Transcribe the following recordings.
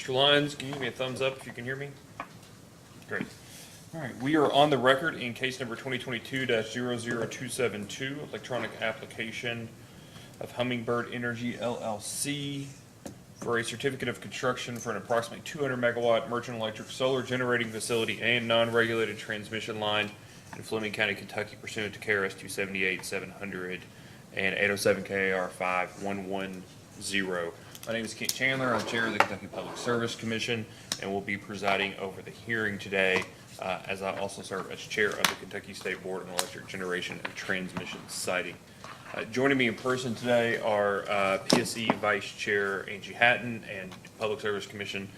Mr. Lyons, can you give me a thumbs up if you can hear me? Great. All right, we are on the record in case number 2022-00272, electronic application of Hummingbird Energy LLC for a certificate of construction for an approximately 200 megawatt merchant electric solar generating facility and non-regulated transmission line in Fleming County, Kentucky pursuant to KRS 278-700 and 807 KAR 5110. My name is Kent Chandler. I'm chair of the Kentucky Public Service Commission and will be presiding over the hearing today, as I also serve as chair of the Kentucky State Board on Electric Generation and Transmission Siting. Joining me in person today are PSC Vice Chair Angie Hatton and Public Service Commission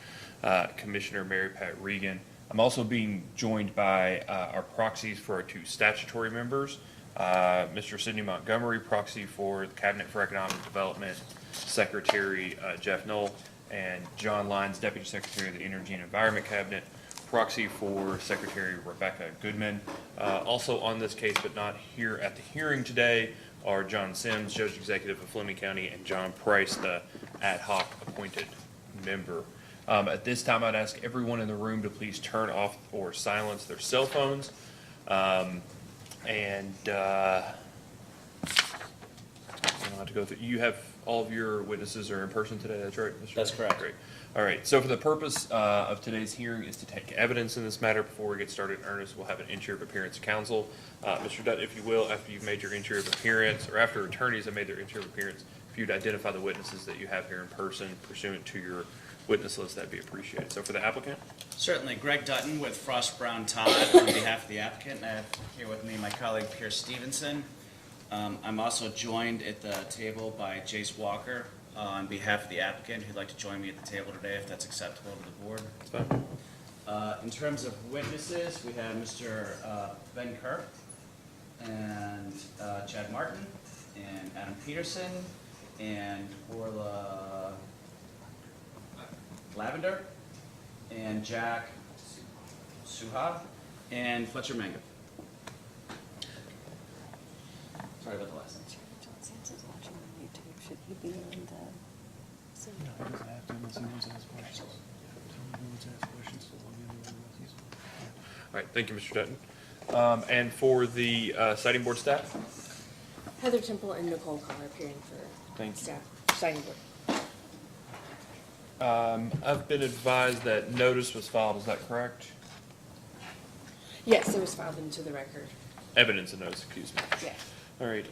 Commissioner Mary Pat Regan. I'm also being joined by our proxies for our two statutory members, Mr. Sidney Montgomery, proxy for the Cabinet for Economic Development, Secretary Jeff Knoll, and John Lyons, Deputy Secretary of the Energy and Environment Cabinet, proxy for Secretary Rebecca Goodman. Also on this case, but not here at the hearing today, are John Sims, Judge Executive of Fleming County, and John Price, the ad hoc appointed member. At this time, I'd ask everyone in the room to please turn off or silence their cell phones. I'll have to go through. You have all of your witnesses are in person today. That's right, Mr. That's correct. Great. All right. So for the purpose of today's hearing is to take evidence in this matter. Before we get started in earnest, we'll have an entry of appearance counsel. Mr. Dutt, if you will, after you've made your entry of appearance, or after attorneys have made their entry of appearance, if you'd identify the witnesses that you have here in person pursuant to your witness list, that'd be appreciated. So for the applicant. Certainly. Greg Dutton with Frost Brown Todd on behalf of the applicant. I have here with me my colleague Pierce Stevenson. I'm also joined at the table by Jace Walker on behalf of the applicant, who'd like to join me at the table today if that's acceptable to the board. That's fine. In terms of witnesses, we have Mr. Ben Kirk and Chad Martin and Adam Peterson and Orla Lavender and Jack Suha and Fletcher Manga. Sorry about the last name. John Sampson's watching on YouTube. Should he be in the Zoom? No, he doesn't have to unless he wants to ask questions. If he wants to ask questions, so log in and he's. All right. Thank you, Mr. Dutton. And for the siting board staff. Heather Temple and Nicole Carr appearing for Thank you. staff, signing board. I've been advised that notice was filed. Is that correct? Yes, it was filed into the record. Evidence of notice, excuse me. Yeah. All right.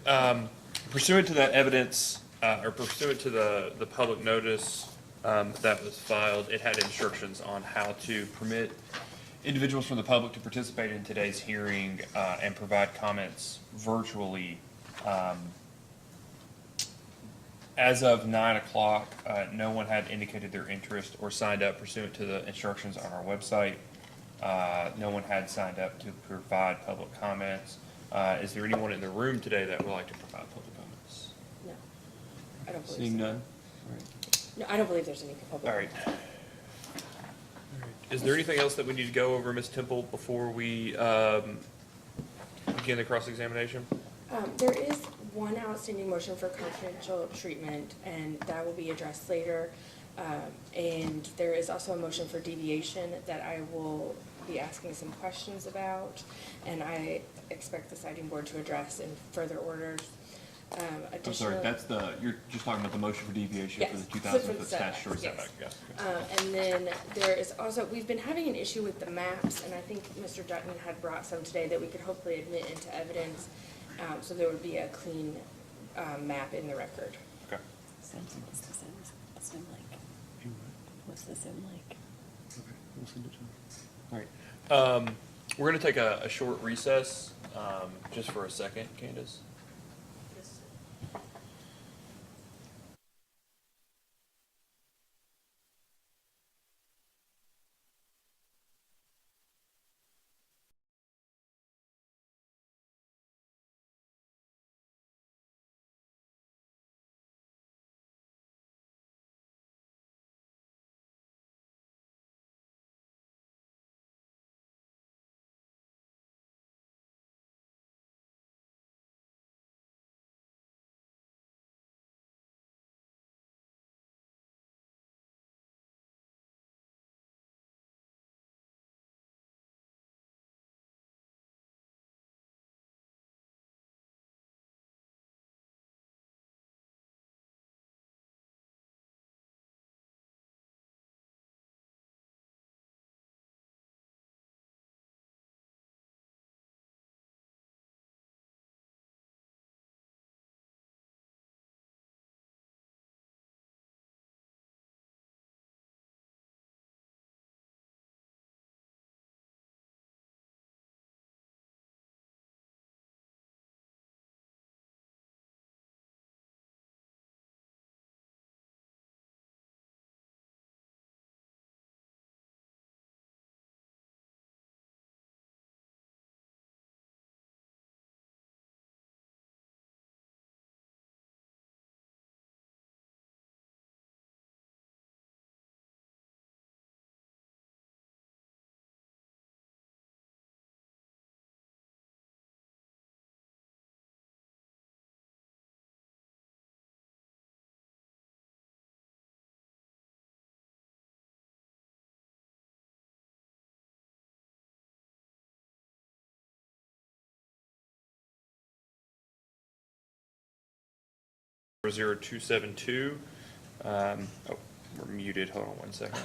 Pursuant to that evidence, or pursuant to the public notice that was filed, it had instructions on how to permit individuals from the public to participate in today's hearing and provide comments virtually. As of 9 o'clock, no one had indicated their interest or signed up pursuant to the instructions on our website. No one had signed up to provide public comments. Is there anyone in the room today that would like to provide public comments? No, I don't believe Seeing so. none? All right. No, I don't believe there's any public. All right. Is there anything else that we need to go over, Ms. Temple, before we begin the cross-examination? There is one outstanding motion for confidential treatment, and that will be addressed later. And there is also a motion for deviation that I will be asking some questions about, and I expect the siting board to address in further orders. I'm sorry, you're just talking about the motion for deviation for Yes, the 2,000 for the foot statutory setbacks, setback. yes. Yes. And then there is also, we've been having an issue with the maps, and I think Mr. Dutton had brought some today that we could hopefully admit into evidence, so there would be a clean map in the record. Okay. Samson, what's the Zoom link? You what? What's the Zoom link? Okay, we'll send it to him. All right. We're going to take a short recess just for a second, Candace. 000272. Oh, we're muted. Hold on one second.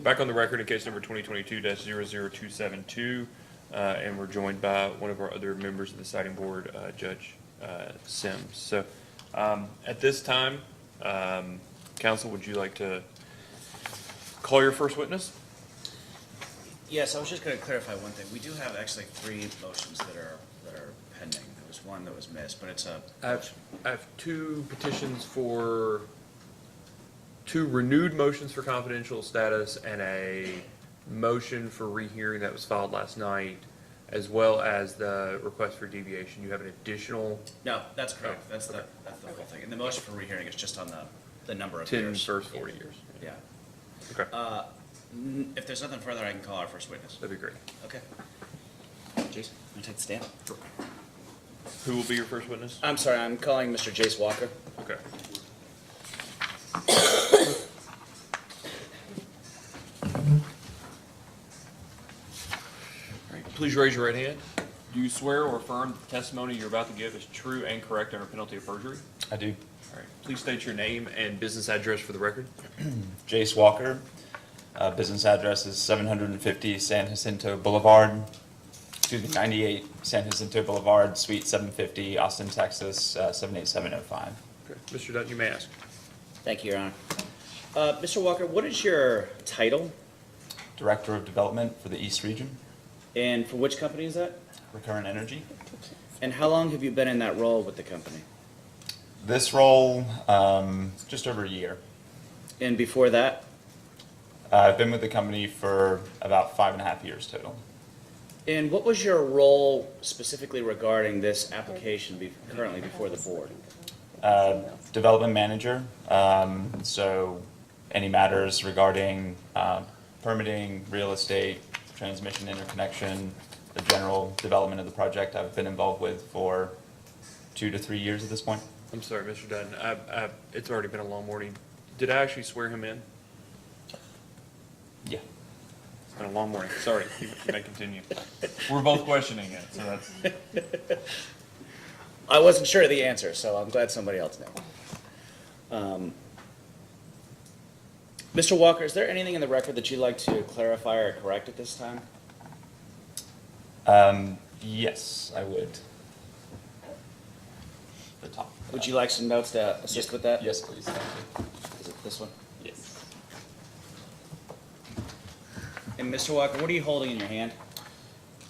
Back on the record in case number 2022-00272, and we're joined by one of our other members of the citing board, Judge Sims. So at this time, counsel, would you like to call your first witness? Yes, I was just going to clarify one thing. We do have actually 3 motions that are pending. There was one that was missed, but it's a. I have 2 petitions for 2 renewed motions for confidential status and a motion for rehearing that was filed last night, as well as the request for deviation. You have an additional No, that's correct. Oh, That's the whole thing. And the motion for rehearing is just on the number of 10 years. first 40 years. Yeah. Okay, If there's nothing further, I can call our first witness. that'd be great. Okay. Jason, you want to take the stand? Who will be your first witness? I'm sorry, I'm calling Mr. Jace Walker. Okay. All right, please raise your right hand. Do you swear or affirm that the testimony you're about to give is true and correct under penalty of perjury? I do. All right, please state your name and business address for the record. Jace Walker. Business address is 750 San Jacinto Boulevard. 98 San Jacinto Boulevard, Suite 750, Austin, Texas, 78705. Okay, Mr. Dunn, you may ask. Thank you, Your Honor. Mr. Walker, what is your title, Director of Development for the East Region, and for which company is that? Recurrent Energy. And how long have you been in that role with the company? This role, just over a year. And before that? I've been with the company for about 5.5 years total. And what was your role specifically regarding this application currently before the board? Development manager, so any matters regarding permitting, real estate, transmission interconnection, the general development of the project I've been involved with for 2 to 3 years at this point. I'm sorry, Mr. Dunn. It's already been a long morning. Did I actually swear him in? Yeah. It's been a long morning. Sorry, you may continue. We're both questioning it, so that's. I wasn't sure of the answer, so I'm glad somebody else knew. Mr. Walker, is there anything in the record that you'd like to clarify or correct at this time? Yes, I would. The top. Would you like some notes to assist with that? Yes, please. Thank you. Is it this one? Yes. And Mr. Walker, what are you holding in your hand?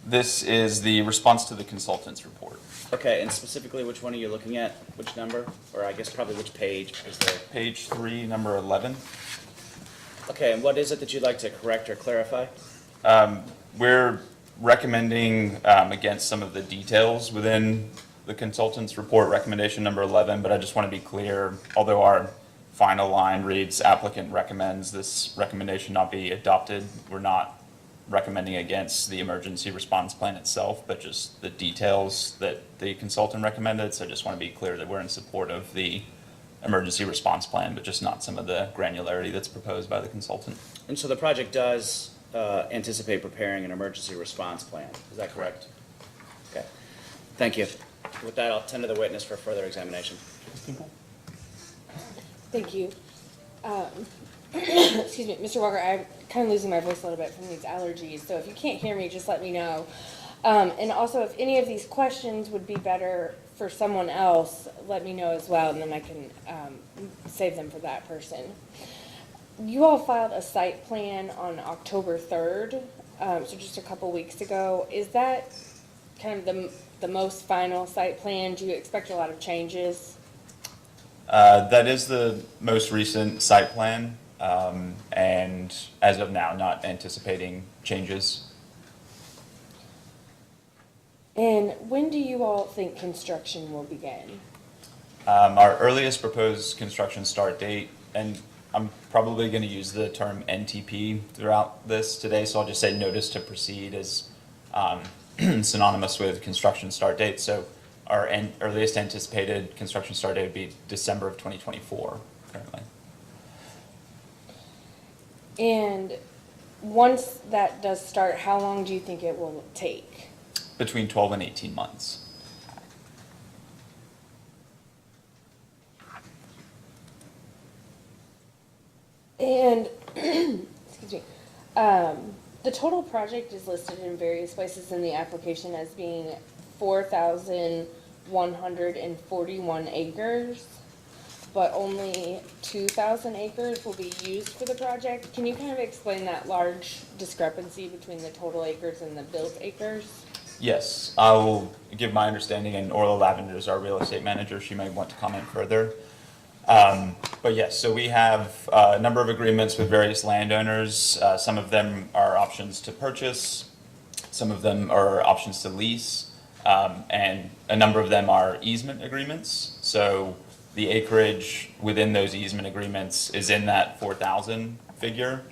This is the response to the consultant's report. Okay, and specifically, which one are you looking at? Which number? Or I guess probably which page is there? Page 3, number 11. Okay, and what is it that you'd like to correct or clarify? We're recommending against some of the details within the consultant's report, recommendation number 11, but I just want to be clear, although our final line reads applicant recommends this recommendation not be adopted, we're not recommending against the emergency response plan itself, but just the details that the consultant recommended. So I just want to be clear that we're in support of the emergency response plan, but just not some of the granularity that's proposed by the consultant. And so the project does anticipate preparing an emergency response plan, is that correct? Okay, thank you. With that, I'll tender the witness for further examination. Thank you. Excuse me, Mr. Walker, I'm kind of losing my voice a little bit from these allergies, so if you can't hear me, just let me know. And also, if any of these questions would be better for someone else, let me know as well, and then I can save them for that person. You all filed a site plan on October 3rd, so just a couple weeks ago. Is that kind of the most final site plan? Do you expect a lot of changes? That is the most recent site plan, and as of now, not anticipating changes. And when do you all think construction will begin? Our earliest proposed construction start date, and I'm probably going to use the term NTP throughout this today, so I'll just say notice to proceed is synonymous with construction start date. So our earliest anticipated construction start date would be December of 2024 currently. And once that does start, how long do you think it will take? Between 12 and 18 months. And, excuse me, the total project is listed in various places in the application as being 4,141 acres, but only 2,000 acres will be used for the project. Can you kind of explain that large discrepancy between the total acres and the built acres? Yes, I will give my understanding, and Orla Lavender is our real estate manager. She may want to comment further. But yes, so we have a number of agreements with various landowners. Some of them are options to purchase, some of them are options to lease, and a number of them are easement agreements. So the acreage within those easement agreements is in that 4,000 figure.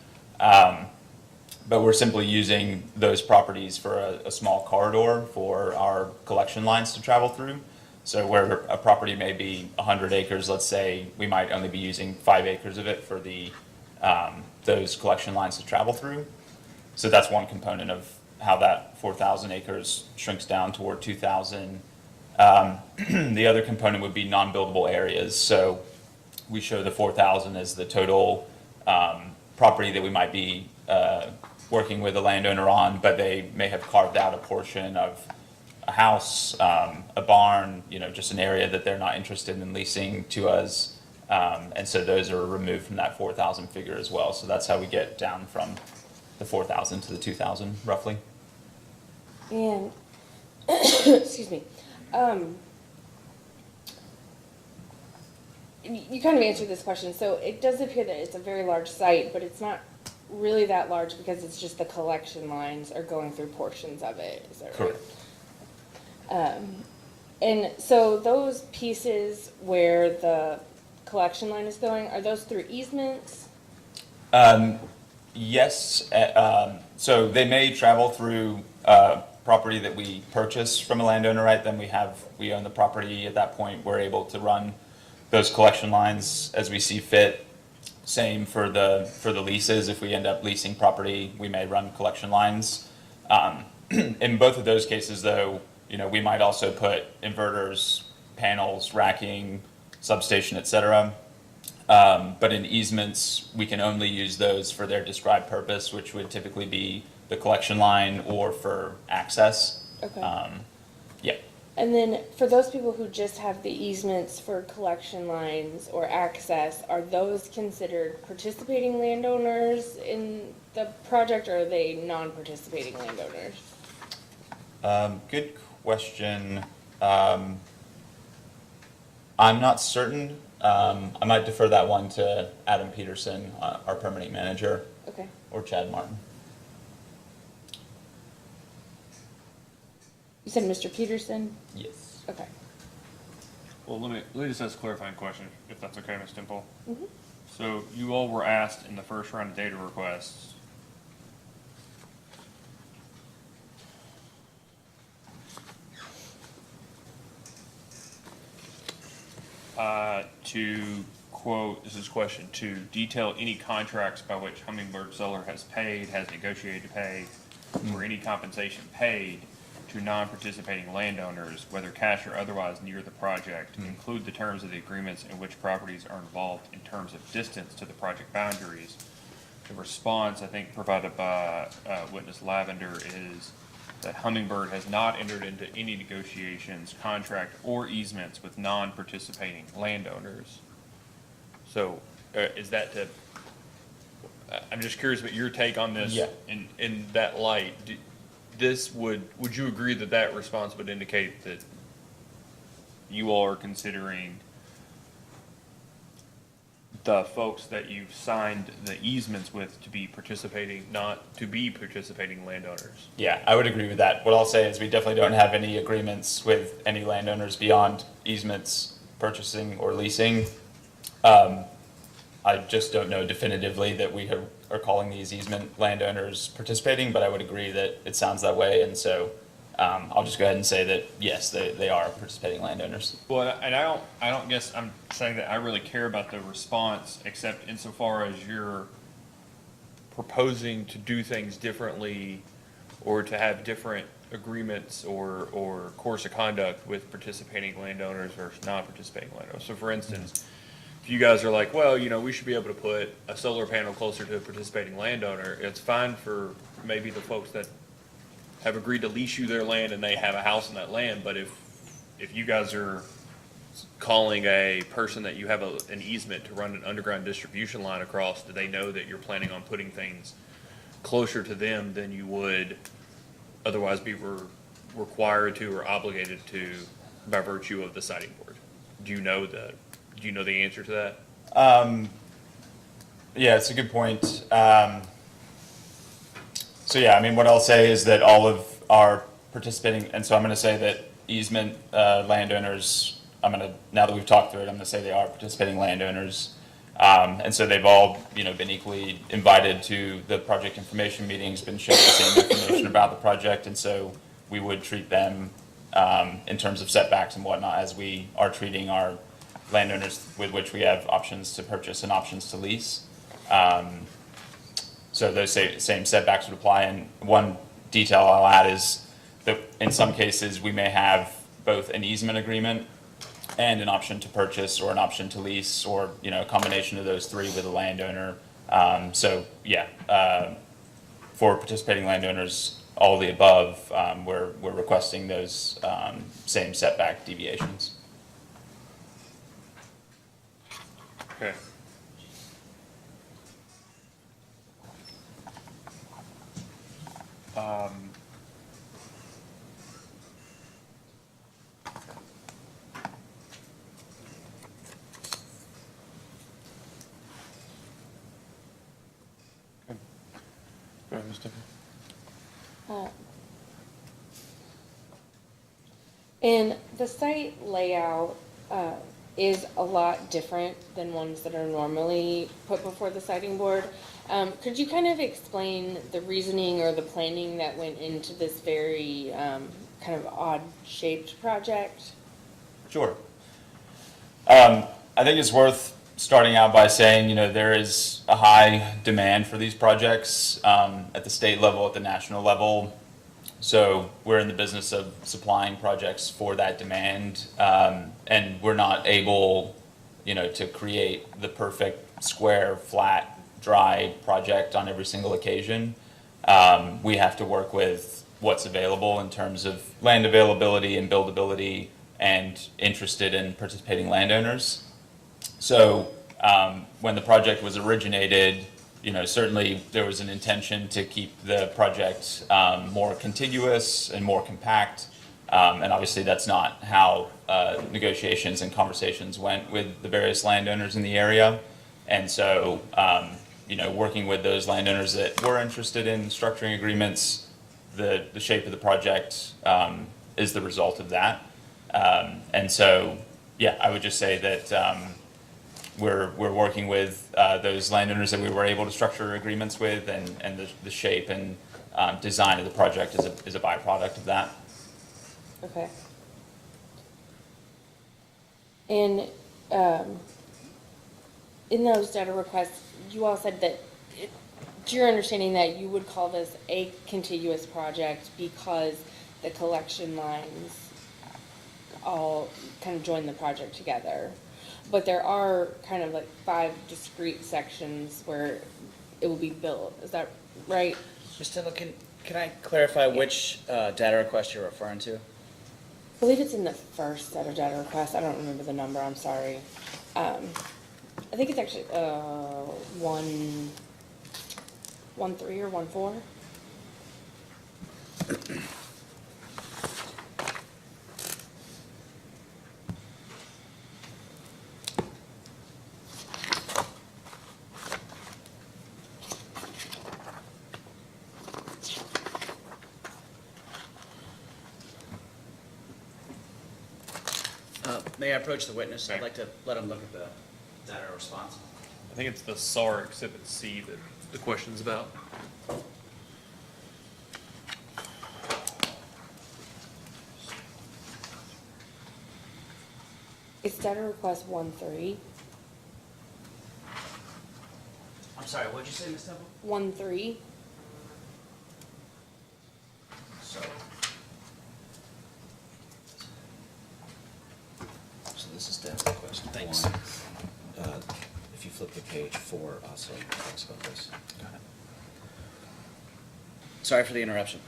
But we're simply using those properties for a small corridor for our collection lines to travel through. So where a property may be 100 acres, let's say, we might only be using 5 acres of it for those collection lines to travel through. So that's one component of how that 4,000 acres shrinks down toward 2,000. The other component would be non-buildable areas. So we show the 4,000 as the total property that we might be working with a landowner on, but they may have carved out a portion of a house, a barn, just an area that they're not interested in leasing to us. And so those are removed from that 4,000 figure as well. So that's how we get down from the 4,000 to the 2,000 roughly. And, excuse me, you kind of answered this question. So it does appear that it's a very large site, but it's not really that large because it's just the collection lines are going through portions of it. Is that right? Correct. And so those pieces where the collection line is going, are those through easements? Yes, so they may travel through property that we purchase from a landowner, right? Then we own the property at that point. We're able to run those collection lines as we see fit. Same for the leases. If we end up leasing property, we may run collection lines. In both of those cases, though, we might also put inverters, panels, racking, substation, etc. But in easements, we can only use those for their described purpose, which would typically be the collection line or for access. Okay. Yeah. And then for those people who just have the easements for collection lines or access, are those considered participating landowners in the project, or are they non-participating landowners? Good question. I'm not certain. I might defer that one to Adam Peterson, our permitting manager, Okay. or Chad Martin. You said Mr. Peterson? Yes. Okay. Well, let me just ask a clarifying question, if that's okay, Ms. Temple. Mhm. So you all were asked in the first round of data requests to quote, this is question 2, detail any contracts by which Hummingbird Solar has paid, has negotiated to pay, or any compensation paid to non-participating landowners, whether cash or otherwise, near the project. Include the terms of the agreements in which properties are involved in terms of distance to the project boundaries. The response, I think, provided by witness Lavender is that Hummingbird has not entered into any negotiations, contract, or easements with non-participating landowners. So, is that to, I'm just curious about your take on this. Yeah. In that light. Would you agree that that response would indicate that you all are considering the folks that you've signed the easements with to be participating, not to be participating landowners? Yeah, I would agree with that. What I'll say is we definitely don't have any agreements with any landowners beyond easements, purchasing, or leasing. I just don't know definitively that we are calling these easement landowners participating, but I would agree that it sounds that way, and so I'll just go ahead and say that yes, they are participating landowners. Well, and I don't guess I'm saying that I really care about the response, except insofar as you're proposing to do things differently or to have different agreements or course of conduct with participating landowners versus non-participating landowners. So for instance, if you guys are like, well, we should be able to put a solar panel closer to a participating landowner, it's fine for maybe the folks that have agreed to lease you their land and they have a house on that land, but if you guys are calling a person that you have an easement to run an underground distribution line across, do they know that you're planning on putting things closer to them than you would otherwise be required to or obligated to by virtue of the siting board? Do you know the answer to that? Yeah, it's a good point. So yeah, I mean, what I'll say is that all of our participating, and so I'm gonna say that easement landowners, now that we've talked through it, I'm gonna say they are participating landowners. And so they've all, been equally invited to the project information meetings, been shown the same information about the project, and so we would treat them in terms of setbacks and whatnot as we are treating our landowners with which we have options to purchase and options to lease. So those same setbacks would apply, and one detail I'll add is that in some cases, we may have both an easement agreement and an option to purchase or an option to lease, or, a combination of those three with a landowner. So yeah, for participating landowners, all of the above, we're requesting those same setback deviations. Okay. Go ahead, Ms. Tiffany. And the site layout is a lot different than ones that are normally put before the siting board. Could you kind of explain the reasoning or the planning that went into this very kind of odd-shaped project? Sure. I think it's worth starting out by saying, there is a high demand for these projects at the state level, at the national level. So we're in the business of supplying projects for that demand, and we're not able, to create the perfect square, flat, dry project on every single occasion. We have to work with what's available in terms of land availability and buildability and interested in participating landowners. So when the project was originated, certainly there was an intention to keep the project more contiguous and more compact. And obviously that's not how negotiations and conversations went with the various landowners in the area. And so, working with those landowners that were interested in structuring agreements, the shape of the project is the result of that. And so, yeah, I would just say that we're working with those landowners that we were able to structure agreements with, and the shape and design of the project is a byproduct of that. Okay. And in those data requests, you all said that it's your understanding that you would call this a contiguous project because the collection lines all kind of join the project together. But there are kind of like 5 discrete sections where it will be built. Is that right? Mr. Tindall, can I clarify which data request you're referring to? I believe it's in the first set of data requests. I don't remember the number, I'm sorry. I think it's actually 1.3 or 1.4. May I approach the witness? I'd like to let him look at the data response. I think it's the SAR Exhibit C that the question's about. It's data request 1.3. I'm sorry, what'd you say, Ms. Temple? 1.3. So this is data request Thanks. one. page 4 also talks about this. Sorry for the interruption.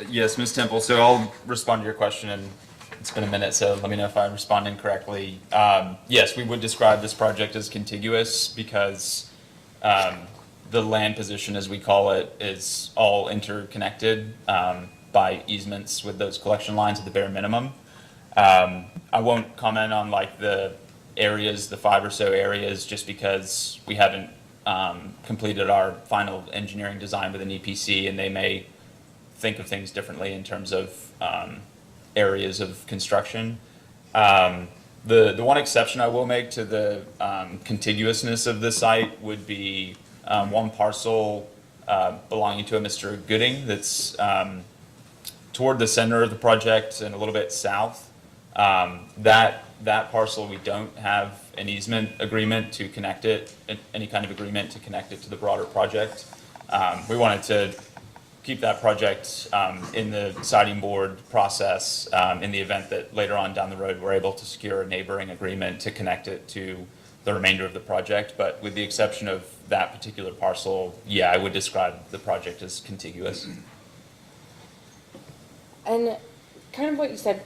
Yes, Ms. Temple, so I'll respond to your question, and it's been a minute, so let me know if I respond incorrectly. Yes, we would describe this project as contiguous because the land position, as we call it, is all interconnected by easements with those collection lines at the bare minimum. I won't comment on like the areas, the 5 or so areas, just because we haven't completed our final engineering design with an EPC, and they may think of things differently in terms of areas of construction. The one exception I will make to the contiguousness of the site would be one parcel belonging to a Mr. Gooding that's toward the center of the project and a little bit south. That parcel, we don't have an easement agreement to connect it, any kind of agreement to connect it to the broader project. We wanted to keep that project in the siting board process in the event that later on down the road we're able to secure a neighboring agreement to connect it to the remainder of the project. But with the exception of that particular parcel, yeah, I would describe the project as contiguous. And kind of what you said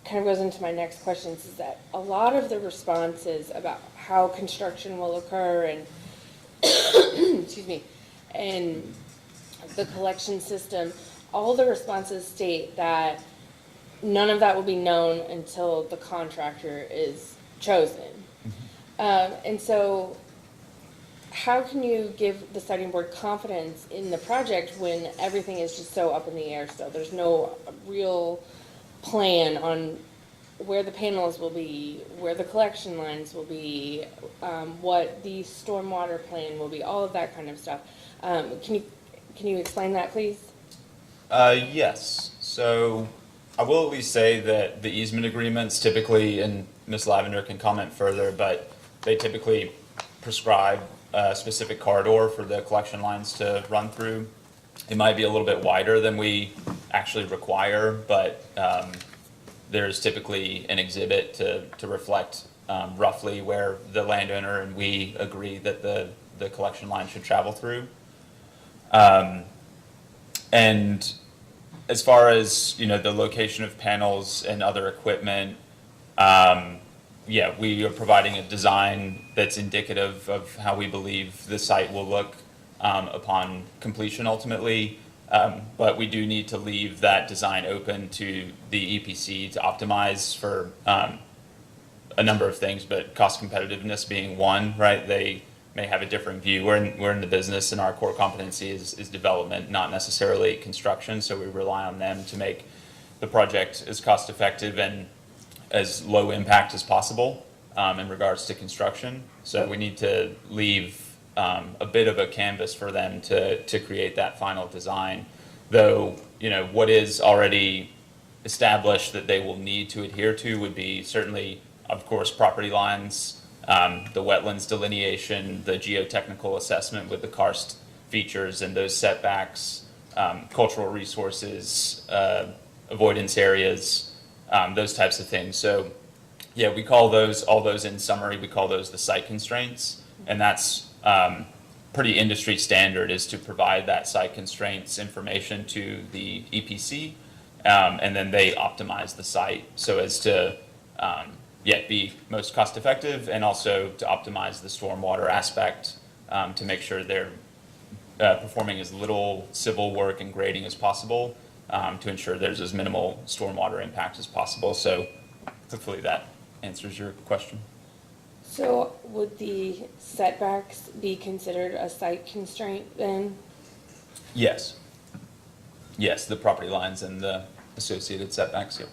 kind of goes into my next questions, is that a lot of the responses about how construction will occur and, excuse me, and the collection system, all the responses state that none of that will be known until the contractor is chosen. And so how can you give the siting board confidence in the project when everything is just so up in the air still? There's no real plan on where the panels will be, where the collection lines will be, what the stormwater plan will be, all of that kind of stuff. Can you explain that, please? Yes. So I will at least say that the easement agreements typically, and Ms. Lavender can comment further, but they typically prescribe a specific corridor for the collection lines to run through. It might be a little bit wider than we actually require, but there's typically an exhibit to reflect roughly where the landowner and we agree that the collection line should travel through. And as far as, you know, the location of panels and other equipment, yeah, we are providing a design that's indicative of how we believe the site will look upon completion ultimately. But we do need to leave that design open to the EPC to optimize for a number of things, but cost competitiveness being one, right? They may have a different view. We're in the business, and our core competency is development, not necessarily construction. So we rely on them to make the project as cost effective and as low impact as possible in regards to construction. So we need to leave a bit of a canvas for them to create that final design. Though, you know, what is already established that they will need to adhere to would be certainly, of course, property lines, the wetlands delineation, the geotechnical assessment with the karst features and those setbacks, cultural resources, avoidance areas, those types of things. So yeah, we call those, all those in summary, we call those the site constraints. And that's pretty industry standard, is to provide that site constraints information to the EPC, and then they optimize the site so as to be most cost effective, and also to optimize the stormwater aspect to make sure they're performing as little civil work and grading as possible to ensure there's as minimal stormwater impact as possible. So hopefully that answers your question. So would the setbacks be considered a site constraint then? Yes. Yes, the property lines and the associated setbacks, yep.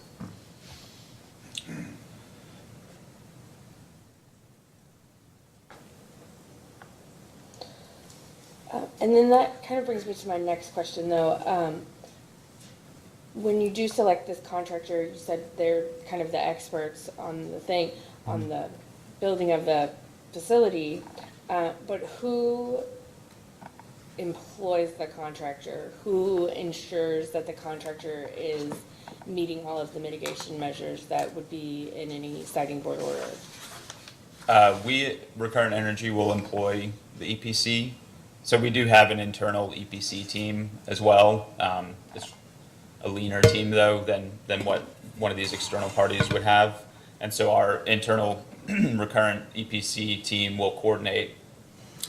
And then that kind of brings me to my next question, though. When you do select this contractor, you said they're kind of the experts on the thing, on the building of the facility, but who employs the contractor? Who ensures that the contractor is meeting all of the mitigation measures that would be in any siting board order? We, Recurrent Energy, will employ the EPC. So we do have an internal EPC team as well. It's a leaner team, though, than what one of these external parties would have. And so our internal Recurrent EPC team will coordinate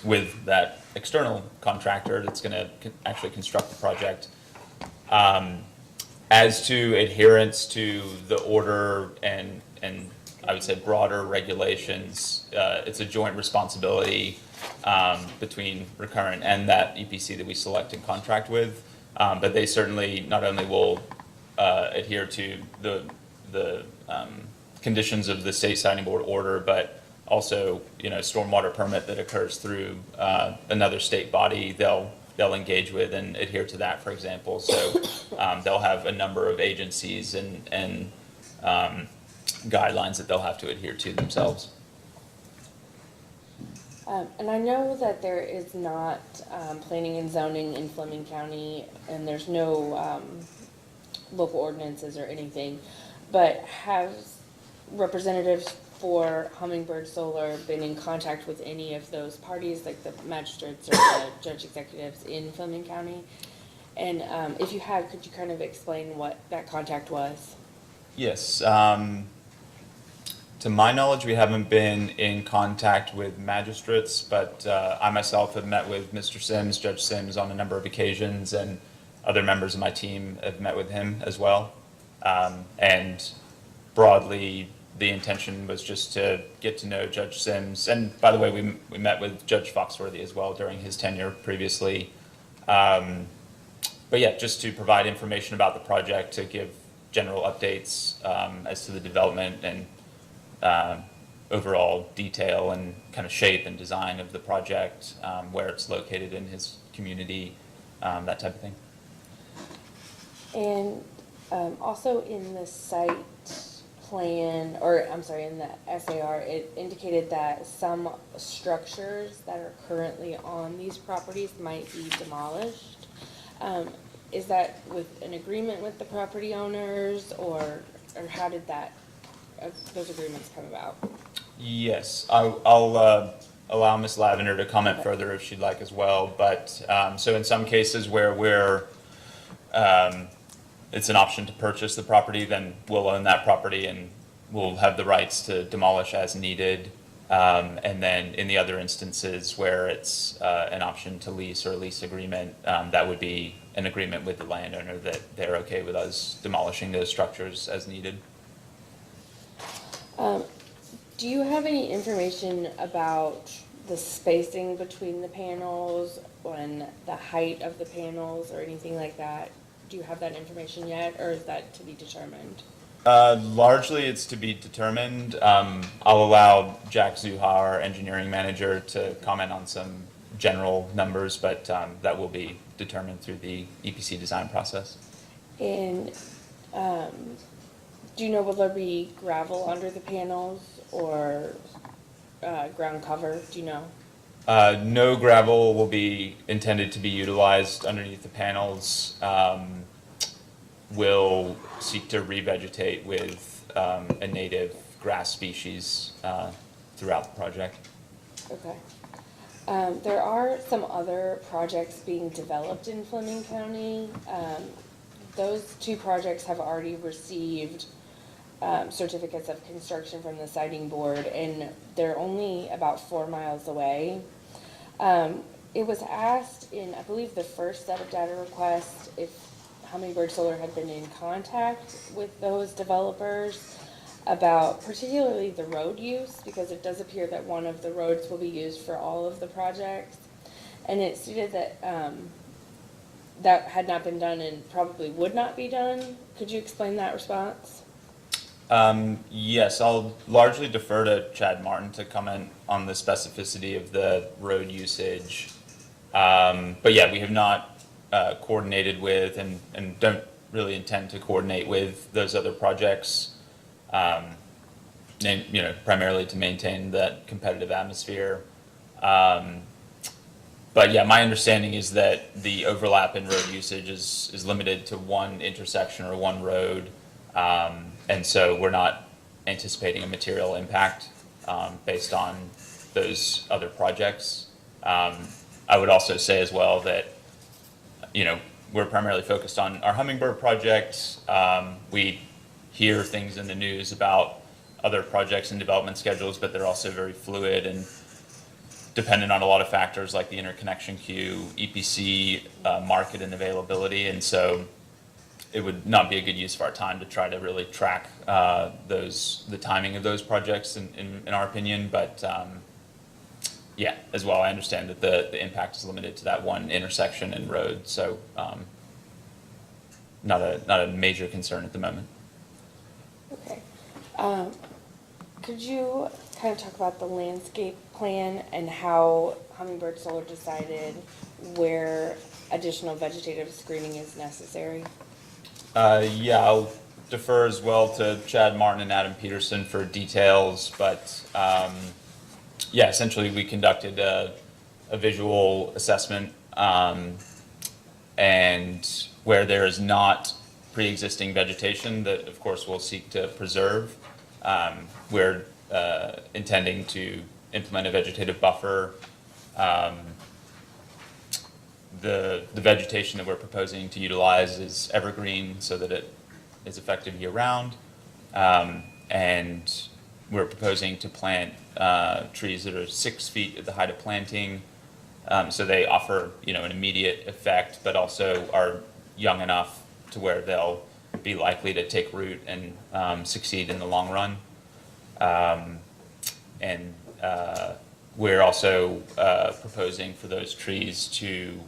with that external contractor that's going to actually construct the project. As to adherence to the order and I would say broader regulations, it's a joint responsibility between Recurrent and that EPC that we select and contract with. But they certainly not only will adhere to the conditions of the state siting board order, but also, stormwater permit that occurs through another state body, they'll engage with and adhere to that, for example. So they'll have a number of agencies and guidelines that they'll have to adhere to themselves. And I know that there is not planning and zoning in Fleming County, and there's no local ordinances or anything, but have representatives for Hummingbird Solar been in contact with any of those parties, like the magistrates or the judge executives in Fleming County? And if you have, could you kind of explain what that contact was? Yes. To my knowledge, we haven't been in contact with magistrates, but I myself have met with Mr. Sims, Judge Sims, on a number of occasions, and other members of my team have met with him as well. And broadly, the intention was just to get to know Judge Sims. And by the way, we met with Judge Foxworthy as well during his tenure previously. But yeah, just to provide information about the project, to give general updates as to the development and overall detail and kind of shape and design of the project, where it's located in his community, that type of thing. And also in the site plan, or I'm sorry, in the SAR, it indicated that some structures that are currently on these properties might be demolished. Is that with an agreement with the property owners, or how did that those agreements come about? Yes, I'll allow Ms. Lavender to comment further if she'd like as well. But so in some cases where we're it's an option to purchase the property, then we'll own that property and we'll have the rights to demolish as needed. And then in the other instances where it's an option to lease or a lease agreement, that would be an agreement with the landowner that they're okay with us demolishing those structures as needed. Do you have any information about the spacing between the panels and the height of the panels or anything like that? Do you have that information yet, or is that to be determined? Largely, it's to be determined. I'll allow Jack Zuha, our engineering manager, to comment on some general numbers, but that will be determined through the EPC design process. And do you know, will there be gravel under the panels or ground cover? Do you know? No gravel will be intended to be utilized underneath the panels. We'll seek to revegetate with a native grass species throughout the project. Okay. There are some other projects being developed in Fleming County. Those two projects have already received certificates of construction from the siting board, and they're only about 4 miles away. It was asked in, I believe, the first set of data requests if Hummingbird Solar had been in contact with those developers about particularly the road use, because it does appear that one of the roads will be used for all of the projects. And it stated that that had not been done and probably would not be done. Could you explain that response? Yes, I'll largely defer to Chad Martin to comment on the specificity of the road usage. But yeah, we have not coordinated with and don't really intend to coordinate with those other projects, primarily to maintain that competitive atmosphere. But yeah, my understanding is that the overlap in road usage is limited to one intersection or one road. And so we're not anticipating a material impact based on those other projects. I would also say as well that, we're primarily focused on our Hummingbird project. We hear things in the news about other projects and development schedules, but they're also very fluid and dependent on a lot of factors like the interconnection queue, EPC, market and availability. And so it would not be a good use of our time to try to really track the timing of those projects in our opinion. But yeah, as well, I understand that the impact is limited to that one intersection and road. So not a major concern at the moment. Okay. Could you kind of talk about the landscape plan and how Hummingbird Solar decided where additional vegetative screening is necessary? Yeah, I'll defer as well to Chad Martin and Adam Peterson for details, but yeah, essentially we conducted a visual assessment, and where there is not pre-existing vegetation that of course we'll seek to preserve, we're intending to implement a vegetative buffer. The vegetation that we're proposing to utilize is evergreen so that it is effective year-round. And we're proposing to plant trees that are 6 feet at the height of planting. So they offer, an immediate effect, but also are young enough to where they'll be likely to take root and succeed in the long run. And we're also proposing for those trees to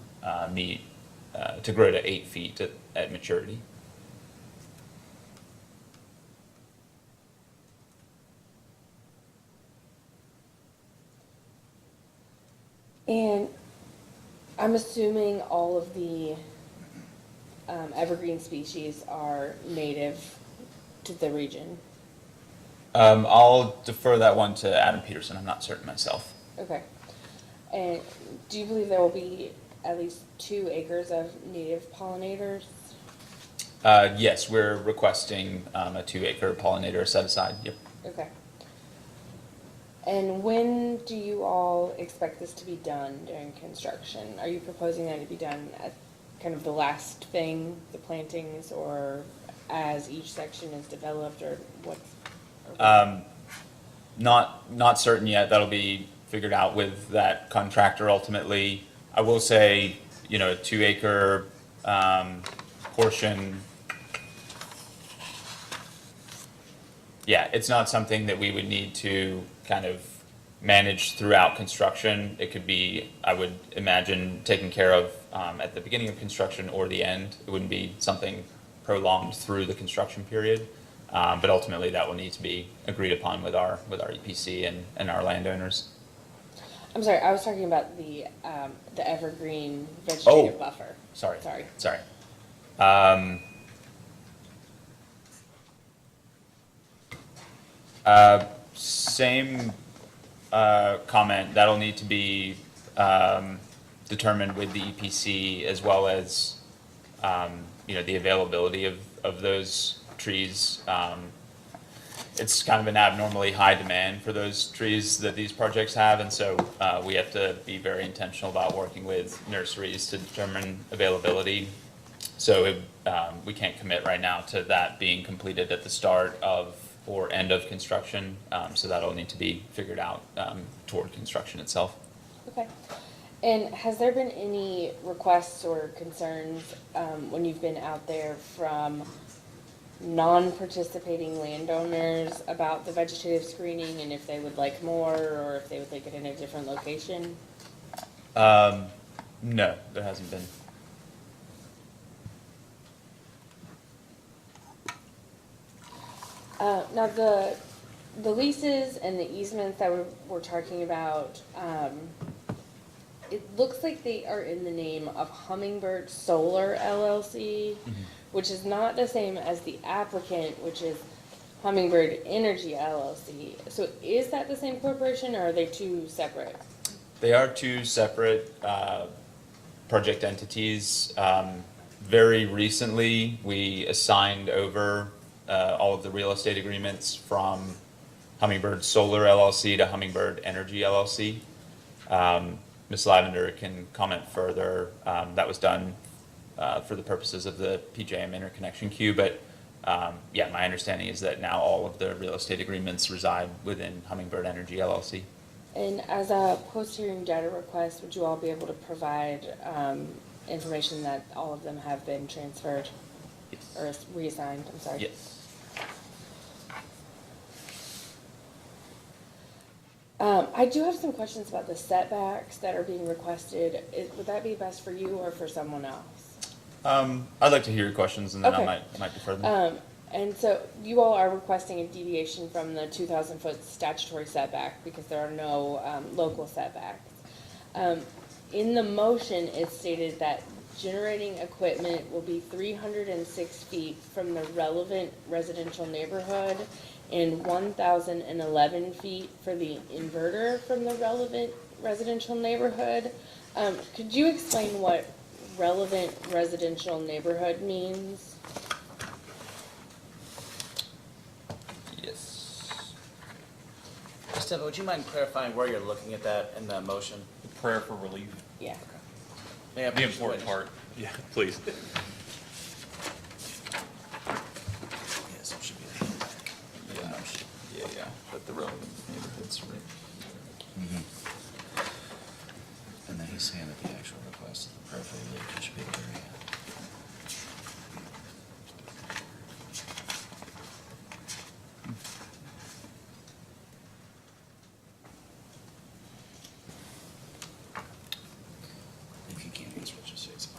to grow to 8 feet at maturity. And I'm assuming all of the evergreen species are native to the region. I'll defer that one to Adam Peterson. I'm not certain myself. Okay. And do you believe there will be at least 2 acres of native pollinators? Yes, we're requesting a 2-acre pollinator set aside. Yep. Okay. And when do you all expect this to be done during construction? Are you proposing that it be done at kind of the last thing, the plantings, or as each section is developed, or what? Not certain yet. That'll be figured out with that contractor ultimately. I will say, a 2-acre portion. Yeah, it's not something that we would need to kind of manage throughout construction. It could be, I would imagine, taken care of at the beginning of construction or the end. It wouldn't be something prolonged through the construction period. But ultimately, that will need to be agreed upon with our EPC and our landowners. I'm sorry, I was talking about the evergreen vegetative buffer. Sorry. Sorry. Same comment. That'll need to be determined with the EPC as well as the availability of those trees. It's kind of an abnormally high demand for those trees that these projects have, and so we have to be very intentional about working with nurseries to determine availability. So we can't commit right now to that being completed at the start of or end of construction, so that'll need to be figured out toward construction itself. Okay. And has there been any requests or concerns when you've been out there from non-participating landowners about the vegetative screening, and if they would like more, or if they would like it in a different location? No, there hasn't been. Now, the leases and the easements that we're talking about, it looks like they are in the name of Hummingbird Solar LLC, which is not the same as the applicant, which is Hummingbird Energy LLC. So is that the same corporation, or are they two separate? They are two separate project entities. Very recently, we assigned over all of the real estate agreements from Hummingbird Solar LLC to Hummingbird Energy LLC. Ms. Lavender can comment further. That was done for the purposes of the PJM interconnection queue, but yeah, my understanding is that now all of the real estate agreements reside within Hummingbird Energy LLC. And as a post-hearing data request, would you all be able to provide information that all of them have been transferred or reassigned? I'm sorry. Yes. I do have some questions about the setbacks that are being requested. Would that be best for you or for someone else? I'd like to hear your questions, and then Okay. I might defer them. And so you all are requesting a deviation from the 2,000-foot statutory setback because there are no local setbacks. In the motion, it's stated that generating equipment will be 306 feet from the relevant residential neighborhood and 1,011 feet for the inverter from the relevant residential neighborhood. Could you explain what relevant residential neighborhood means? Yes. Stephen, would you mind clarifying where you're looking at that in the motion? The prayer for relief, Yeah. May I the please important witness? part. Yeah, please. Yes, it should be. Yeah, but the relevant neighborhoods, right? And then he's saying that the actual request of the prayer for relief should be the area. If you can't answer it, just say so.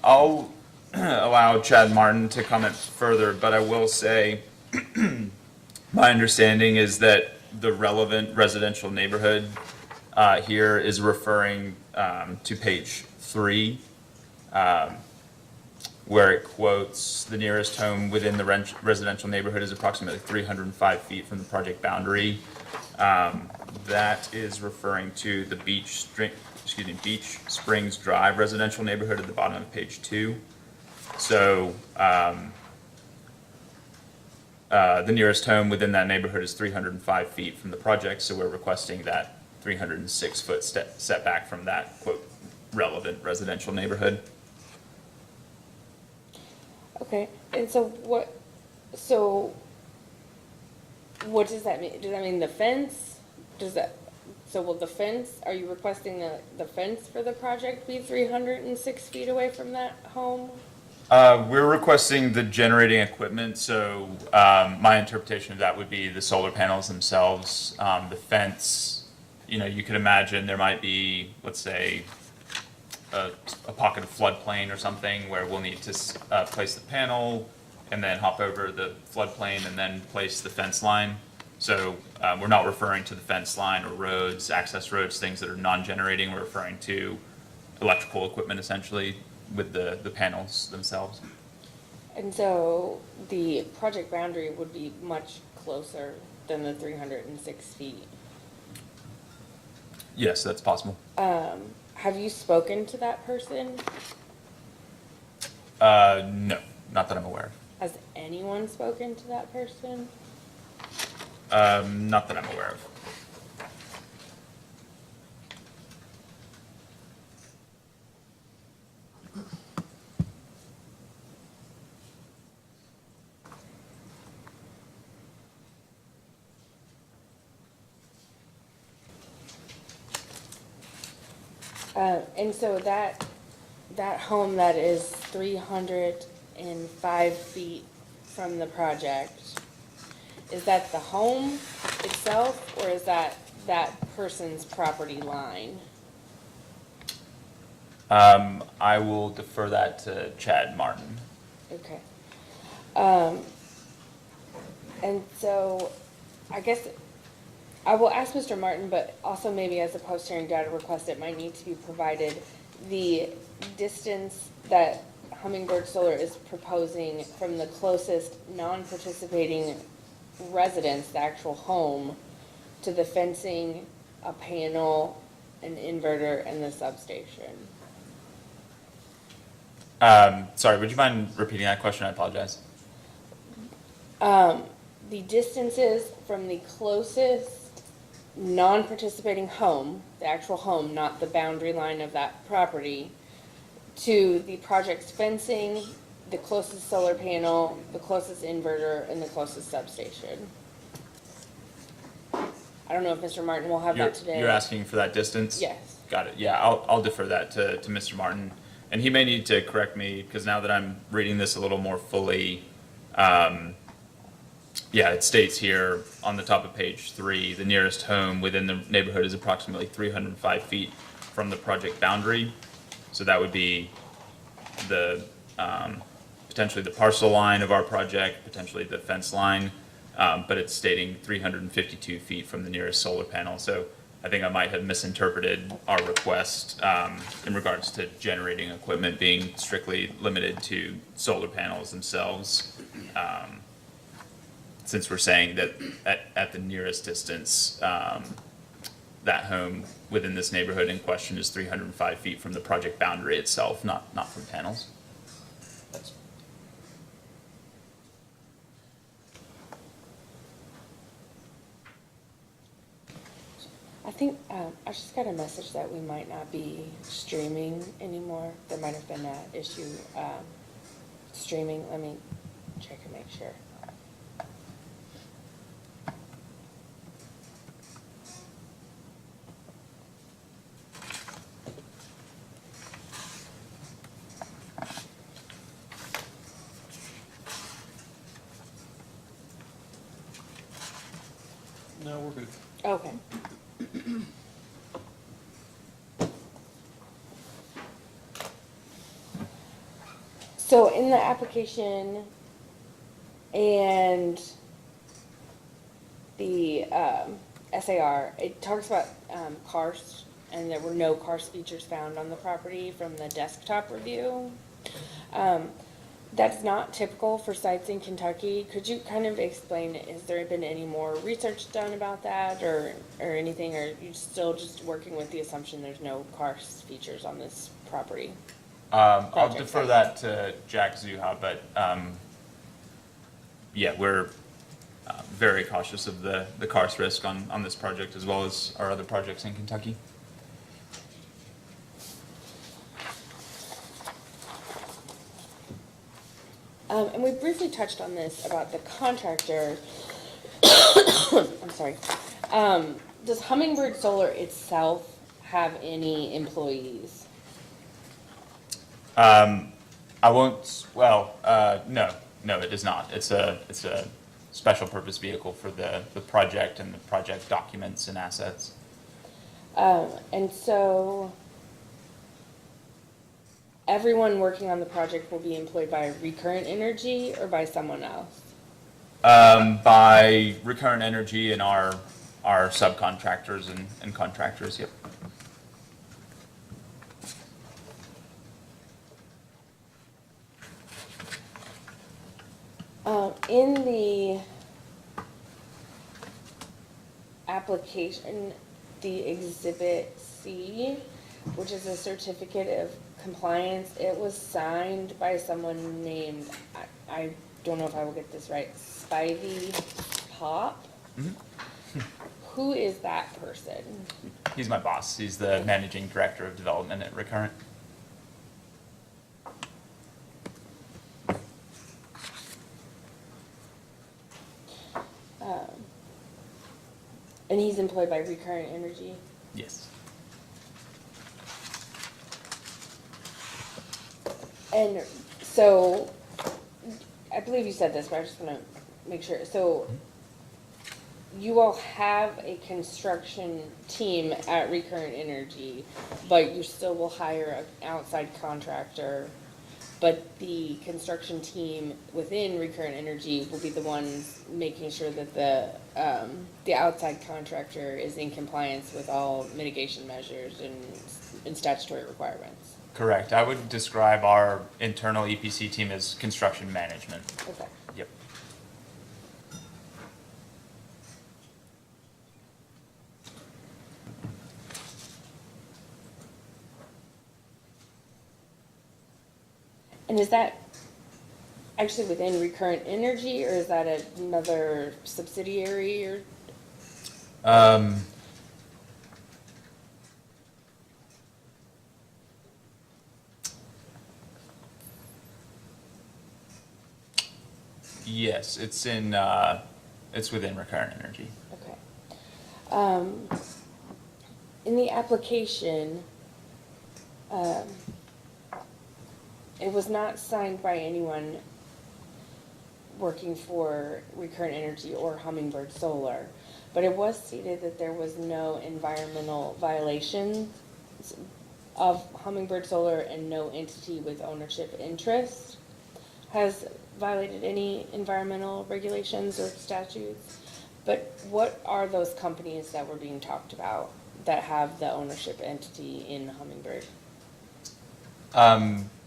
I'll allow Chad Martin to comment further, but I will say my understanding is that the relevant residential neighborhood here is referring to page 3, where it quotes the nearest home within the residential neighborhood is approximately 305 feet from the project boundary. That is referring to the Beach Springs Drive residential neighborhood at the bottom of page 2. So the nearest home within that neighborhood is 305 feet from the project, so we're requesting that 306-foot setback from that, quote, relevant residential neighborhood. Okay, and so what does that mean? Does that mean the fence? So will the fence, are you requesting the fence for the project be 306 feet away from that home? We're requesting the generating equipment, so my interpretation of that would be the solar panels themselves. The fence, you could imagine there might be, let's say, a pocket of floodplain or something where we'll need to place the panel and then hop over the floodplain and then place the fence line. So we're not referring to the fence line or roads, access roads, things that are non-generating. We're referring to electrical equipment essentially with the panels themselves. And so the project boundary would be much closer than the 306 feet. Yes, that's possible. Have you spoken to that person? No, not that I'm aware Has anyone spoken to that person? of. Not that I'm aware of. And so that home that is 305 feet from the project, is that the home itself, or is that person's property line? I will defer that to Chad Martin. Okay. And so, I guess, I will ask Mr. Martin, but also maybe as a post-hearing data request, it might need to be provided the distance that Hummingbird Solar is proposing from the closest non-participating residence, the actual home, to the fencing, a panel, an inverter, and the substation. Sorry, would you mind repeating that question? I apologize. The distances from the closest non-participating home, the actual home, not the boundary line of that property, to the project's fencing, the closest solar panel, the closest inverter, and the closest substation. I don't know if Mr. Martin will have You're, that today. you're asking for that distance? Yes. Got it. Yeah, I'll defer that to Mr. Martin. And he may need to correct me, because now that I'm reading this a little more fully, yeah, it states here on the top of page 3, the nearest home within the neighborhood is approximately 305 feet from the project boundary. So that would be the, potentially the parcel line of our project, potentially the fence line, but it's stating 352 feet from the nearest solar panel. So I think I might have misinterpreted our request in regards to generating equipment being strictly limited to solar panels themselves. Since we're saying that at the nearest distance, that home within this neighborhood in question is 305 feet from the project boundary itself, not from panels. That's I think, I just got a message that we might not be streaming anymore. There might have been that issue, streaming. Let me check and make sure. No, we're good. Okay. So in the application and the SAR, it talks about karst, and there were no karst features found on the property from the desktop review. That's not typical for sites in Kentucky. Could you kind of explain, has there been any more research done about that or anything, or are you still just working with the assumption there's no karst features on this property? I'll Project defer site. that to Jack Zuha, but yeah, we're very cautious of the karst risk on this project as well as our other projects in Kentucky. And we briefly touched on this about the contractor. I'm sorry. Does Hummingbird Solar itself have any employees? I won't, well, no, it does not. It's a special purpose vehicle for the project and the project documents and assets. And so everyone working on the project will be employed by Recurrent Energy or by someone else? By Recurrent Energy and our subcontractors and contractors, yep. In the application, the Exhibit C, which is a certificate of compliance, it was signed by someone named, I don't know if I will get this right, Spivey Pop? Who is that person? He's my boss. He's the managing director of development at Recurrent. And he's employed by Recurrent Energy? Yes. And so, I believe you said this, but I just want to make sure. So, you all have a construction team at Recurrent Energy, but you still will hire an outside contractor, but the construction team within Recurrent Energy will be the ones making sure that the outside contractor is in compliance with all mitigation measures and statutory requirements. Correct. I would describe our internal EPC team as construction management. Okay. Yep. And is that actually within Recurrent Energy, or is that another subsidiary, or? Um, yes, it's within Recurrent Energy. Okay. In the application, it was not signed by anyone working for Recurrent Energy or Hummingbird Solar, but it was stated that there was no environmental violations of Hummingbird Solar and no entity with ownership interest has violated any environmental regulations or statutes. But what are those companies that were being talked about that have the ownership entity in Hummingbird?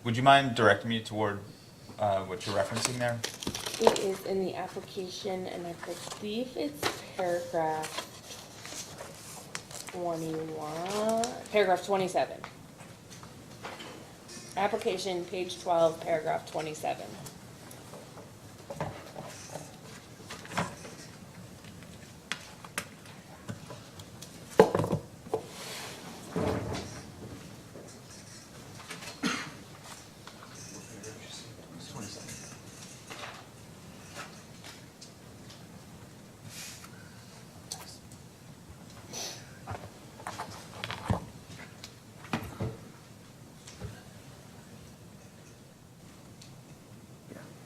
Would you mind directing me toward what you're referencing there? It is in the application, and I believe it's paragraph 27. Application, page 12, paragraph 27.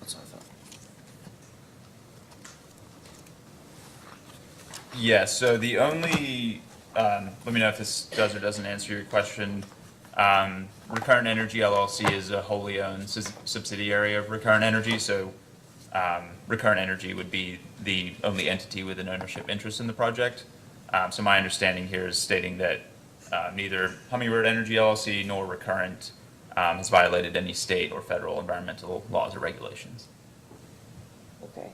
That's what I thought. Yeah, so the only, let me know if this does or doesn't answer your question. Recurrent Energy LLC is a wholly owned subsidiary of Recurrent Energy, so Recurrent Energy would be the only entity with an ownership interest in the project. So my understanding here is stating that neither Hummingbird Energy LLC nor Recurrent has violated any state or federal environmental laws or regulations. Okay.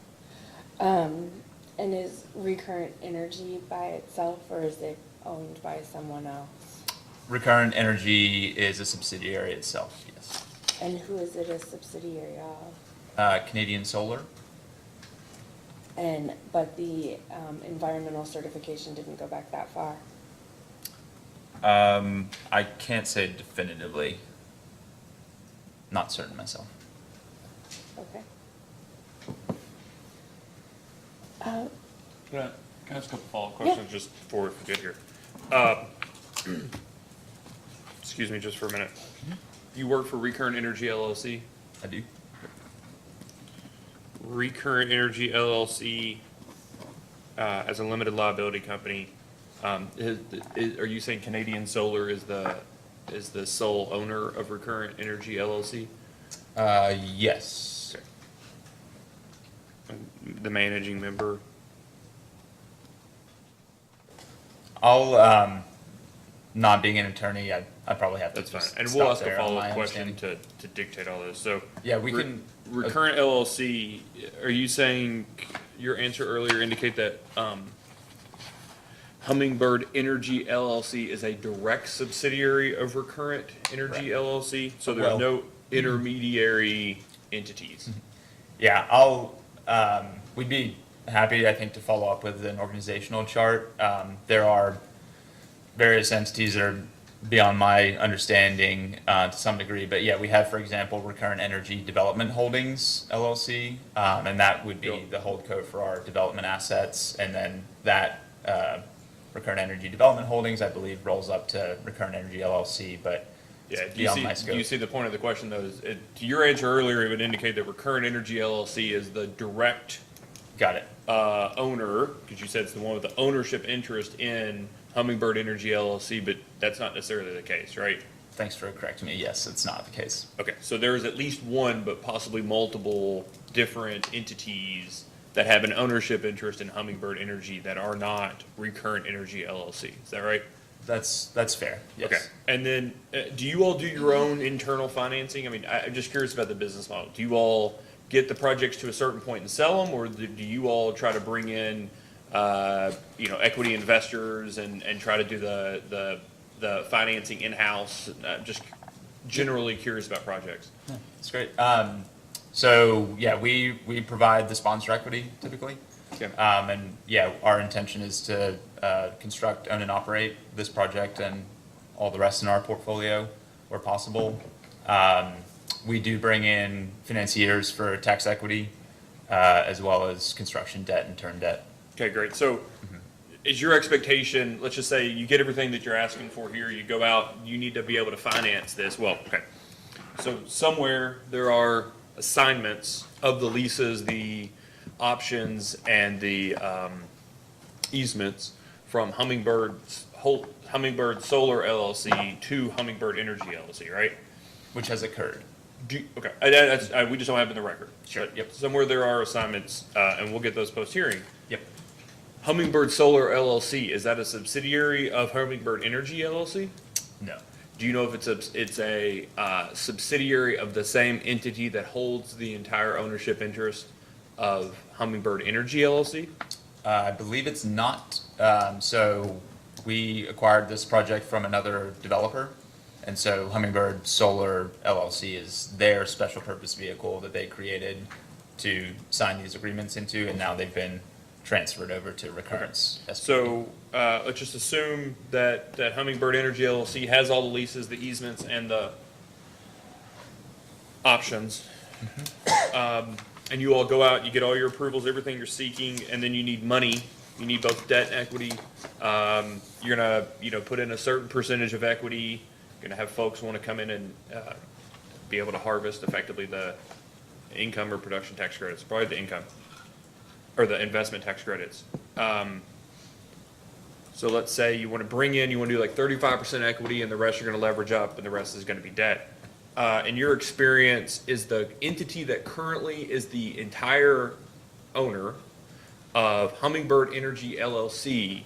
And is Recurrent Energy by itself, or is it owned by someone else? Recurrent Energy is a subsidiary itself, yes. And who is it a subsidiary of? Canadian Solar? But the environmental certification didn't go back that far? I can't say definitively. Not certain myself. Okay. Can I ask a couple follow-up Yeah. questions just before we forget here? Excuse me just for a minute. You work for Recurrent Energy LLC? I do. Recurrent Energy LLC, as a limited liability company, are you saying Canadian Solar is the sole owner of Recurrent Energy LLC? Yes. The managing member? I'll, not being an attorney, I probably have to That's fine. just And we'll stop ask a there on follow-up my question understanding. to dictate all this. So, Yeah, we can. Recurrent LLC, are you saying, your answer earlier indicate that, Hummingbird Energy LLC is a direct subsidiary of Recurrent Energy LLC? So there's Well- no intermediary entities? Yeah, we'd be happy, I think, to follow up with an organizational chart. There are various entities that are beyond my understanding to some degree, but yeah, we have, for example, Recurrent Energy Development Holdings LLC, and that would be Yep. the holdco for our development assets, and then that Recurrent Energy Development Holdings, I believe, rolls up to Recurrent Energy LLC, but Yeah, it's beyond my scope. do you see the point of the question though? To your answer earlier, it would indicate that Recurrent Energy LLC is the direct Got it. owner, because you said it's the one with the ownership interest in Hummingbird Energy LLC, but that's not necessarily the case, right? thanks for correcting me. Yes, it's not the case. Okay, so there is at least one, but possibly multiple different entities that have an ownership interest in Hummingbird Energy that are not Recurrent Energy LLC. Is that right? That's fair. Yes. Okay. And then, do you all do your own internal financing? I mean, I'm just curious about the business model. Do you all get the projects to a certain point and sell them, or do you all try to bring in, equity investors and try to do the financing in-house? Just generally curious about projects. That's great. So yeah, we provide the sponsor equity typically. Okay. And yeah, our intention is to construct, own, and operate this project and all the rest in our portfolio where possible. We do bring in financiers for tax equity, as well as construction debt and term debt. Okay, great. So is your expectation, let's just say you get everything that you're asking for here, you go out, you need to be able to finance this. Well, okay. So somewhere there are assignments of the leases, the options, and the easements from Hummingbird Solar LLC to Hummingbird Energy LLC, right? Which has occurred. Okay, we just don't have it in the record. Sure. But, yep, somewhere there are assignments, and we'll get those post-hearing. Yep. Hummingbird Solar LLC, is that a subsidiary of Hummingbird Energy LLC? No. Do you know if it's a subsidiary of the same entity that holds the entire ownership interest of Hummingbird Energy LLC? I believe it's not. So we acquired this project from another developer. And so Hummingbird Solar LLC is their special purpose vehicle that they created to sign these agreements into, and now they've been transferred over to Recurrence. SPV. So let's just assume that Hummingbird Energy LLC has all the leases, the easements, and the options. And you all go out, you get all your approvals, everything you're seeking, and then you need money. You need both debt and equity. You're gonna, put in a certain percentage of equity. You're gonna have folks want to come in and be able to harvest effectively the income or production tax credits, probably the income, or the investment tax credits. So let's say you want to do like 35% equity, and the rest you're going to leverage up, and the rest is going to be debt. In your experience, is the entity that currently is the entire owner of Hummingbird Energy LLC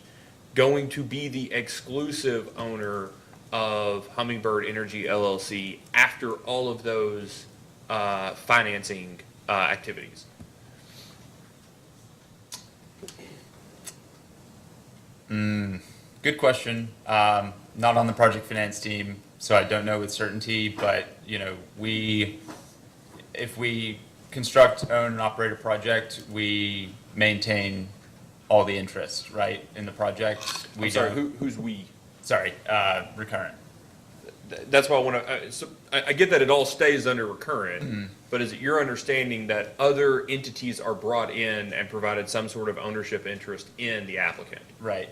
going to be the exclusive owner of Hummingbird Energy LLC after all of those financing activities? Good question. Not on the project finance team, so I don't know with certainty, but, if we construct, own, and operate a project, we maintain all the interest, right, in the project. I'm sorry, who's we? Sorry, Recurrent. That's why I want to, so I get that it all stays under Recurrent, but is it your understanding that other entities are brought in and provided some sort of ownership interest in the applicant? Right.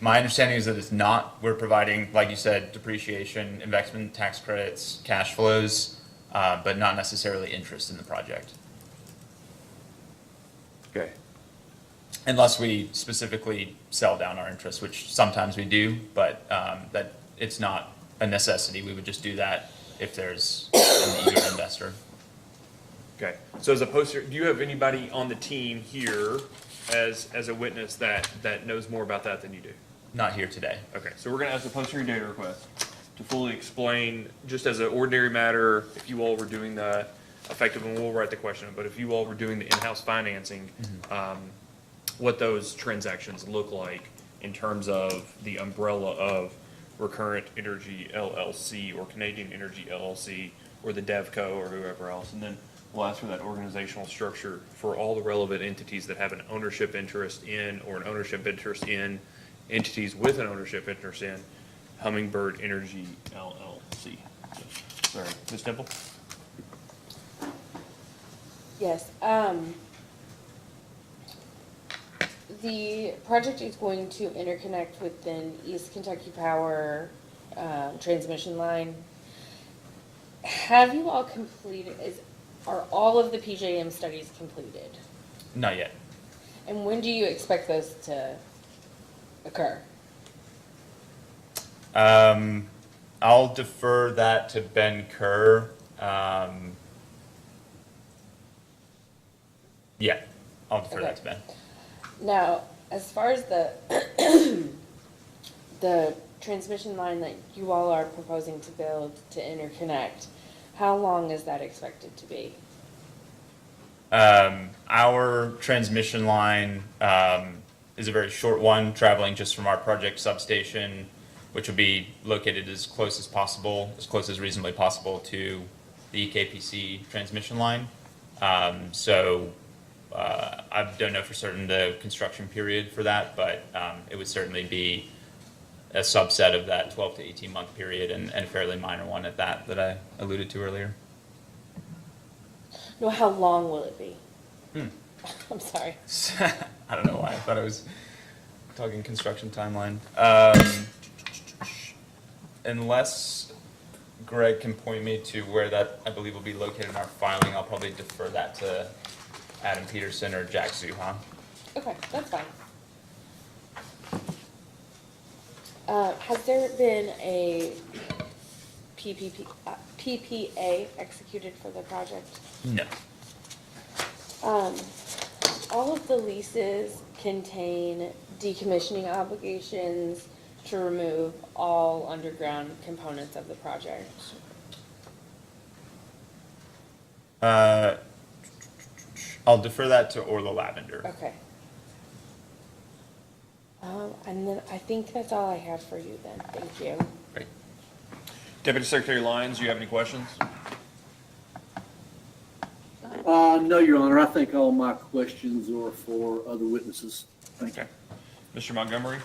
My understanding is that it's not. We're providing, like you said, depreciation, investment tax credits, cash flows, but not necessarily interest in the project. Okay. Unless we specifically sell down our interest, which sometimes we do, but that it's not a necessity. We would just do that if there's an eager investor. Okay, so as opposed to, do you have anybody on the team here as a witness that knows more about that than you do? Not here today. Okay, so we're gonna ask a post-hearing data request to fully explain, just as an ordinary matter, if you all were doing the effective, and we'll write the question, but if you all were doing the in-house financing, what those transactions look like in terms of the umbrella of Recurrent Energy LLC or Canadian Energy LLC or the DevCo or whoever else, and then we'll ask for that organizational structure for all the relevant entities that have an ownership interest in or an ownership interest in entities with an ownership interest in Hummingbird Energy LLC. Sorry, Ms. Temple? Yes, the project is going to interconnect with an East Kentucky Power, transmission line. Have you all completed, are all of the PJM studies completed? Not yet. And when do you expect those to occur? I'm I'll defer that to Ben Kerr. Yeah, I'll defer that to Ben. Now, as far as the, the transmission line that you all are proposing to build to interconnect, how long is that expected to be? Our transmission line is a very short one, traveling just from our project substation, which will be located as close as possible, as close as reasonably possible to the EKPC transmission line. I don't know for certain the construction period for that, but it would certainly be a subset of that 12 to 18 month period, and a fairly minor one at that I alluded to earlier. No, how long will it be? I'm sorry. I don't know why. I thought I was talking construction timeline. Unless Greg can point me to where that, I believe, will be located in our filing, I'll probably defer that to Adam Peterson or Jack Zuha. Okay, that's fine. Has there been a PPA executed for the project? No. All of the leases contain decommissioning obligations to remove all underground components of the project. I'll defer that to Orla Lavender. Okay. And then I think that's all I have for you then. Thank you. Great. Deputy Secretary Lyons, do you have any questions? No, Your Honor, I think all my questions are for other witnesses. Thank you. Okay. Mr. Montgomery?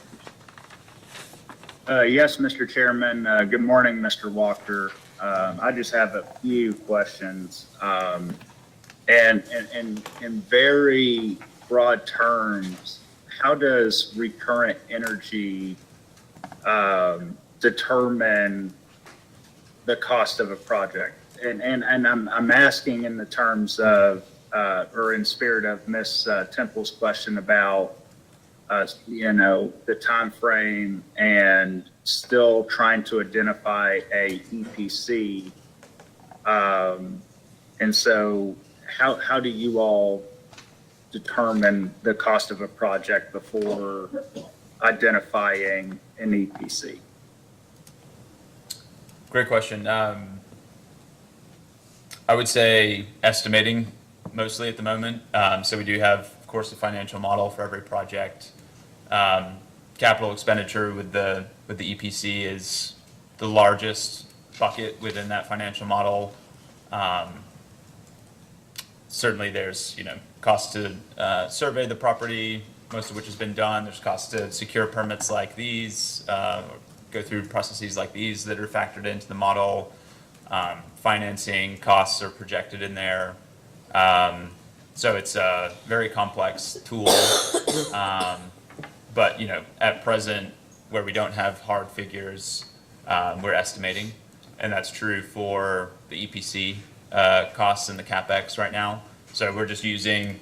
Yes, Mr. Chairman. Good morning, Mr. Walker. I just have a few questions. And in very broad terms, how does Recurrent Energy determine the cost of a project? And I'm asking in the terms of, or in spirit of Ms. Temple's question about, the time frame and still trying to identify a EPC. And so how do you all determine the cost of a project before identifying an EPC? Great question. I would say estimating mostly at the moment. So we do have, of course, a financial model for every project. Capital expenditure with the EPC is the largest bucket within that financial model. Certainly there's, cost to survey the property, most of which has been done. There's cost to secure permits like these, go through processes like these that are factored into the model. Financing costs are projected in there. So it's a very complex tool. But, at present, where we don't have hard figures, we're estimating. And that's true for the EPC costs and the CapEx right now. So we're just using,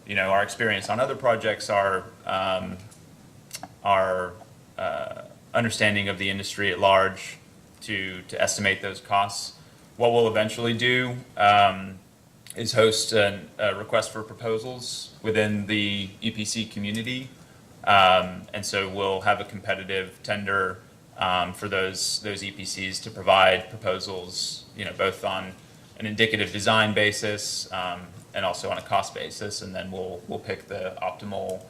our experience on other projects, our understanding of the industry at large to estimate those costs. What we'll eventually do is host a request for proposals within the EPC community. And so we'll have a competitive tender for those EPCs to provide proposals, both on an indicative design basis and also on a cost basis. And then we'll pick the optimal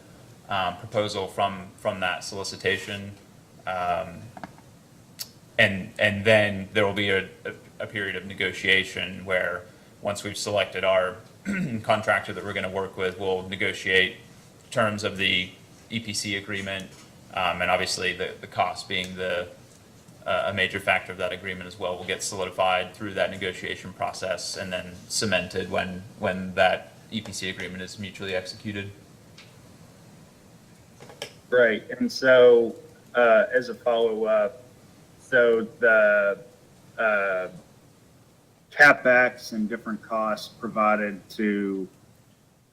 proposal from that solicitation. And then there will be a period of negotiation where once we've selected our contractor that we're going to work with, we'll negotiate terms of the EPC agreement, and obviously the cost being a major factor of that agreement as well will get solidified through that negotiation process and then cemented when that EPC agreement is mutually executed. Right. And so as a follow-up, so the CapEx and different costs provided to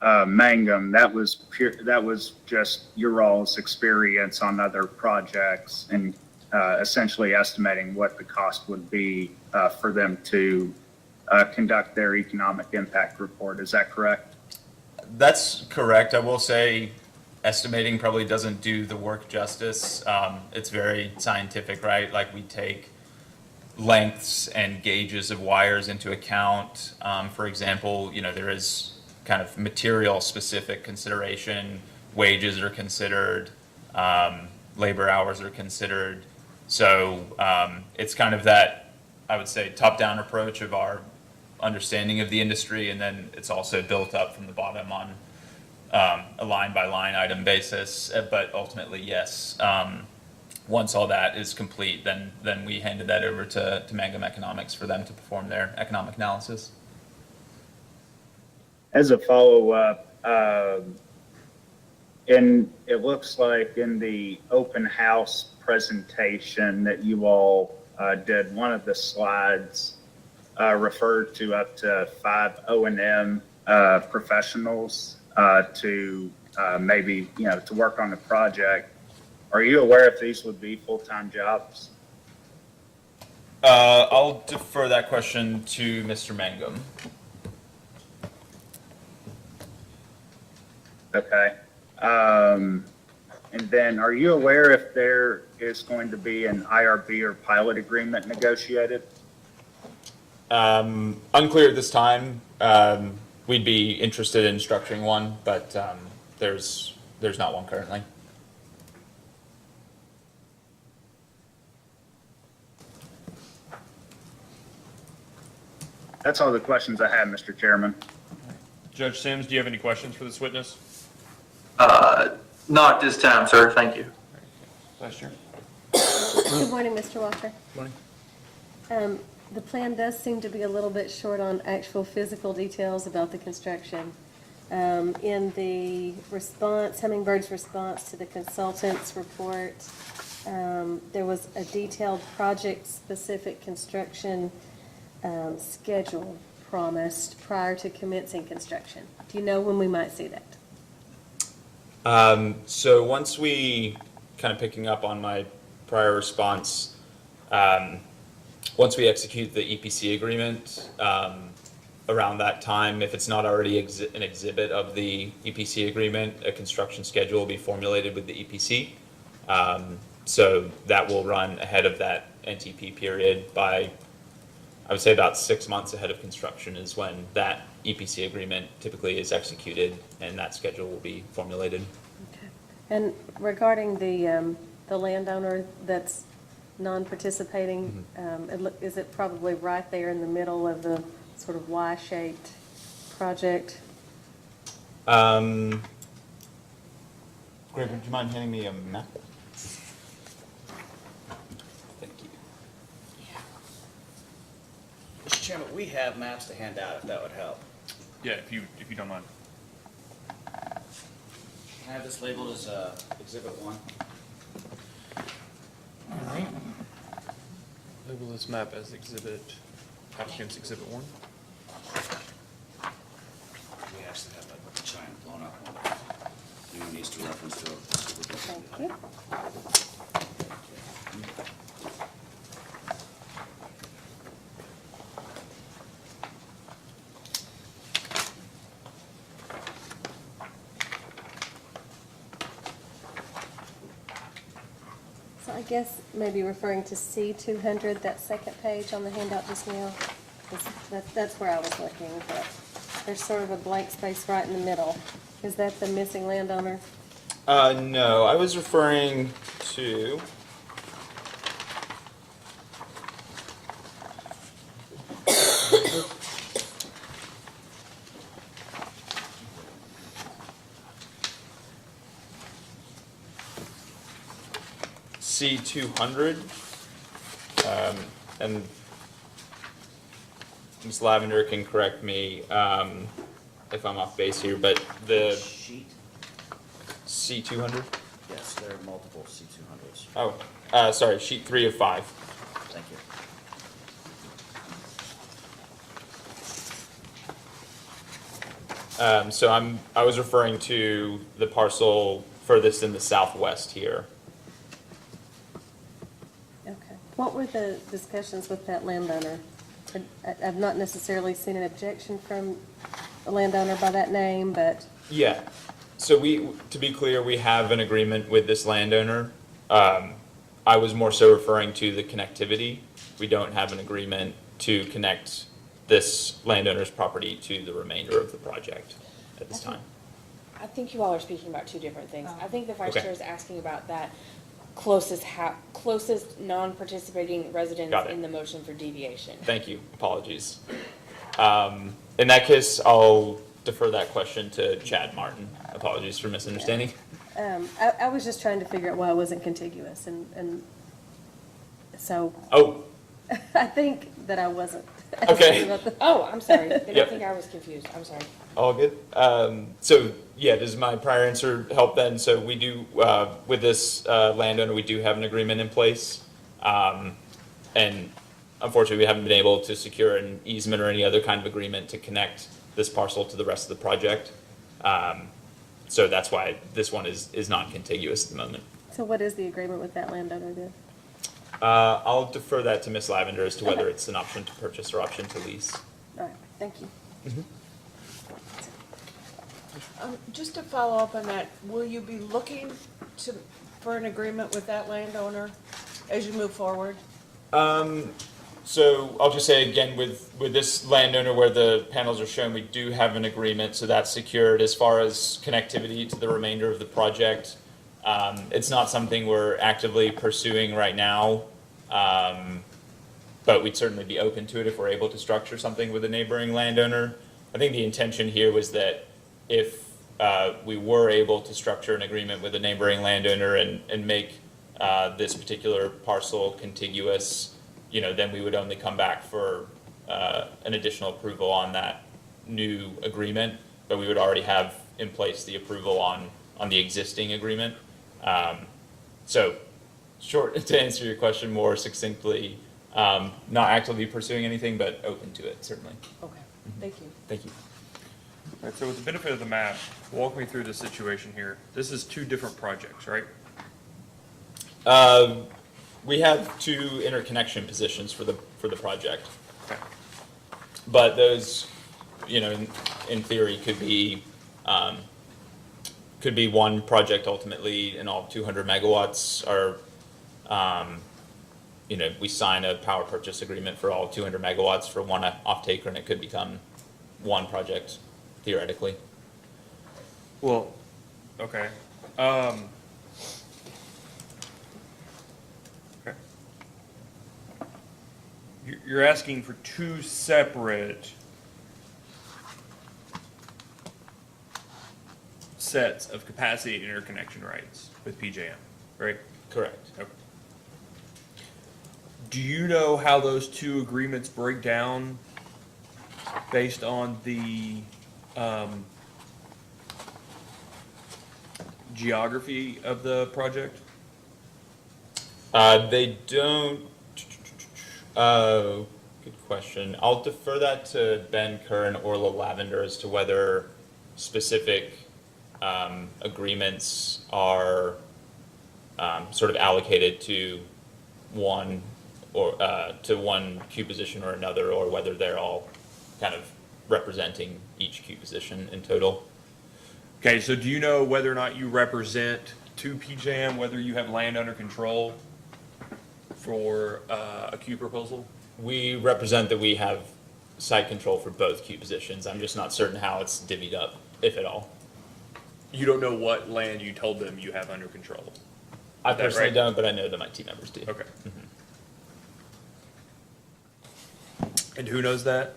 Mangum, that was just your all's experience on other projects, and essentially estimating what the cost would be for them to conduct their economic impact report. Is that correct? That's correct. I will say estimating probably doesn't do the work justice. It's very scientific, right? Like we take lengths and gauges of wires into account. For example, there is kind of material specific consideration. Wages are considered, labor hours are considered. So it's kind of that, I would say, top-down approach of our understanding of the industry, and then it's also built up from the bottom on a line-by-line item basis. But ultimately, yes, once all that is complete, then we handed that over to Mangum Economics for them to perform their economic analysis. As a follow-up, and it looks like in the open house presentation that you all did, one of the slides referred to up to 5 O&M professionals to maybe, to work on the project. Are you aware if these would be full-time jobs? I'll defer that question to Mr. Mangum. Okay. And then are you aware if there is going to be an IRB or pilot agreement negotiated? Unclear at this time. We'd be interested in structuring one, but there's not one currently. That's all the questions I have, Mr. Chairman. Judge Sims, do you have any questions for this witness? Not this time, sir. Thank you. Vice Chair? Good morning, Mr. Walker. Morning. The plan does seem to be a little bit short on actual physical details about the construction. In the response, Hummingbird's response to the consultant's report, there was a detailed project-specific construction schedule promised prior to commencing construction. Do you know when we might see that? So once we, kind of picking up on my prior response, once we execute the EPC agreement, around that time, if it's not already an exhibit of the EPC agreement, a construction schedule will be formulated with the EPC. So that will run ahead of that NTP period by, I would say, about 6 months ahead of construction is when that EPC agreement typically is executed, and that schedule will be formulated. Okay. And regarding the landowner that's non-participating, is it probably right there in the middle of the sort of Y-shaped project? Greg, would you mind handing me a map? Thank you. Mr. Chairman, we have maps to hand out if that would help. Yeah, if you don't mind. Can I have this labeled as Exhibit 1? All right. Label this map as applicant's exhibit 1. We actually have a giant blown up one. Anyone needs to reference to it. Thank you. So I guess maybe referring to C200, that second page on the handout just now, that's where I was looking, but there's sort of a blank space right in the middle. Is that the missing landowner? No, I was referring to. C200, and Ms. Lavender can correct me if I'm off base here, but the Sheet? C200? Yes, there are multiple C200s. Oh, sorry, sheet 3 of 5. Thank you. So I was referring to the parcel furthest in the southwest here. What were the discussions with that landowner? I've not necessarily seen an objection from a landowner by that name, but Yeah, so to be clear, we have an agreement with this landowner. I was more so referring to the connectivity. We don't have an agreement to connect this landowner's property to the remainder of the project at this time. I think you all are speaking about two different things. I think the vice Okay. chair is asking about that closest non-participating residents Got it. in the motion for deviation. Thank you, apologies. In that case, I'll defer that question to Chad Martin. Apologies for misunderstanding. I was just trying to figure out why it wasn't contiguous, and so Oh, I think that I wasn't. Okay. asking about the- Oh, I'm sorry. Then I Yep. think I was confused. I'm sorry. all good. So, yeah, does my prior answer help then? So we do, with this landowner, we do have an agreement in place. And unfortunately, we haven't been able to secure an easement or any other kind of agreement to connect this parcel to the rest of the project. So that's why this one is non-contiguous at the moment. So what is the agreement with that landowner then? I'll defer that to Ms. Lavender as to whether it's an option to purchase or option to lease. All right, thank you. Just to follow up on that, will you be looking for an agreement with that landowner as you move forward? So I'll just say again, with this landowner where the panels are shown, we do have an agreement, so that's secured. As far as connectivity to the remainder of the project, it's not something we're actively pursuing right now, but we'd certainly be open to it if we're able to structure something with a neighboring landowner. I think the intention here was that if we were able to structure an agreement with a neighboring landowner and make this particular parcel contiguous, then we would only come back for an additional approval on that new agreement, but we would already have in place the approval on the existing agreement. So, to answer your question more succinctly, not actively pursuing anything, but open to it, certainly. Okay, thank you. Thank you. All right, so with the benefit of the map, walk me through the situation here. This is two different projects, right? We have two interconnection positions for the project, Okay. but those, in theory, could be one project ultimately, and all 200 megawatts are, we sign a power purchase agreement for all 200 megawatts for one off-taker, and it could become one project theoretically. Well, okay. Okay. You're asking for two separate sets of capacity interconnection rights with PJM, right? Correct. Okay. Do you know how those two agreements break down based on the geography of the project? They don't. Good question. I'll defer that to Ben Kerr and Orla Lavender as to whether specific agreements are sort of allocated to one or to one queue position or another, or whether they're all kind of representing each queue position in total. Okay, so do you know whether or not you represent to PJM, whether you have land under control for a queue proposal? We represent that we have site control for both queue positions. I'm just not certain how it's divvied up, if at all. You don't know what land you told them you have under control? I Is that personally right? don't, but I know that my team members do. Okay. And who knows that?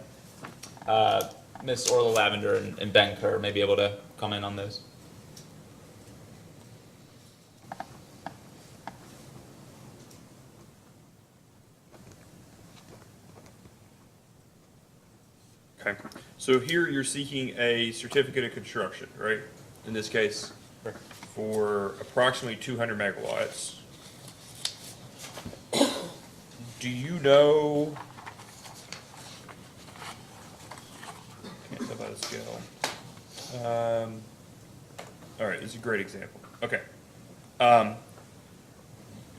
Miss Orla Lavender and Ben Kerr may be able to comment on those. Okay, so here you're seeking a certificate of construction, right? In this case, for approximately 200 megawatts. Do you know? Can't tell by the scale. All right, this is a great example. Okay.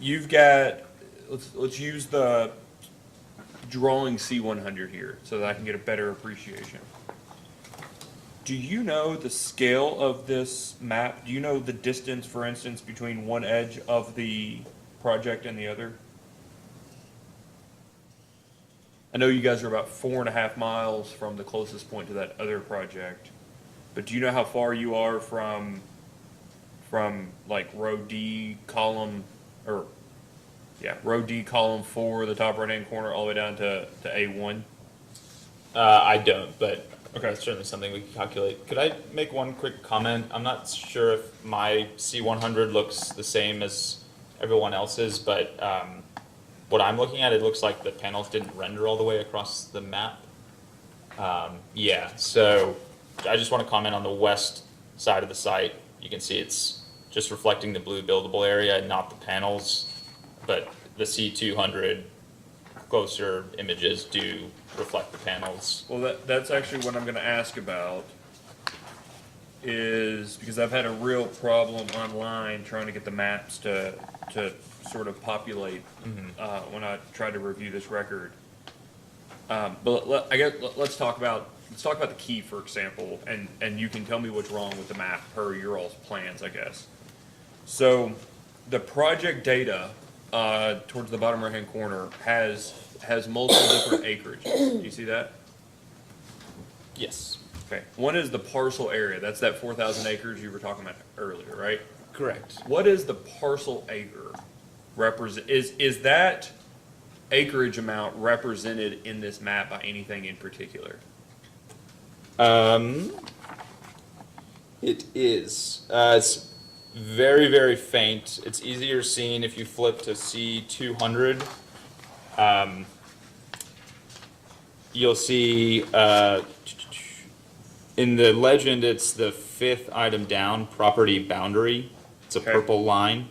You've got, let's use the drawing C100 here so that I can get a better appreciation. Do you know the scale of this map? Do you know the distance, for instance, between one edge of the project and the other? I know you guys are about 4.5 miles from the closest point to that other project, but do you know how far you are from like row D column, or row D column 4, the top right hand corner, all the way down to A1? I don't, but Okay. that's certainly something we can calculate. Could I make one quick comment? I'm not sure if my C100 looks the same as everyone else's, but what I'm looking at, it looks like the panels didn't render all the way across the map. Yeah, so I just want to comment on the west side of the site. You can see it's just reflecting the blue buildable area, not the panels, but the C200 closer images do reflect the panels. Well, that's actually what I'm gonna ask about, is because I've had a real problem online trying to get the maps to sort of populate, when I try to review this record. But I guess, let's talk about the key, for example, and you can tell me what's wrong with the map per your all's plans, I guess. So, the project data, towards the bottom right-hand corner, has multiple different acreages. Do you see that? Yes. Okay. One is the parcel area. That's that 4,000 acres you were talking about earlier, right? Correct. What is the parcel acre represent? Is that acreage amount represented in this map by anything in particular? It is. It's very, very faint. It's easier seen if you flip to C200. You'll see in the legend, it's the 5th item down, property boundary. It's a Okay. purple line.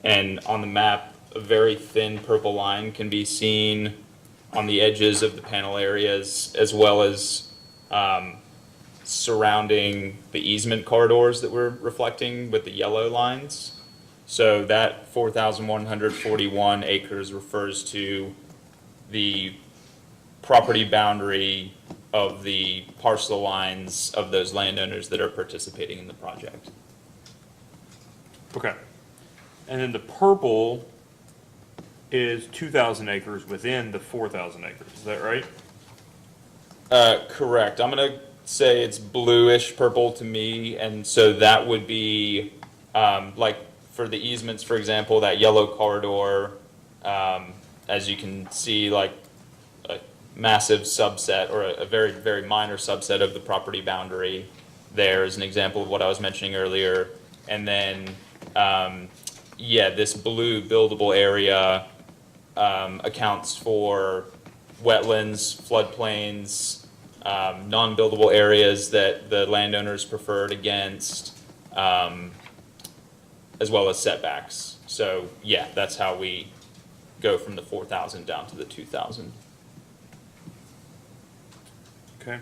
And on the map, a very thin purple line can be seen on the edges of the panel areas, as well as surrounding the easement corridors that we're reflecting with the yellow lines. So that 4,141 acres refers to the property boundary of the parcel lines of those landowners that are participating in the project. Okay. And then the purple is 2,000 acres within the 4,000 acres. Is that right? Correct. I'm gonna say it's bluish purple to me, and so that would be, like, for the easements, for example, that yellow corridor, as you can see, like, a massive subset, or a very, very minor subset of the property boundary there is an example of what I was mentioning earlier. And then, this blue buildable area accounts for wetlands, floodplains, non-buildable areas that the landowners preferred against, as well as setbacks. So, yeah, that's how we go from the 4,000 down to the 2,000. Okay.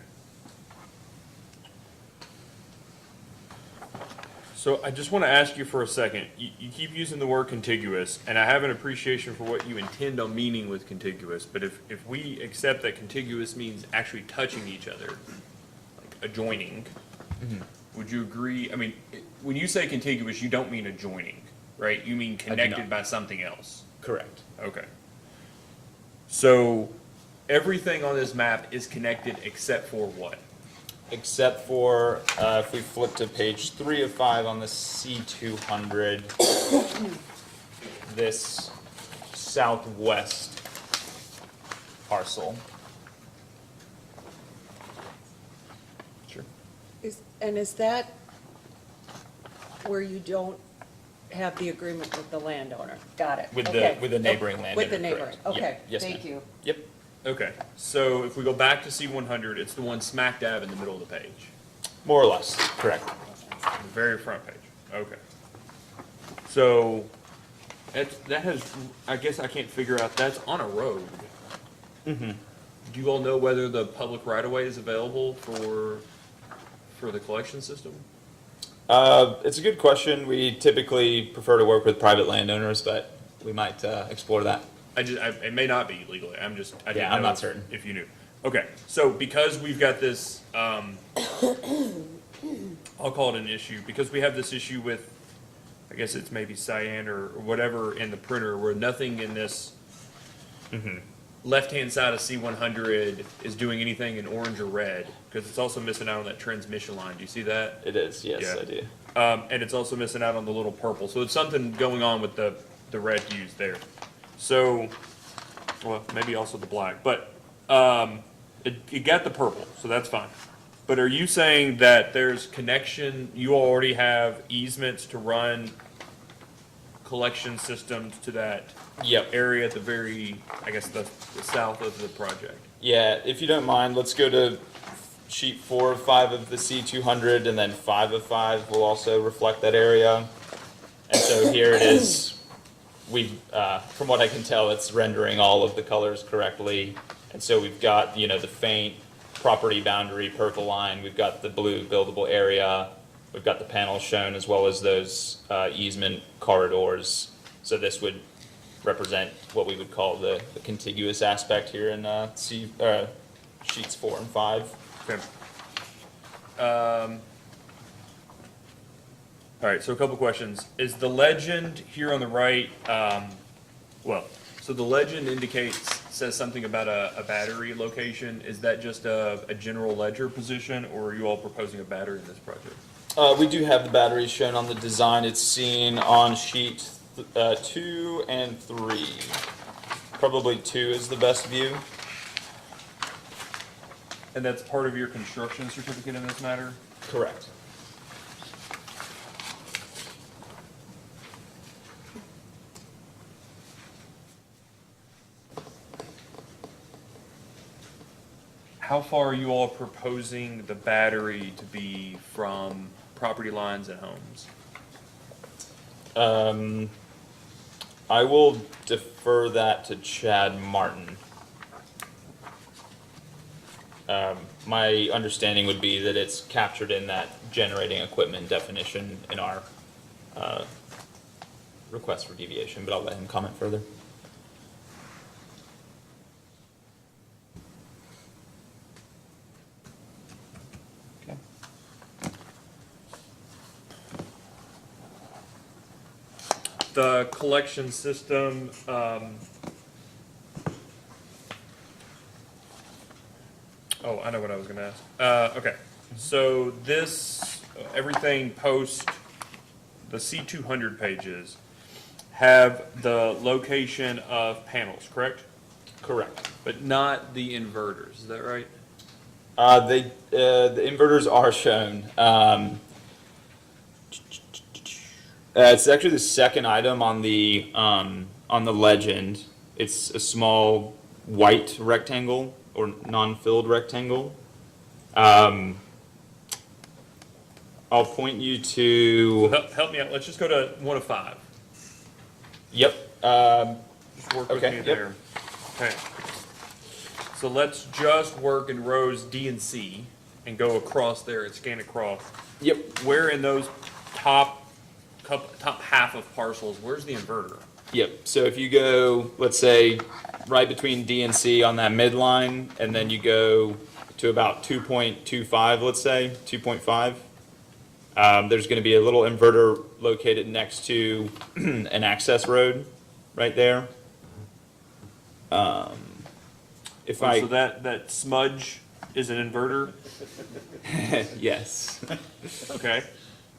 So I just want to ask you for a second. You keep using the word contiguous, and I have an appreciation for what you intend on meaning with contiguous, but if we accept that contiguous means actually touching each other, like adjoining, would you agree? I mean, when you say contiguous, you don't mean adjoining, right? You mean connected by something else. Correct. Okay. So everything on this map is connected except for what? Except for, if we flip to page 3 of 5 on the C200, this southwest parcel. Sure. Is that where you don't have the agreement with the landowner? Got it. With Okay. the neighboring landowner. With the neighboring, correct. Yep. okay, Yes, thank ma'am. you. Yep. Okay, so if we go back to C100, it's the one smack dab in the middle of the page, More or less, correct. the very front page. Okay. So that has, I guess I can't figure out, that's on a road. Do you all know whether the public right-of-way is available for the collection system? It's a good question. We typically prefer to work with private landowners, but we might explore that. it may not be legally, I didn't Yeah, know I'm not certain. if you knew. Okay, so because we've got this, I'll call it an issue, because we have this issue with, I guess it's maybe cyan or whatever in the printer, where nothing in this left-hand side of C100 is doing anything in orange or red, because it's also missing out on that transmission line. Do you see that? It is, yes, Yeah. I do. And it's also missing out on the little purple. So it's something going on with the red hues there. So, well, maybe also the black, but it got the purple, so that's fine. But are you saying that there's connection, you already have easements to run collection systems to that Yep. area at the very, I guess, the south of the project? Yeah, if you don't mind, let's go to sheet 4 of 5 of the C200, and then 5 of 5 will also reflect that area. And so here it is. We've, from what I can tell, it's rendering all of the colors correctly. And so we've got, the faint property boundary purple line. We've got the blue buildable area. We've got the panels shown, as well as those easement corridors. So this would represent what we would call the contiguous aspect here in sheets 4 and 5. Okay. All right, so a couple questions. Is the legend here on the right, so the legend says something about a battery location. Is that just a general ledger position, or are you all proposing a battery in this project? We do have the batteries shown on the design. It's seen on sheet 2 and 3. Probably 2 is the best view. And that's part of your construction certificate in this matter? Correct. How far are you all proposing the battery to be from property lines and homes? I will defer that to Chad Martin. My understanding would be that it's captured in that generating equipment definition in our request for deviation, but I'll let him comment further. Okay. The collection system, oh, I know what I was gonna ask. Okay, so everything post the C200 pages have the location of panels, correct? Correct. But not the inverters, is that right? The inverters are shown. It's actually the second item on the legend. It's a small white rectangle or non-filled rectangle. I'll point you to. Help me out, let's just go to 1 of 5. Yep. Just work with Okay, me yep. there. Okay. So let's just work in rows D and C and go across there and scan across. Yep. Where in those top half of parcels, where's the inverter? Yep. So if you go, let's say, right between D and C on that midline, and then you go to about 2.25, let's say, 2.5, there's going to be a little inverter located next to an access road right there. So that smudge is an inverter? Yes. Okay.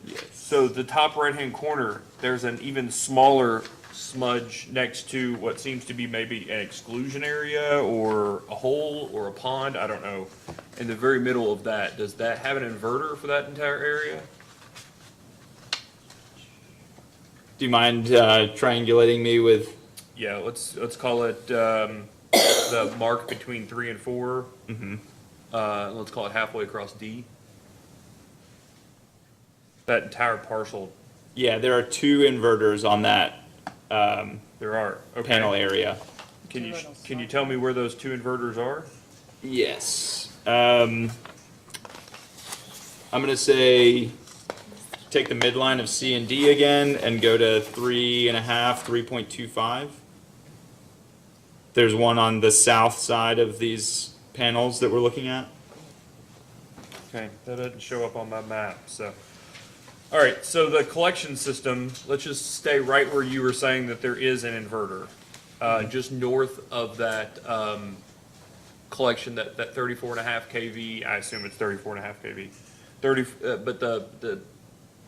Yes. So the top right-hand corner, there's an even smaller smudge next to what seems to be maybe an exclusion area or a hole or a pond, I don't know. In the very middle of that, does that have an inverter for that entire area? Do you mind triangulating me with? Yeah, let's call it the mark between 3 and 4. Mhm. Let's call it halfway across D. That entire parcel, Yeah, there are 2 inverters on that there are. Okay. panel area. Can you tell me where those 2 inverters are? Yes. I'm going to say take the midline of C and D again and go to 3.5, 3.25. There's one on the south side of these panels that we're looking at. Okay, that doesn't show up on my map, so. All right, so the collection system, let's just stay right where you were saying that there is an inverter. Just north of that, collection, that 34.5 kV, I assume it's 34.5 kV. But the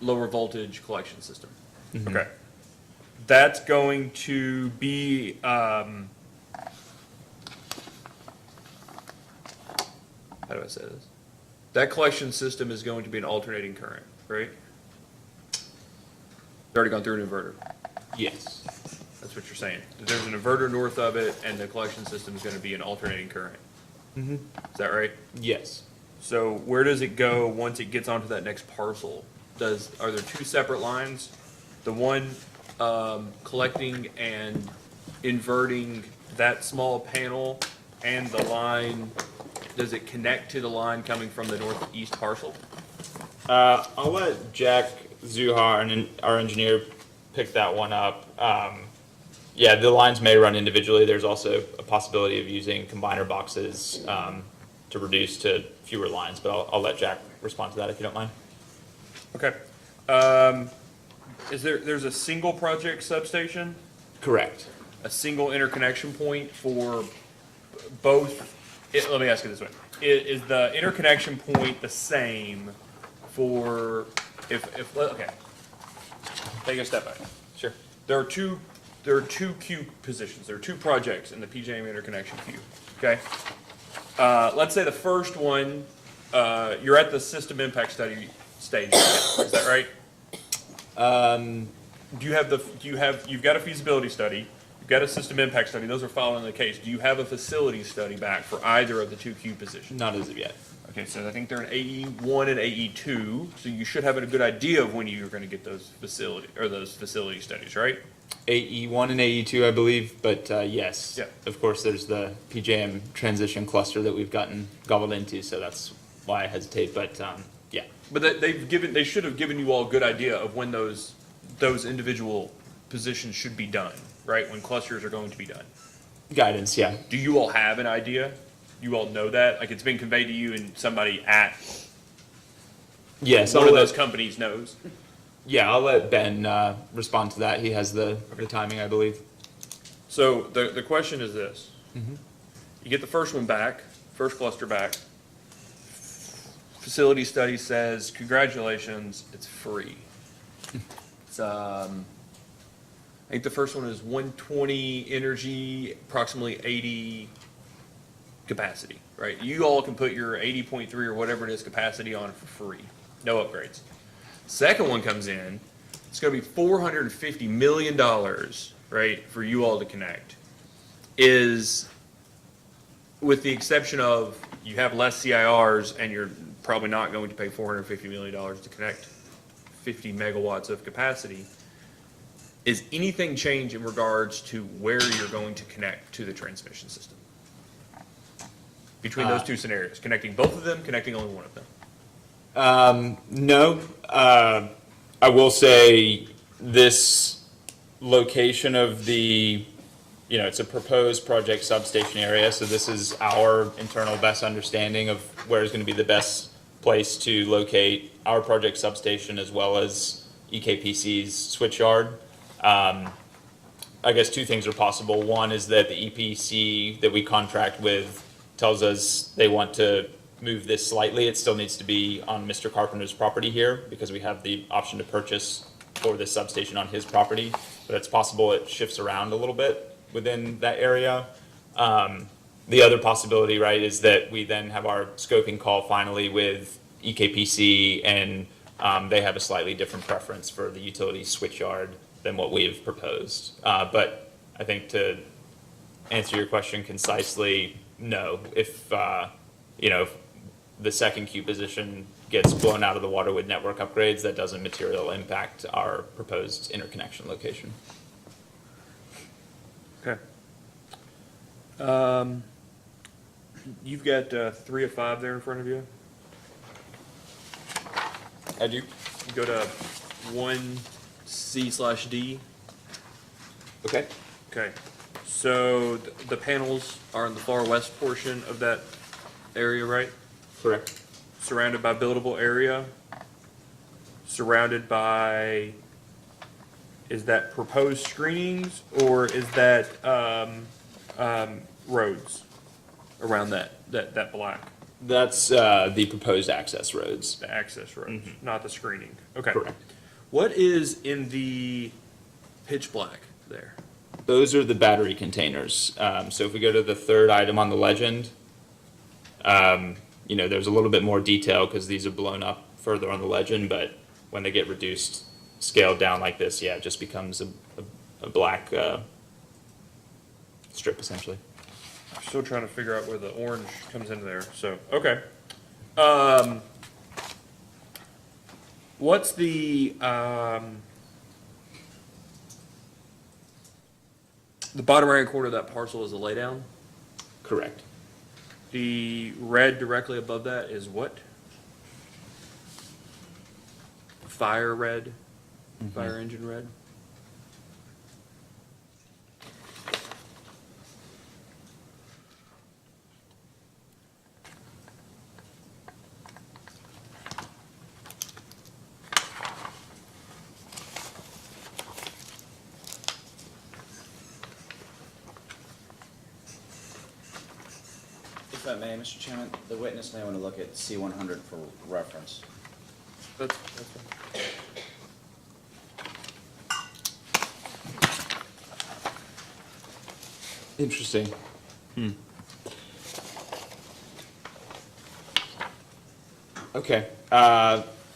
lower voltage collection system. Okay. That's going to be, how do I say this? That collection system is going to be an alternating current, right? It's already gone through an inverter. Yes. That's what you're saying. There's an inverter north of it, and the collection system is going to be an alternating current. Is that right? Yes. So where does it go once it gets onto that next parcel? Are there two separate lines? The one collecting and inverting that small panel, and the line, does it connect to the line coming from the northeast parcel? I'll let Jack Zuhar, and our engineer, pick that one up. Yeah, the lines may run individually. There's also a possibility of using combiner boxes to reduce to fewer lines, but I'll let Jack respond to that if you don't mind. Okay. There's a single project substation, Correct. a single interconnection point for both? Let me ask you this way. Is the interconnection point the same for, okay, take a step back. Sure. There are two queue positions. There are two projects in the PJM interconnection queue, okay? Let's say the first one, you're at the system impact study stage, is that right? You've got a feasibility study, you've got a system impact study, those are following the case. Do you have a facility study back for either of the two queue positions? Not as of yet. Okay, so I think they're in AE1 and AE2, so you should have a good idea of when you're gonna get those facility studies, right? AE1 and AE2, I believe, but yes. Yeah. Of course, there's the PJM transition cluster that we've gotten gobbled into, so that's why I hesitate, but yeah. But they should have given you all a good idea of when those individual positions should be done, right? When clusters are going to be done. Guidance, yeah. Do you all have an idea? You all know that? Like, it's been conveyed to you and somebody at Yes, one of those companies knows? Yeah, I'll let Ben respond to that. He has the timing, I believe. So the question is this. You get the first one back, first cluster back. Facility study says, congratulations, it's free. It's, I think the first one is 120 energy, approximately 80 capacity, right? You all can put your 80.3 or whatever it is capacity on for free, no upgrades. Second one comes in, it's gonna be $450 million, right, for you all to connect. Is, with the exception of you have less CIRs and you're probably not going to pay $450 million to connect 50 megawatts of capacity, is anything change in regards to where you're going to connect to the transmission system? Between those two scenarios, connecting both of them, connecting only one of them? No, I will say this location of the, it's a proposed project substation area, so this is our internal best understanding of where is going to be the best place to locate our project substation as well as EKPC's switch yard. I guess two things are possible. One is that the EPC that we contract with tells us they want to move this slightly. It still needs to be on Mr. Carpenter's property here because we have the option to purchase for this substation on his property. But it's possible it shifts around a little bit within that area. The other possibility, right, is that we then have our scoping call finally with EKPC and they have a slightly different preference for the utility switch yard than what we've proposed. But I think to answer your question concisely, no. If the second queue position gets blown out of the water with network upgrades, that doesn't materially impact our proposed interconnection location. Okay. You've got 3 of 5 there in front of you. I do. You go to 1C/D. Okay. Okay. So the panels are in the far west portion of that area, right? Correct. Surrounded by buildable area, surrounded by, is that proposed screenings or is that roads around that black, That's the proposed access roads. the access roads, not the screening? Okay. Correct. What is in the pitch black there? Those are the battery containers. So if we go to the third item on the legend, there's a little bit more detail because these are blown up further on the legend, but when they get reduced, scaled down like this, yeah, it just becomes a black strip essentially. I'm still trying to figure out where the orange comes into there, so, okay. What's the bottom right corner of that parcel is a laydown? Correct. The red directly above that is what? Fire red? Fire engine red? If I may, Mr. Chairman, the witness may want to look at C100 for reference. That's fine. Interesting. Okay.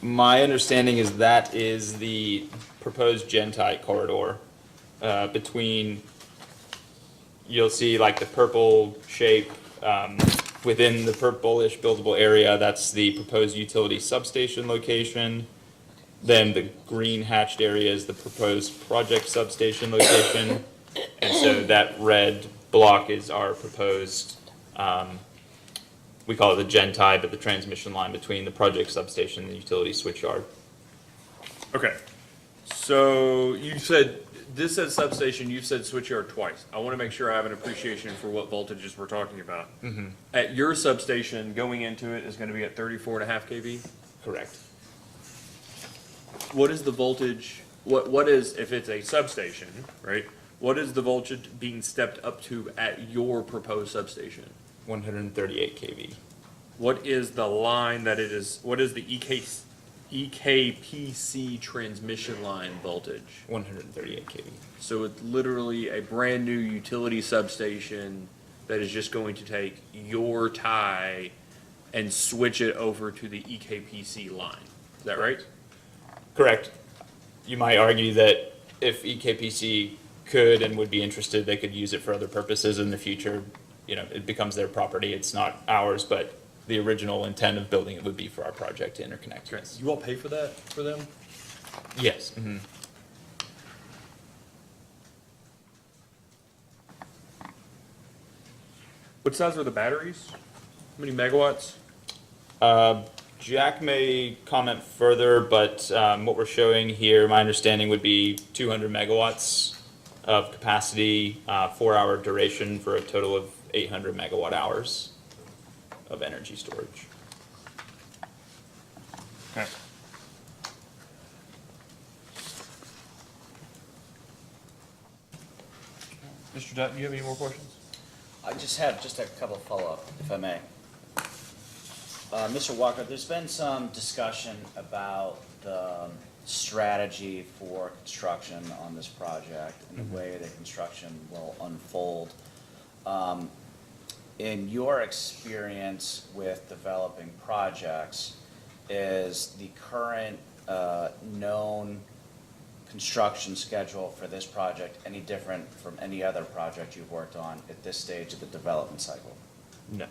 My understanding is that is the proposed Gentite corridor between, you'll see like the purple shape within the purplish buildable area. That's the proposed utility substation location. Then the green hatched area is the proposed project substation location. And so that red block is our proposed, we call it the Gentile, but the transmission line between the project substation and the utility switchyard. Okay, so you said, this says substation, you said switchyard twice. I want to make sure I have an appreciation for what voltages we're talking about. At your substation, going into it is going to be at 34.5 kV? Correct. What is the voltage, what is, if it's a substation, right? What is the voltage being stepped up to at your proposed substation? 138 kV. What is the line that it is, what is the EKPC transmission line voltage? 138 kV. So it's literally a brand-new utility substation that is just going to take your tie and switch it over to the EKPC line. Is that right? Correct. You might argue that if EKPC could and would be interested, they could use it for other purposes in the future. It becomes their property. It's not ours, but the original intent of building it would be for our project to interconnect. Okay. You all pay for that, for them? Yes. What size are the batteries? How many megawatts? Jack may comment further, but what we're showing here, my understanding would be 200 megawatts of capacity, 4-hour duration for a total of 800 megawatt hours of energy storage. Okay. Mr. Dutton, do you have any more questions? I just have a couple of follow-up, if I may. Mr. Walker, there's been some discussion about the strategy for construction on this project and the way the construction will unfold. In your experience with developing projects, is the current known construction schedule for this project any different from any other project you've worked on at this stage of the development cycle? No.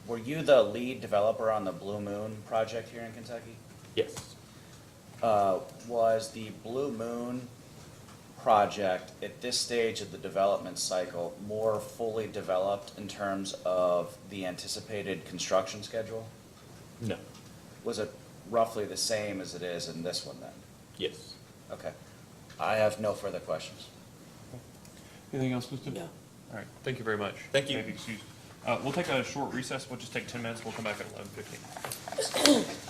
Were you the lead developer on the Blue Moon project here in Kentucky? Yes. Was the Blue Moon project at this stage of the development cycle more fully developed in terms of the anticipated construction schedule? No. Was it roughly the same as it is in this one then? Yes. Okay. I have no further questions. Anything else, Mr.? No. All right, thank you very much. Thank you. Maybe excuse. We'll take a short recess. We'll just take 10 minutes. We'll come back at 11:15.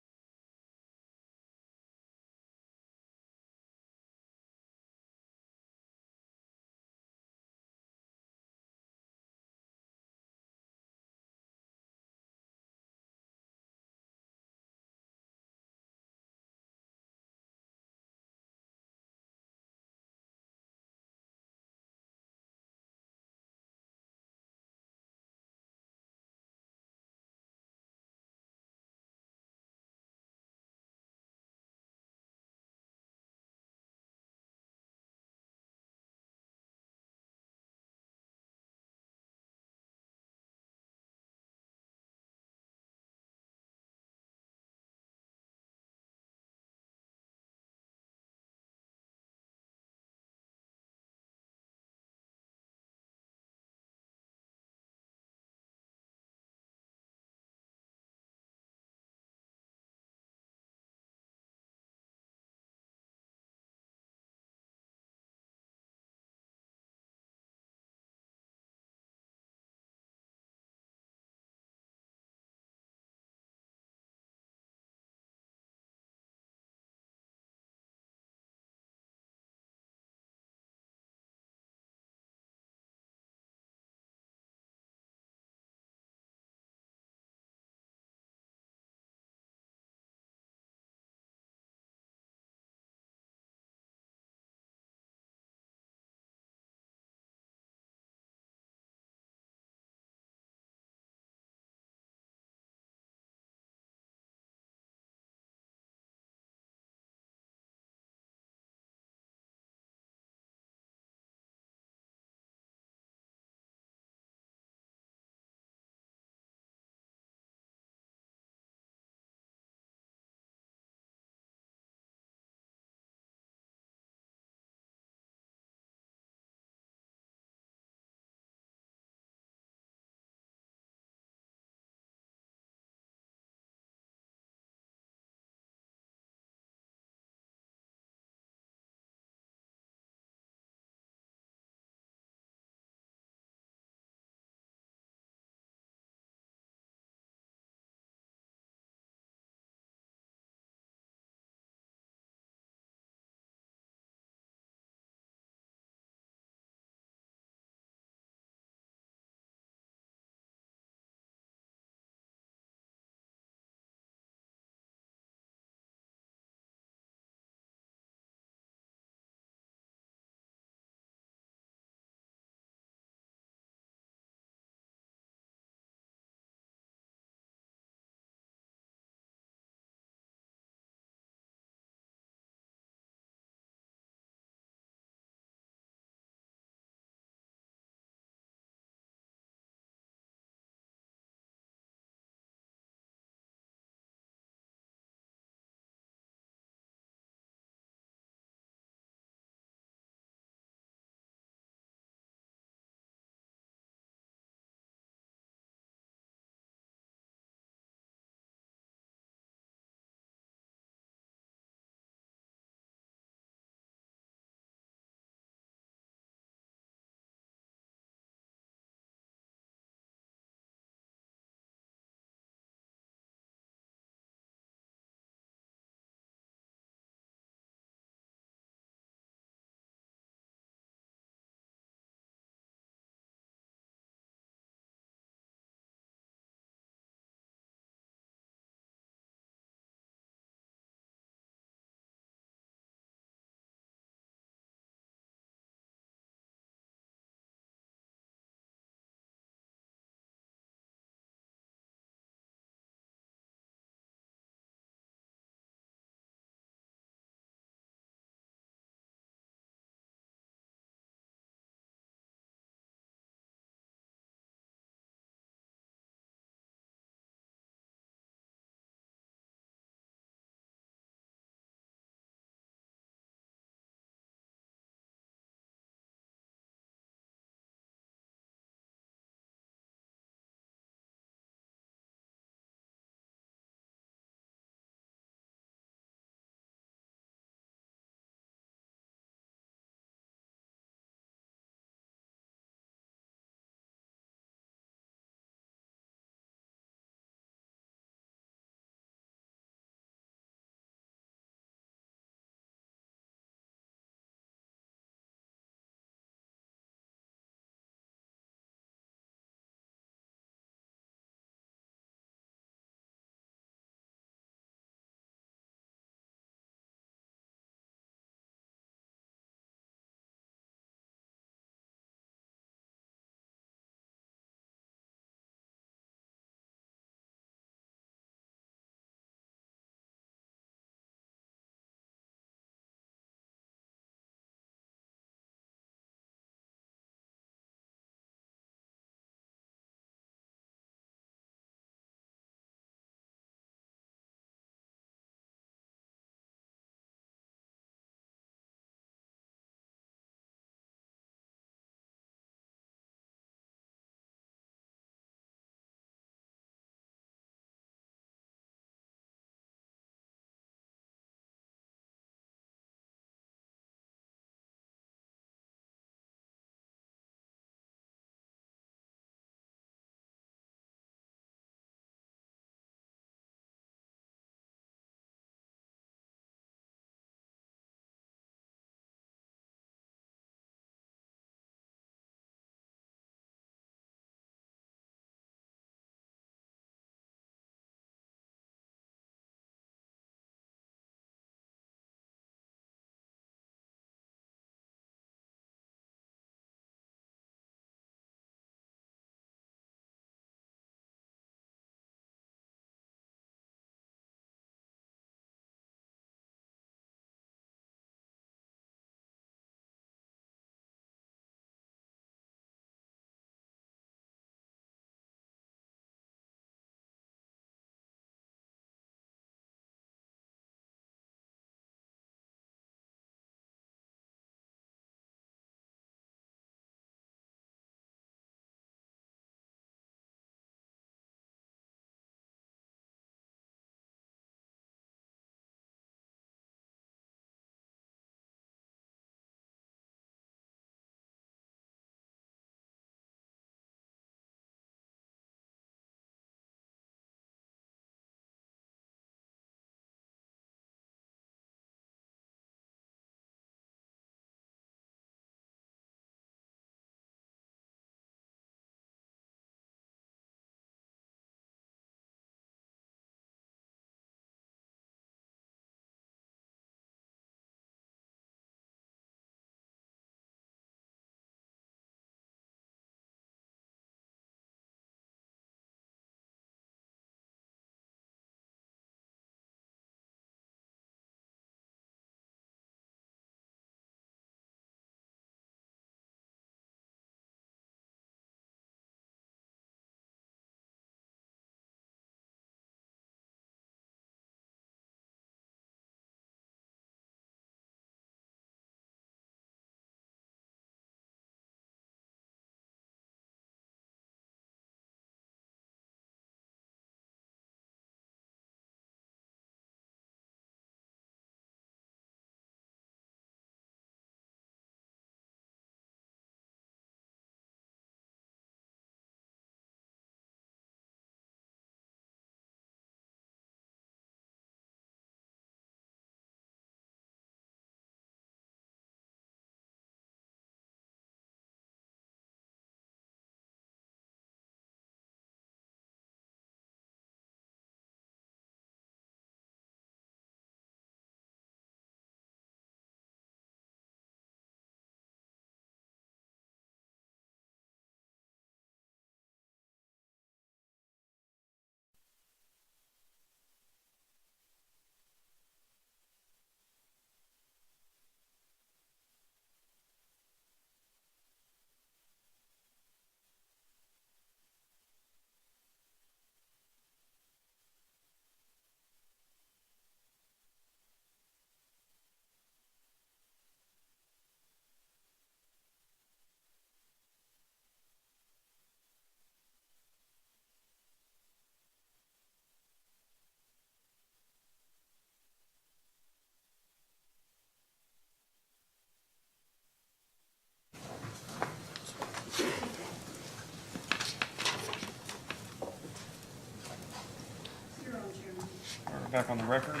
back on the record.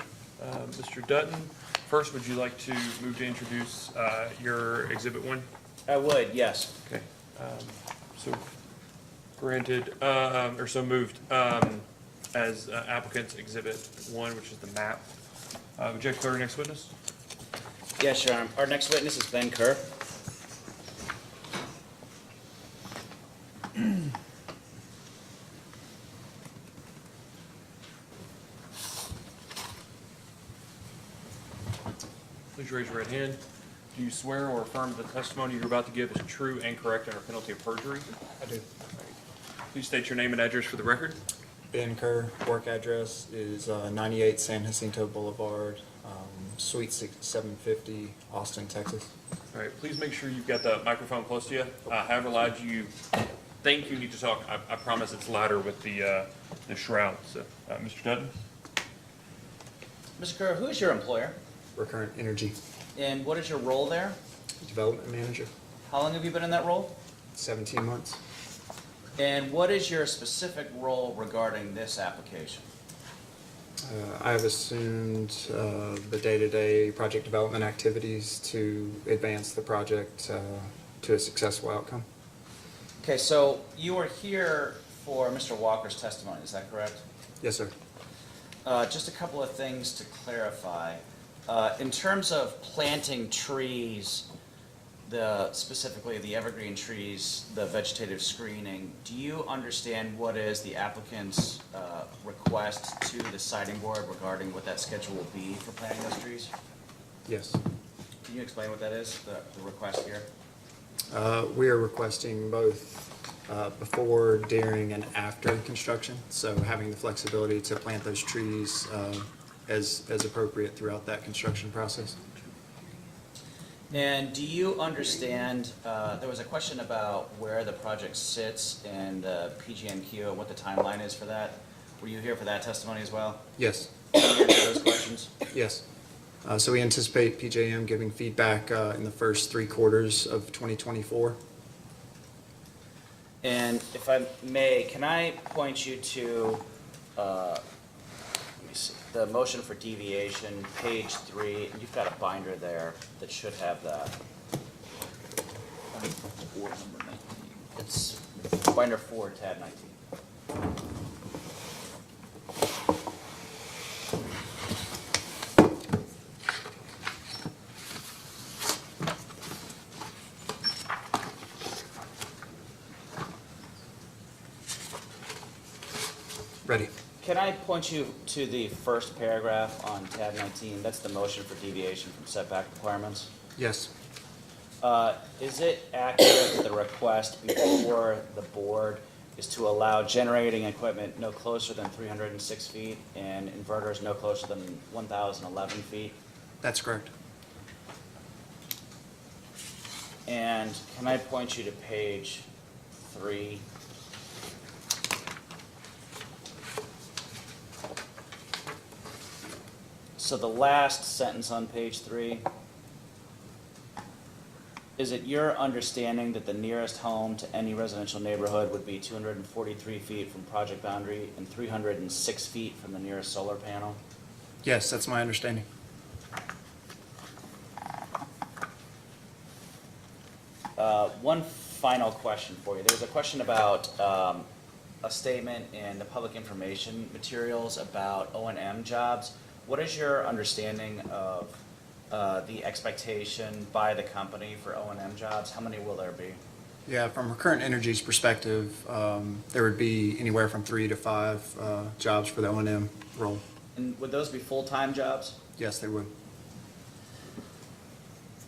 Mr. Dutton, first, would you like to move to introduce your Exhibit 1? I would, yes. Okay, so granted, or so moved, as applicant's Exhibit 1, which is the map. Would you like to call our next witness? Yes, Your Honor. Our next witness is Ben Kerr. Please raise your right hand. Do you swear or affirm the testimony you're about to give is true and correct under penalty of perjury? I do. Please state your name and address for the record. Ben Kerr, work address is 98 San Jacinto Boulevard, Suite 750, Austin, Texas. All right, please make sure you've got the microphone close to you. However loud you think you need to talk, I promise it's louder with the shroud. So, Mr. Dutton? Mr. Kerr, who is your employer? Recurrent Energy And what is your role there? Development Manager, How long have you been in that role? 17 months. And what is your specific role regarding this application? I have assumed the day-to-day project development activities to advance the project to a successful outcome. Okay, so you are here for Mr. Walker's testimony, is that correct? Yes, sir. Just a couple of things to clarify. In terms of planting trees, specifically the evergreen trees, the vegetative screening, do you understand what is the applicant's request to the siting board regarding what that schedule will be for planting those trees? Yes. Can you explain what that is, the request here? We are requesting both before, during, and after construction, so having the flexibility to plant those trees as appropriate throughout that construction process. And do you understand, there was a question about where the project sits and the PGMQ and what the timeline is for that. Were you here for that testimony as well? Yes. Can you answer those questions? Yes. So we anticipate PJM giving feedback in the first 3 quarters of 2024. And if I may, can I point you to, let me see, the motion for deviation, page 3, and you've got a binder there that should have that. It's binder 4, tab 19. Ready. Can I point you to the first paragraph on tab 19? That's the motion for deviation from setback requirements. Yes. Is it accurate that the request before the board is to allow generating equipment no closer than 306 feet and inverters no closer than 1,011 feet? That's correct. And can I point you to page 3? So the last sentence on page 3, is it your understanding that the nearest home to any residential neighborhood would be 243 feet from project boundary and 306 feet from the nearest solar panel? Yes, that's my understanding. One final question for you. There's a question about a statement in the public information materials about O&M jobs. What is your understanding of the expectation by the company for O&M jobs? How many will there be? Yeah, from Recurrent Energy's perspective, there would be anywhere from 3 to 5 jobs for the O&M role. And would those be full-time jobs? Yes, they would.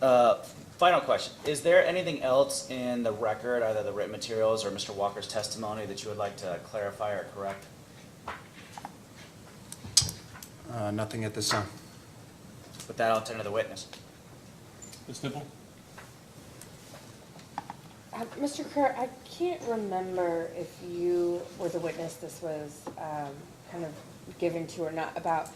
Final question. Is there anything else in the record, either the written materials or Mr. Walker's testimony, that you would like to clarify or correct? Nothing at this time. With that, I'll turn to the witness. Ms. Nipple? Mr. Kerr, I can't remember if you were the witness this was kind of given to or not, about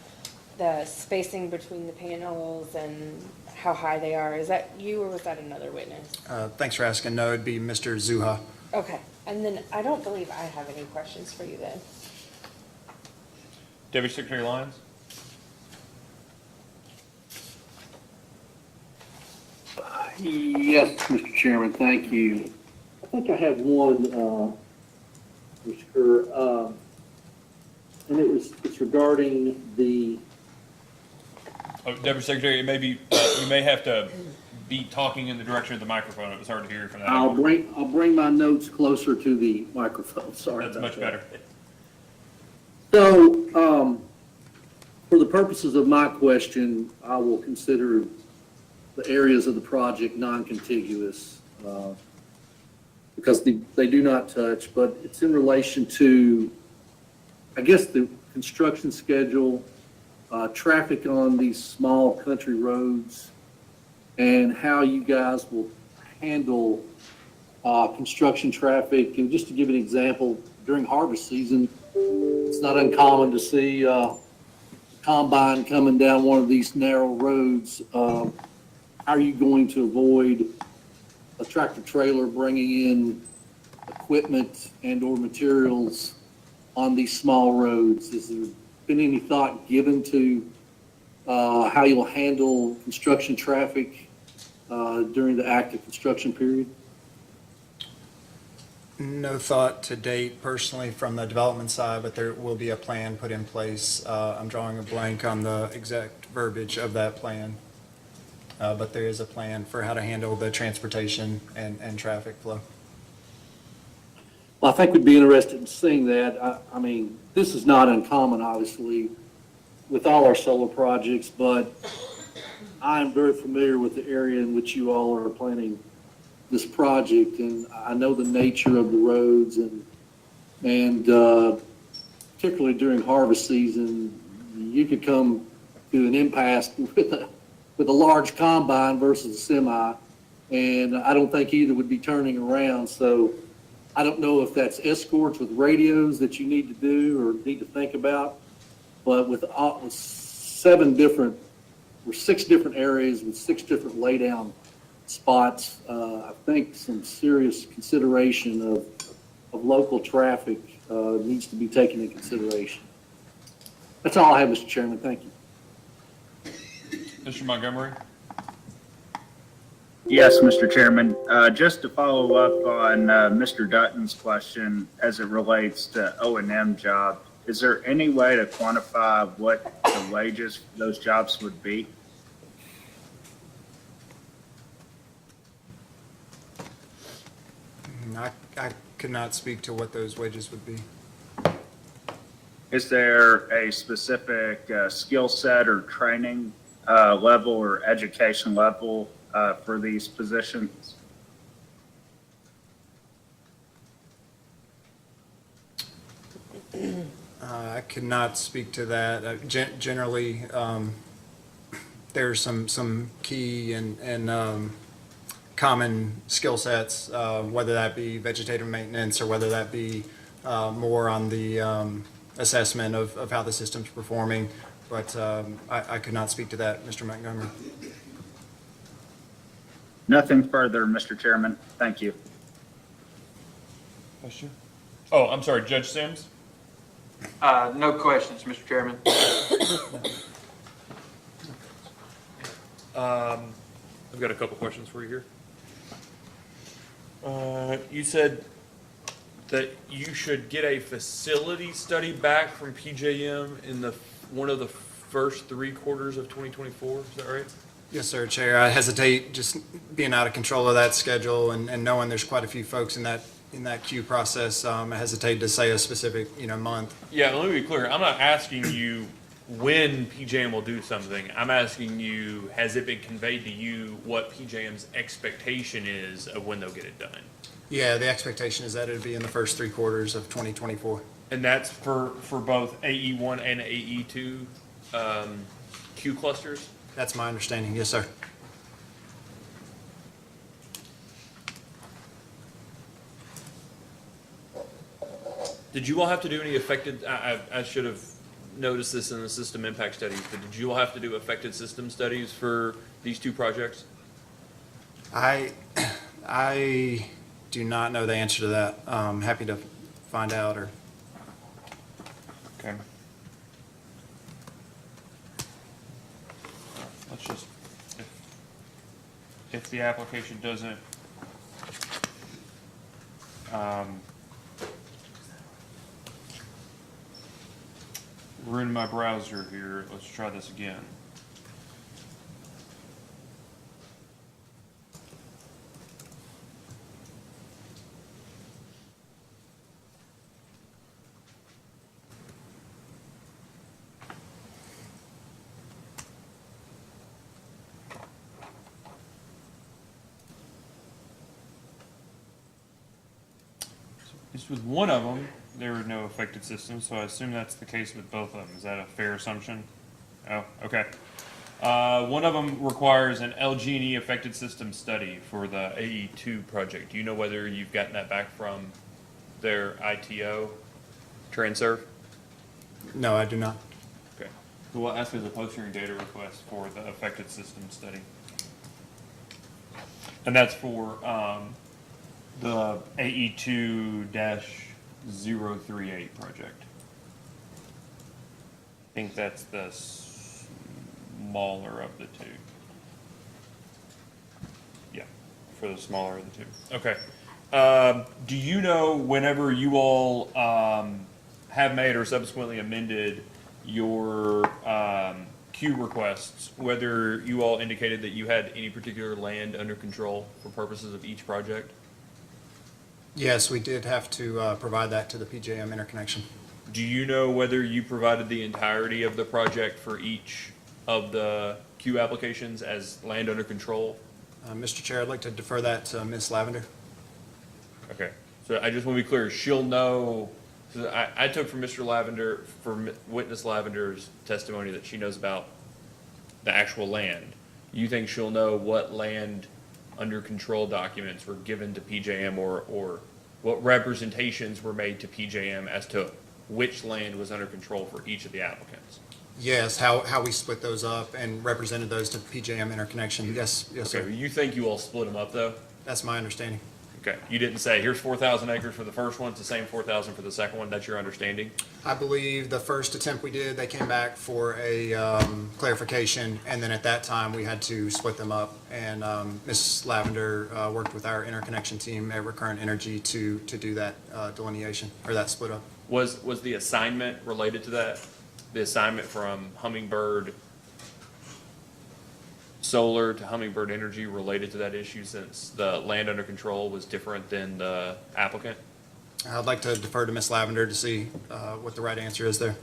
the spacing between the panels and how high they are. Is that you or was that another witness? Thanks for asking. No, it'd be Mr. Zuha. Okay, and then I don't believe I have any questions for you then. Deputy Secretary Lyons? Yes, Mr. Chairman, thank you. I think I have one, Mr. Kerr, and it's regarding the, Oh, Deputy Secretary, it may be, you may have to be talking in the direction of the microphone. It was hard to hear you from that. I'll bring my notes closer to the microphone, sorry That's about much that. better. So, for the purposes of my question, I will consider the areas of the project non-contiguous, because they do not touch, but it's in relation to, I guess, the construction schedule, traffic on these small country roads, and how you guys will handle construction traffic. And just to give an example, during harvest season, it's not uncommon to see combine coming down one of these narrow roads. How are you going to avoid a tractor trailer bringing in equipment and/or materials on these small roads? Has there been any thought given to how you'll handle construction traffic during the active construction period? No thought to date personally from the development side, but there will be a plan put in place. I'm drawing a blank on the exact verbiage of that plan. But there is a plan for how to handle the transportation and traffic flow. Well, I think we'd be interested in seeing that. I mean, this is not uncommon, obviously, with all our solar projects, but I'm very familiar with the area in which you all are planning this project, and I know the nature of the roads, and particularly during harvest season, you could come to an impasse with a large combine versus a semi, and I don't think either would be turning around. So I don't know if that's escorts with radios that you need to do or need to think about, but with 6 different areas with 6 different laydown spots, I think some serious consideration of local traffic needs to be taken into consideration. That's all I have, Mr. Chairman. Thank you. Mr. Montgomery? Yes, Mr. Chairman. Just to follow up on Mr. Dutton's question as it relates to O&M job, is there any way to quantify what the wages for those jobs would be? I could not speak to what those wages would be. Is there a specific skill set or training level or education level for these positions? I could not speak to that. Generally, there's some key and common skill sets, whether that be vegetative maintenance or whether that be more on the assessment of how the system's performing. But I could not speak to that, Mr. Montgomery. Nothing further, Mr. Chairman. Thank you. Question? Oh, I'm sorry, Judge Sims? No questions, Mr. Chairman. I've got a couple questions for you here. You said that you should get a facility study back from PJM in one of the first 3 quarters of 2024, is that right? Yes, sir, Chair. I hesitate just being out of control of that schedule and knowing there's quite a few folks in that queue process. I hesitate to say a specific, month. Yeah, let me be clear. I'm not asking you when PJM will do something. I'm asking you, has it been conveyed to you what PJM's expectation is of when they'll get it done? Yeah, the expectation is that it'd be in the first 3 quarters of 2024. And that's for both AE1 and AE2 queue clusters? That's my understanding. Yes, sir. Did you all have to do any affected, I should have noticed this in the system impact studies, but did you all have to do affected system studies for these 2 projects? I do not know the answer to that. I'm happy to find out or. Okay. Let's just, if the application doesn't, ruin my browser here, let's try this again. Just with one of them, there were no affected systems, so I assume that's the case with both of them. Is that a fair assumption? Oh, okay. One of them requires an LG&E affected system study for the AE2 project. Do you know whether you've gotten that back from their ITO, Transerve? No, I do not. Okay. So we'll ask as a post-hearing data request for the affected system study. And that's for, the AE2-038 project. I think that's the smaller of the two. Yeah, for the smaller of the two. Okay. Do you know whenever you all have made or subsequently amended your queue requests, whether you all indicated that you had any particular land under control for purposes of each project? Yes, we did have to provide that to the PJM interconnection. Do you know whether you provided the entirety of the project for each of the queue applications as land under control? Mr. Chair, I'd like to defer that to Ms. Lavender. Okay, so I just want to be clear, she'll know, so I took from Mr. Lavender, from witness Lavender's testimony that she knows about the actual land. You think she'll know what land under control documents were given to PJM or what representations were made to PJM as to which land was under control for each of the applicants? Yes, how we split those up and represented those to PJM interconnection. Yes, yes, Okay, sir. you think you all split them up though? That's my understanding. Okay, you didn't say, here's 4,000 acres for the first one, it's the same 4,000 for the second one, that's your understanding? I believe the first attempt we did, they came back for a clarification, and then at that time, we had to split them up. And Ms. Lavender worked with our interconnection team at Recurrent Energy to do that delineation, or that split up. Was the assignment related to that? The assignment from Hummingbird Solar to Hummingbird Energy related to that issue since the land under control was different than the applicant? I'd like to defer to Ms. Lavender to see what the right answer is there.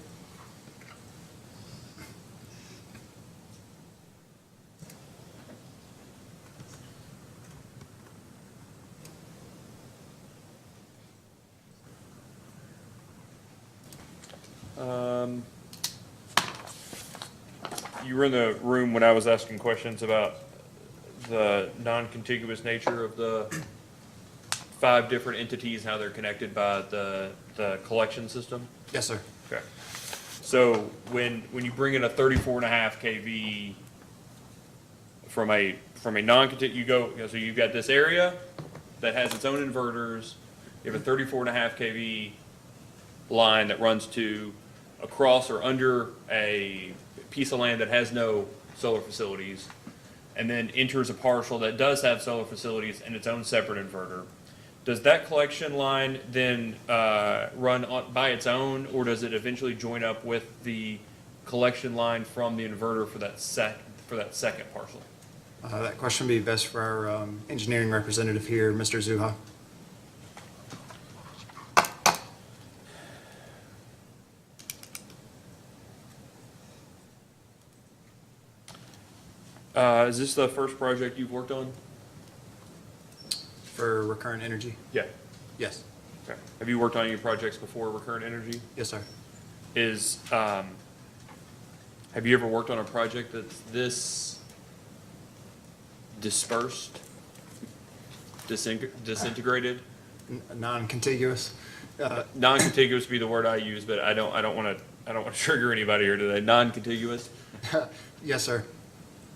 You were in the room when I was asking questions about the non-contiguous nature of the 5 different entities and how they're connected by the collection system? Yes, sir. Okay. So when you bring in a 34.5 kV from a non-contiguous, so you've got this area that has its own inverters, you have a 34.5 kV line that runs to across or under a piece of land that has no solar facilities, and then enters a parcel that does have solar facilities and its own separate inverter. Does that collection line then run by its own, or does it eventually join up with the collection line from the inverter for that second parcel? That question would be best for our engineering representative here, Mr. Zuha. Is this the first project you've worked on? For Recurrent Energy? Yeah. Yes. Okay. Have you worked on any projects before Recurrent Energy? Yes, sir. Have you ever worked on a project that's this dispersed, disintegrated? Non-contiguous? Non-contiguous would be the word I use, but I don't want to trigger anybody here today. Non-contiguous? Yes, sir.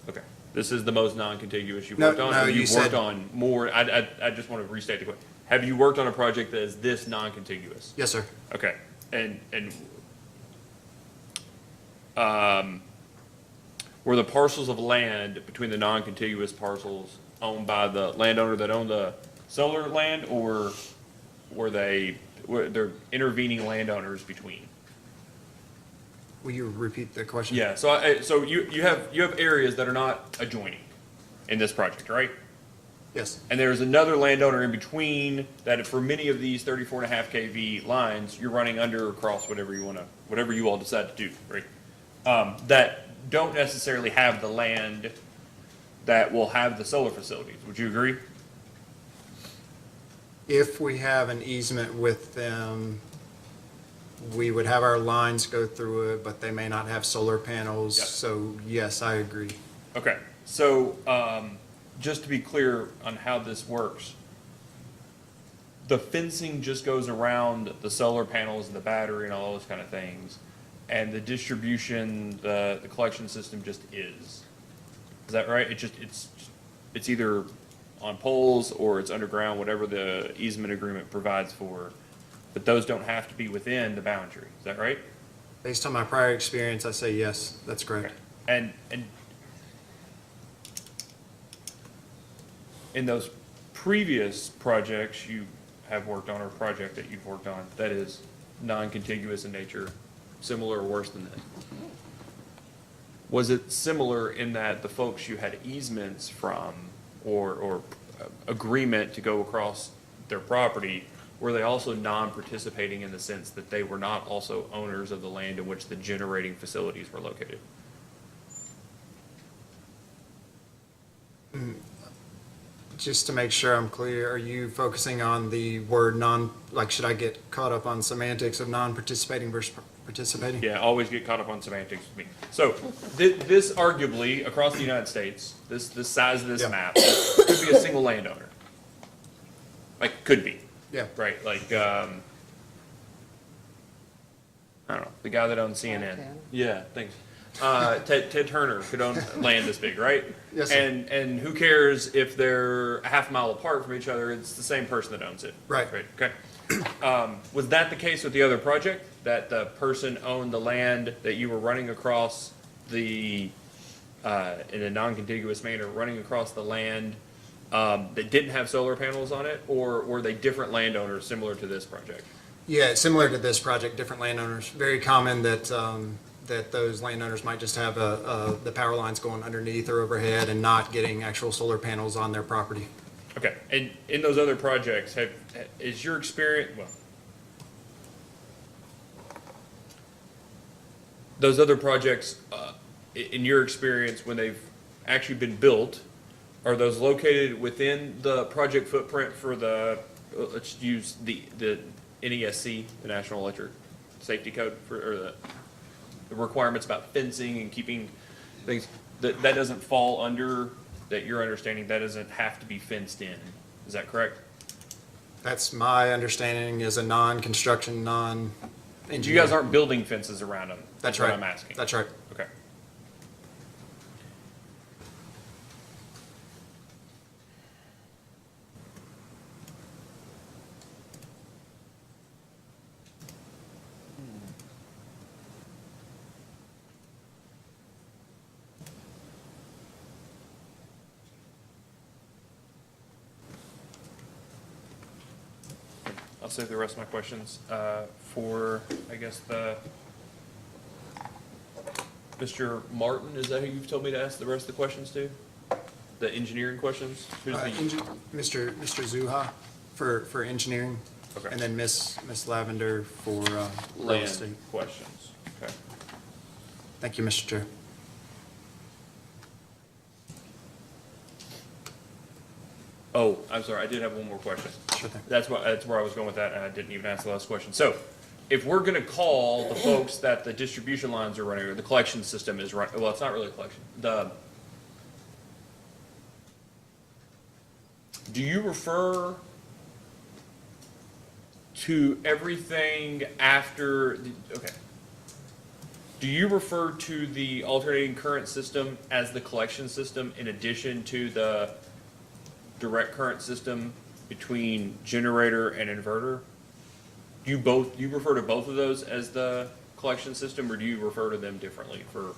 Okay. This is the most non-contiguous you've No, worked on? no, Or you you've said- worked on more, I just want to restate the question. Have you worked on a project that is this non-contiguous? Yes, sir. Okay, and were the parcels of land between the non-contiguous parcels owned by the landowner that owned the solar land, or were they're intervening landowners between? Will you repeat the question? Yeah, so you have areas that are not adjoining in this project, right? Yes, And there's another landowner in between that for many of these 34.5 kV lines, you're running under, across, whatever you all decide to do, right? That don't necessarily have the land that will have the solar facilities. Would you agree? if we have an easement with them, we would have our lines go through it, but they may not have solar panels, Yep. so yes, I agree. Okay, so, just to be clear on how this works, the fencing just goes around the solar panels, the battery, and all those kind of things, and the distribution, the collection system just is. Is that right? It's either on poles or it's underground, whatever the easement agreement provides for, but those don't have to be within the boundary. Is that right? Based on my prior experience, I say yes, that's correct. And in those previous projects you have worked on, or project that you've worked on, that is non-contiguous in nature, similar or worse than this? Was it similar in that the folks you had easements from or agreement to go across their property, were they also non-participating in the sense that they were not also owners of the land in which the generating facilities were located? Just to make sure I'm clear, are you focusing on the word non, like, should I get caught up on semantics of non-participating versus participating? Yeah, always get caught up on semantics with me. So, this arguably, across the United States, this size of this Yeah. map, could be a single landowner. Like, could be, Yeah, right? Like, I don't know, the guy that owns CNN. Yeah, thanks. Ted Turner could own land this big, right? Yes, sir. And who cares if they're a half mile apart from each other? It's the same person that owns it. Right. Okay. Was that the case with the other project? That the person owned the land that you were running across in a non-contiguous manner, running across the land that didn't have solar panels on it, or were they different landowners similar to this project? yeah, similar to this project, different landowners. Very common that, that those landowners might just have the power lines going underneath or overhead and not getting actual solar panels on their property. Okay, and in those other projects, is your experience, well, those other projects, in your experience, when they've actually been built, are those located within the project footprint for let's use the NESC, the National Electric Safety Code, or the requirements about fencing and keeping things, that doesn't fall under, that your understanding, that doesn't have to be fenced in, is that correct? That's my understanding as a non-construction, non-engineer. You guys aren't building fences around them? That's what right. I'm asking. That's right. Okay. I'll save the rest of my questions for, I guess, Mr. Martin, is that who you've told me to ask the rest of the questions to? The engineering questions? Who's the, Mr. Zuha for engineering. Okay. And then Miss Lavender for real estate. land questions? Okay. Thank you, Mr. Chair. Oh, I'm sorry, I did have one more question. Sure thing. That's where I was going with that, and I didn't even ask the last question. So, if we're gonna call the folks that the distribution lines are running, or the collection system is running, well, it's not really a collection, do you refer to everything after, okay. Do you refer to the alternating current system as the collection system in addition to the direct current system between generator and inverter? Do you refer to both of those as the collection system, or do you refer to them differently for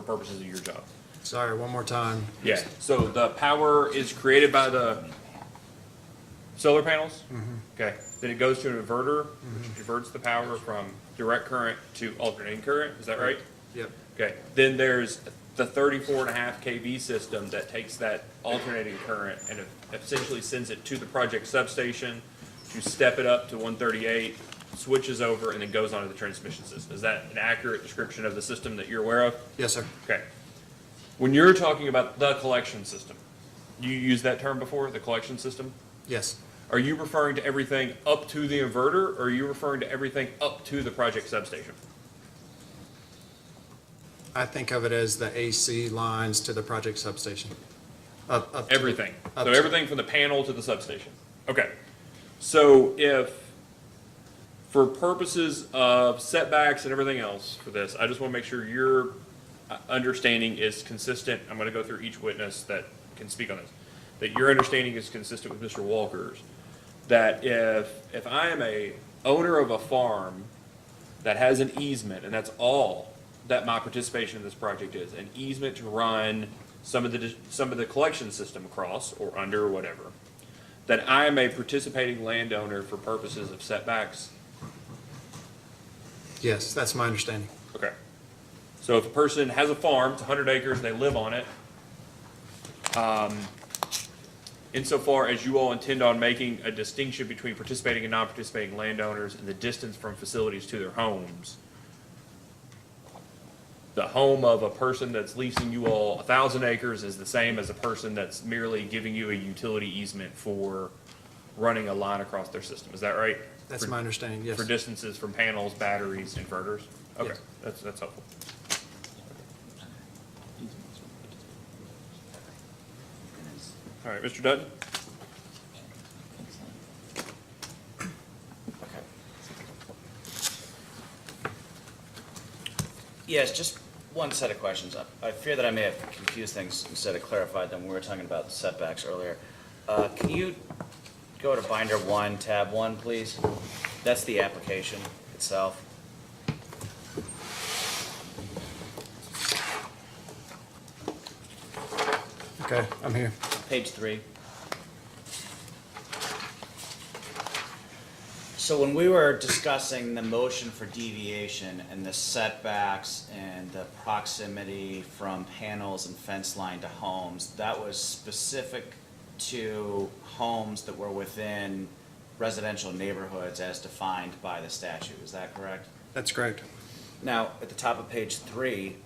purposes of your job? Sorry, one more time. Yeah, so the power is created by the solar panels? Okay, then it goes to an inverter, which diverts the power from direct current to alternating current, is that right? Yep. Okay, then there's the 34.5 kV system that takes that alternating current and it essentially sends it to the project substation to step it up to 138, switches over, and then goes onto the transmission system. Is that an accurate description of the system that you're aware of? Yes, sir. Okay. When you're talking about the collection system, you used that term before, the collection system? Yes. Are you referring to everything up to the inverter, or are you referring to everything up to the project substation? I think of it as the AC lines to the project substation. Up to- Everything. up So to- everything from the panel to the substation. Okay. So if, for purposes of setbacks and everything else for this, I just want to make sure your understanding is consistent. I'm going to go through each witness that can speak on this. That your understanding is consistent with Mr. Walker's. That if I am a owner of a farm that has an easement, and that's all that my participation in this project is, an easement to run some of the collection system across or under or whatever, that I am a participating landowner for purposes of setbacks. Yes, that's my understanding. Okay. So if a person has a farm, it's 100 acres, they live on it, insofar as you all intend on making a distinction between participating and non-participating landowners and the distance from facilities to their homes, the home of a person that's leasing you all 1,000 acres is the same as a person that's merely giving you a utility easement for running a line across their system. Is that right? That's For- my understanding, yes. For distances from panels, batteries, inverters? Okay, Yes. that's helpful. All right, Mr. Dutton? Yes, just one set of questions. I fear that I may have confused things instead of clarified them when we were talking about setbacks earlier. Can you go to binder 1, tab 1, please? That's the application itself. Okay, I'm here. Page 3. So when we were discussing the motion for deviation and the setbacks and the proximity from panels and fence line to homes, that was specific to homes that were within residential neighborhoods as defined by the statute. Is that correct? That's correct. Now, at the top of page 3,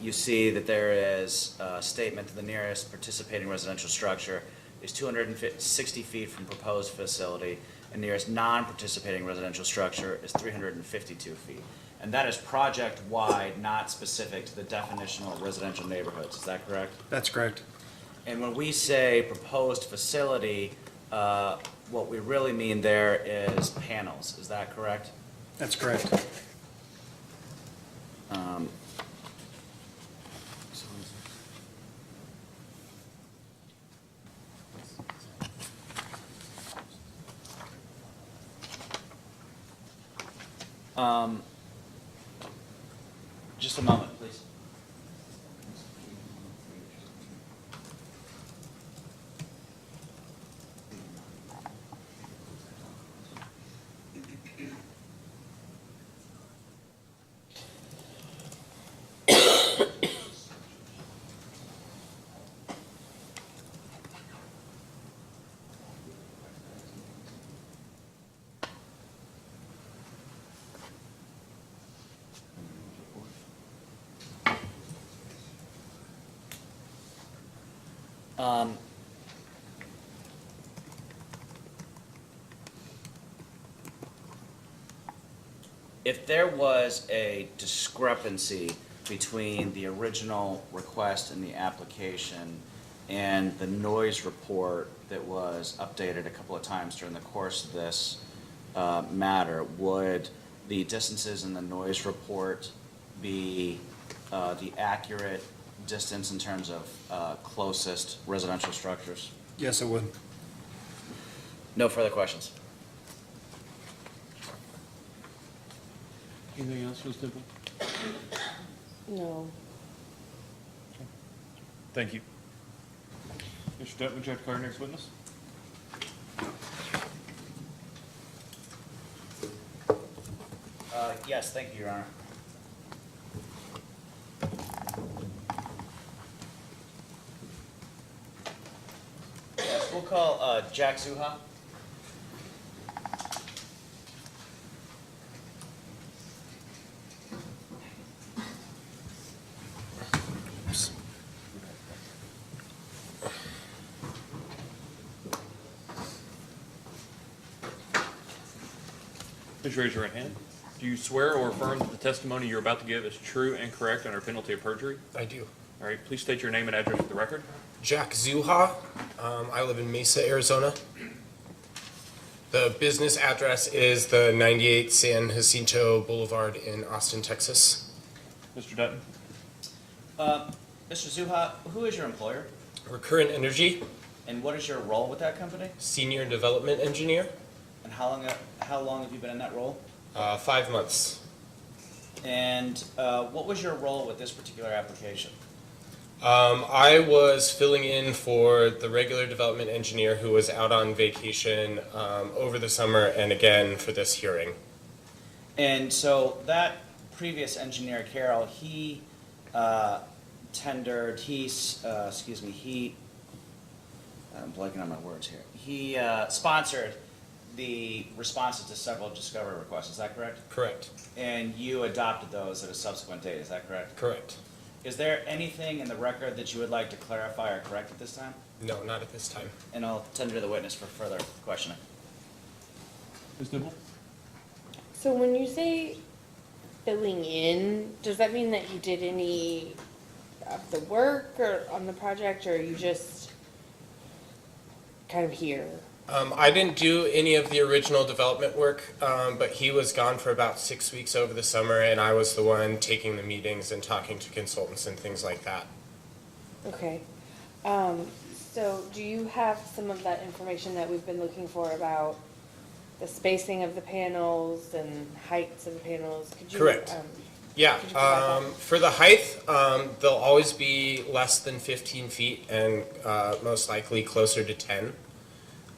you see that there is a statement that the nearest participating residential structure is 260 feet from proposed facility, and nearest non-participating residential structure is 352 feet. And that is project-wide, not specific to the definitional residential neighborhoods. Is that correct? That's correct. And when we say proposed facility, what we really mean there is panels. Is that correct? That's correct. Just a moment, please. If there was a discrepancy between the original request and the application and the noise report that was updated a couple of times during the course of this matter, would the distances in the noise report be the accurate distance in terms of closest residential structures? Yes, it would. No further questions. Anything else, Ms. Temple? No. Thank you. Mr. Dutton, would you like to call your next witness? Yes, thank you, Your Honor. Yes, we'll call Jack Zuha. Please raise your right hand. Do you swear or affirm that the testimony you're about to give is true and correct under penalty of perjury? I do. All right, please state your name and address for the record. Jack Zuha. I live in Mesa, Arizona. The business address is the 98 San Jacinto Boulevard in Austin, Texas. Mr. Dutton? Mr. Zuha, who is your employer? Recurrent Energy, And what is your role with that company? Senior Development Engineer, And how long have you been in that role? 5 months. And what was your role with this particular application? I was filling in for the regular development engineer who was out on vacation over the summer and again for this hearing. And so that previous engineer, Carroll, he I'm blanking on my words here. He sponsored the responses to several discovery requests, is that correct? Correct. And you adopted those at a subsequent date, is that correct? Correct. Is there anything in the record that you would like to clarify or correct at this time? No, not at this time. And I'll tender to the witness for further questioning. Ms. Nibble? So when you say filling in, does that mean that you did any of the work or on the project, or are you just kind of here? I didn't do any of the original development work, but he was gone for about 6 weeks over the summer, and I was the one taking the meetings and talking to consultants and things like that. Okay. So do you have some of that information that we've been looking for about the spacing of the panels and heights of the panels? Could you, Correct. Yeah, could you provide that? for the height, they'll always be less than 15 feet and most likely closer to 10.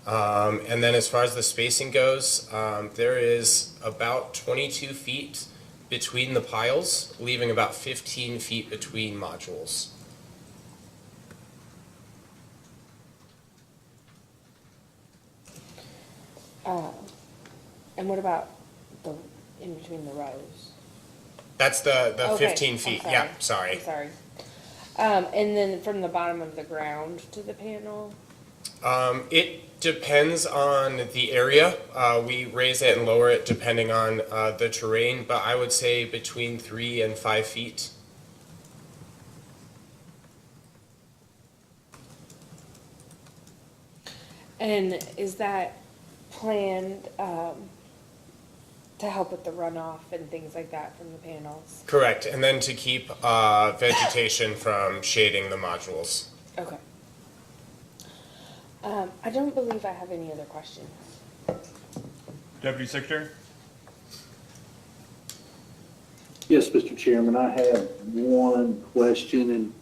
And then as far as the spacing goes, there is about 22 feet between the piles, leaving about 15 feet between modules. And what about the, in between the rows? That's the Okay, 15 I'm feet, sorry. yeah, sorry. I'm sorry. And then from the bottom of the ground to the panel? It depends on the area. We raise it and lower it depending on the terrain, but I would say between 3 and 5 feet. And is that planned to help with the runoff and things like that from the panels? Correct, and then to keep vegetation from shading the modules. Okay. I don't believe I have any other questions. Deputy Secretary? Yes, Mr. Chairman, I have one question, and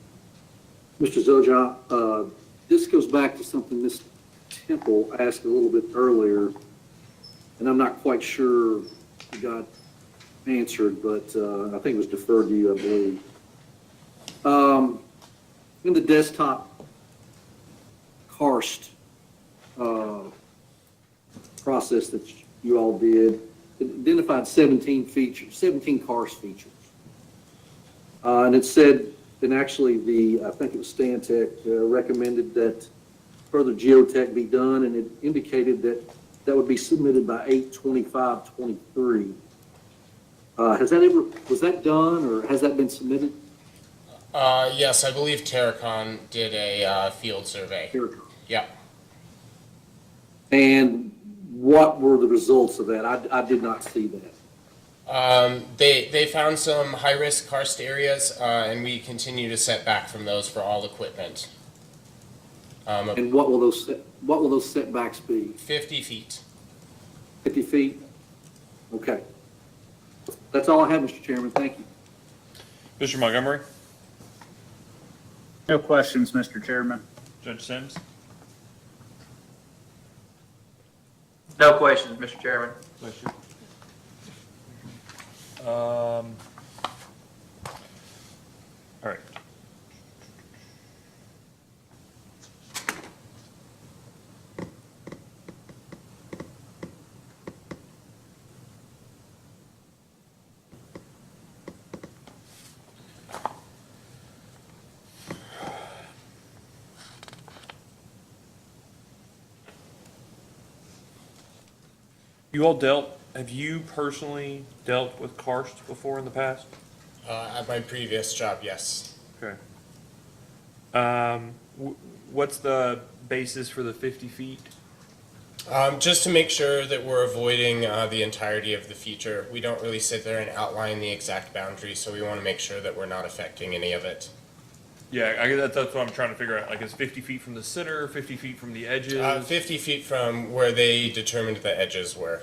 Mr. Zoja, this goes back to something Ms. Temple asked a little bit earlier, and I'm not quite sure you got answered, but I think it was deferred to you, I believe. In the desktop karst process that you all did, it identified 17 features, 17 karst features. And it said, and actually I think it was Stantec recommended that further geotech be done, and it indicated that that would be submitted by 8/25/23. Was that done, or has that been submitted? Yes, I believe Terracon did a field survey. Here. Yeah. And what were the results of that? I did not see that. They found some high-risk karst areas, and we continue to set back from those for all equipment. And what will those setbacks be? 50 feet. 50 feet? Okay. That's all I have, Mr. Chairman. Thank you. Mr. Montgomery? No questions, Mr. Chairman. Judge Sims? No questions, Mr. Chairman. All right. Have you personally dealt with karst before in the past? At my previous job, yes. Okay. What's the basis for the 50 feet? Just to make sure that we're avoiding the entirety of the feature. We don't really sit there and outline the exact boundary, so we want to make sure that we're not affecting any of it. Yeah, I guess that's what I'm trying to figure out. Like, is 50 feet from the center, 50 feet from the edges? 50 feet from where they determined the edges were.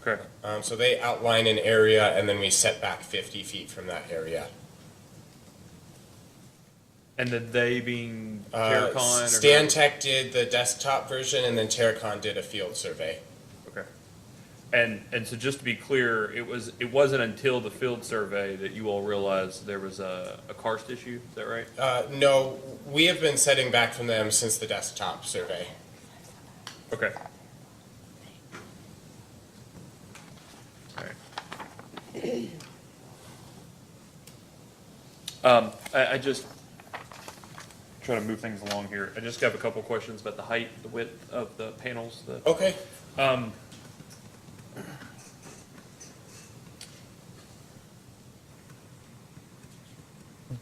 Okay. So they outline an area, and then we set back 50 feet from that area. And then they being Terracon? or Stantec did the desktop version, and then Terracon did a field survey. Okay. And so just to be clear, it wasn't until the field survey that you all realized there was a karst issue, is that right? No, we have been setting back from them since the desktop survey. Okay. All right. I just try to move things along here. I just have a couple questions about the height, the width of the panels. Okay.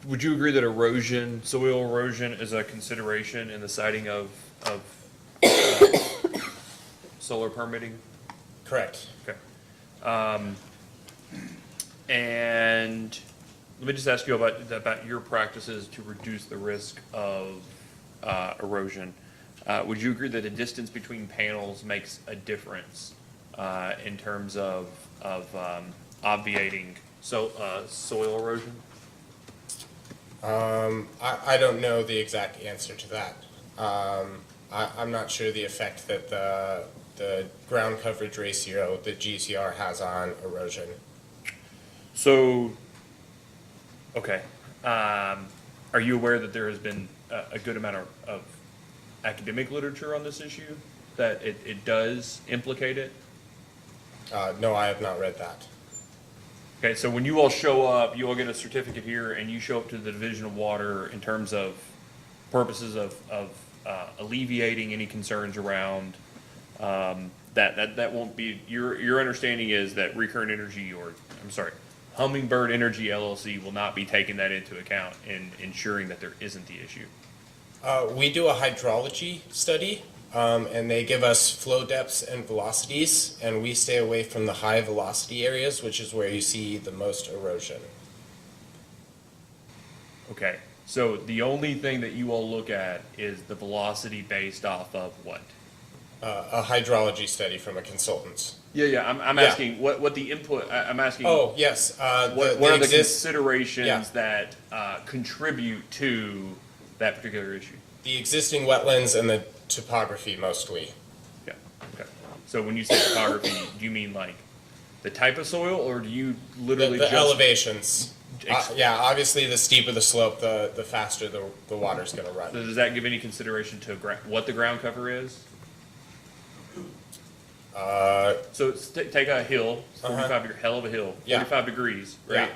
Would you agree that erosion, soil erosion, is a consideration in the siting of solar permitting? Correct. Okay. And let me just ask you about your practices to reduce the risk of erosion. Would you agree that a distance between panels makes a difference in terms of obviating soil erosion? I don't know the exact answer to that. I'm not sure the effect that the ground coverage ratio, the GCR, has on erosion. So, okay. Are you aware that there has been a good amount of academic literature on this issue, that it does implicate it? No, I have not read that. Okay, so when you all show up, you all get a certificate here, and you show up to the Division of Water in terms of purposes of alleviating any concerns around that won't be, your understanding is that Recurrent Energy, Hummingbird Energy LLC will not be taking that into account in ensuring that there isn't the issue. We do a hydrology study, and they give us flow depths and velocities, and we stay away from the high velocity areas, which is where you see the most erosion. Okay, so the only thing that you all look at is the velocity based off of what? A hydrology study from a consultant. Yeah, I'm asking what the input, I'm asking. Oh, yes. What are the considerations that contribute to that particular issue? The existing wetlands and the topography mostly. Yeah, okay. So when you say topography, do you mean like the type of soil, or do you literally The just? elevations. Yeah, obviously the steeper the slope, the faster the water's gonna run. So does that give any consideration to what the ground cover is? So take a hill, 45 hell of a hill, Yeah. 45 degrees, right? Yeah.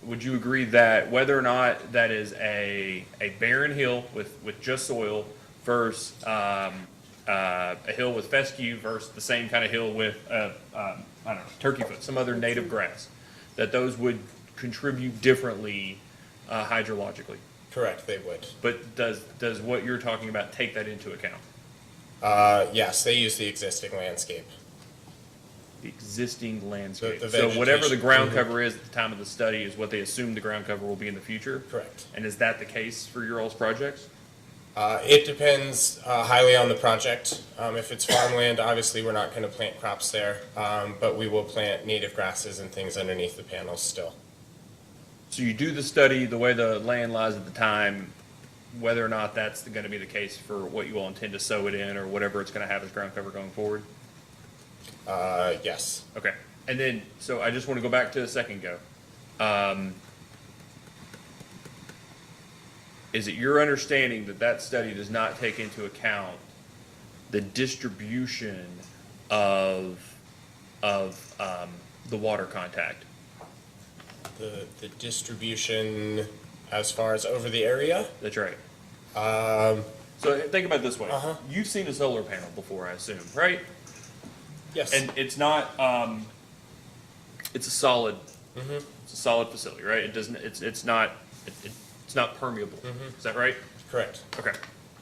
Would you agree that whether or not that is a barren hill with just soil versus a hill with fescue versus the same kind of hill with I don't know, turkey foot, some other native grass, that those would contribute differently hydrologically? Correct, they would. But does what you're talking about take that into account? Yes, they use the existing landscape. The existing landscape. The So whatever the vegetation. ground cover is at the time of the study is what they assume the ground cover will be in the future? Correct. And is that the case for your all's projects? It depends highly on the project. If it's farmland, obviously we're not going to plant crops there, but we will plant native grasses and things underneath the panels still. So you do the study, the way the land lies at the time, whether or not that's gonna be the case for what you all intend to sow it in, or whatever it's gonna have as ground cover going forward? Yes. Okay, and then, so I just wanna go back to a second ago. Is it your understanding that that study does not take into account the distribution of the water contact? The distribution as far as over the area? That's right. Um, So think about it this way. Uh-huh. You've seen a solar panel before, I assume, right? yes. And it's not, it's a solid, Mm-hmm. it's a solid facility, right? It doesn't, it's not, it's not permeable. Mm-hmm. Is that right? Correct. Okay.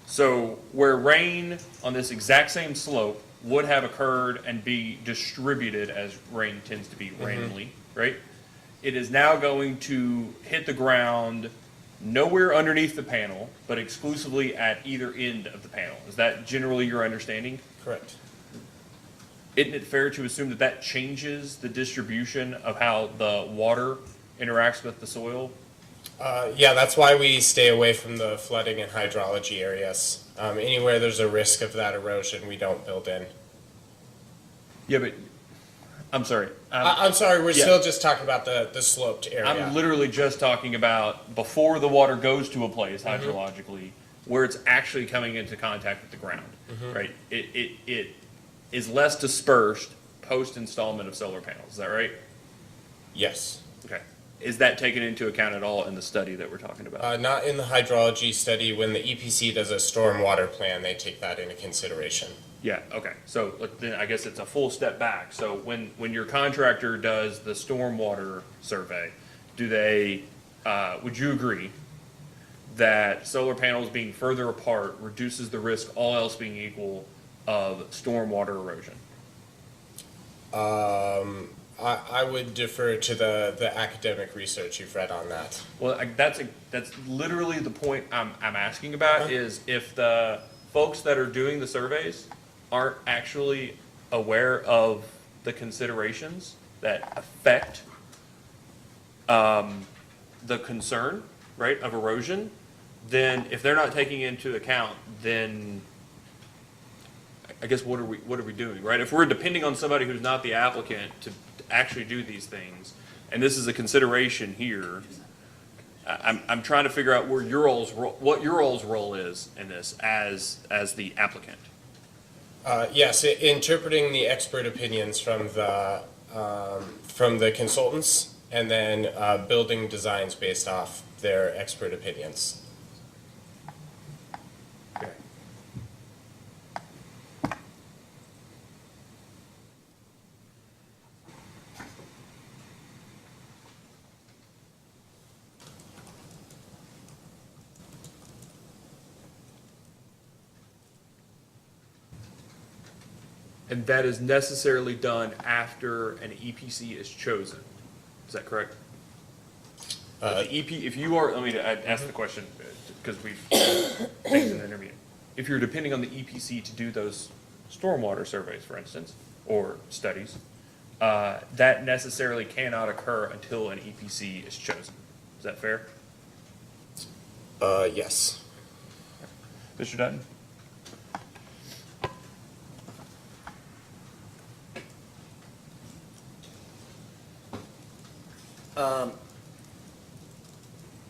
So where rain on this exact same slope would have occurred and be distributed as rain tends to be randomly, right? It is now going to hit the ground nowhere underneath the panel, but exclusively at either end of the panel. Is that generally your understanding? Correct. Isn't it fair to assume that that changes the distribution of how the water interacts with the soil? Yeah, that's why we stay away from the flooding and hydrology areas. Anywhere there's a risk of that erosion, we don't build in. Yeah, but, I'm sorry. I'm sorry, we're yeah. still just talking about the sloped area. I'm literally just talking about before the water goes to a place hydrologically, where it's actually coming into contact with the ground, right? It is less dispersed post-installment of solar panels, is that right? Yes. Okay. Is that taken into account at all in the study that we're talking about? Not in the hydrology study. When the EPC does a stormwater plan, they take that into consideration. Yeah, okay. So then I guess it's a full step back. So when your contractor does the stormwater survey, do they, would you agree that solar panels being further apart reduces the risk, all else being equal, of stormwater erosion? I would defer to the academic research you've read on that. Well, that's literally the point I'm asking about, is if the folks that are doing the surveys aren't actually aware of the considerations that affect the concern, right, of erosion, then if they're not taking into account, then I guess what are we doing, right? If we're depending on somebody who's not the applicant to actually do these things, and this is a consideration here, I'm trying to figure out where what your all's role is in this as the applicant. Yes, interpreting the expert opinions from the consultants, and then building designs based off their expert opinions. Okay. And that is necessarily done after an EPC is chosen. Is that correct? The EP, if you are, let me ask the question, because we've things in the interview. If you're depending on the EPC to do those stormwater surveys, for instance, or studies, that necessarily cannot occur until an EPC is chosen. Is that fair? Yes. Mr. Dutton?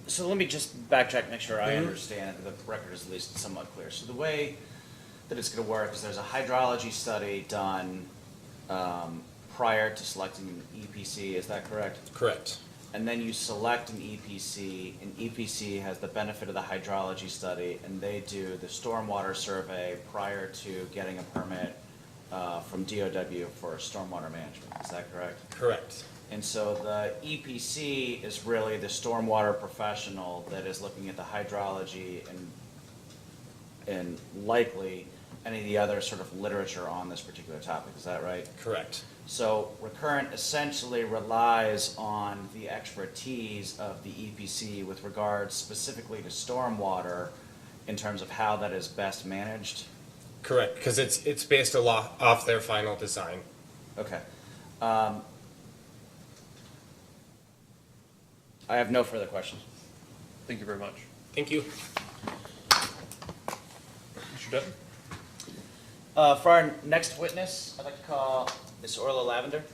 So let me just backtrack, make sure I understand, the record is at least somewhat clear. So the way that it's gonna work is there's a hydrology study done prior to selecting an EPC, is that correct? Correct. And then you select an EPC, and EPC has the benefit of the hydrology study, and they do the stormwater survey prior to getting a permit from DOW for stormwater management, is that correct? Correct. And so the EPC is really the stormwater professional that is looking at the hydrology and likely any of the other sort of literature on this particular topic, is that right? Correct. So Recurrent essentially relies on the expertise of the EPC with regards specifically to stormwater in terms of how that is best managed? Correct, because it's based a lot off their final design. I have no further questions. Thank you very much. Thank you. Mr. Dutton? For our next witness, I'd like to call Ms. Orla Lavender.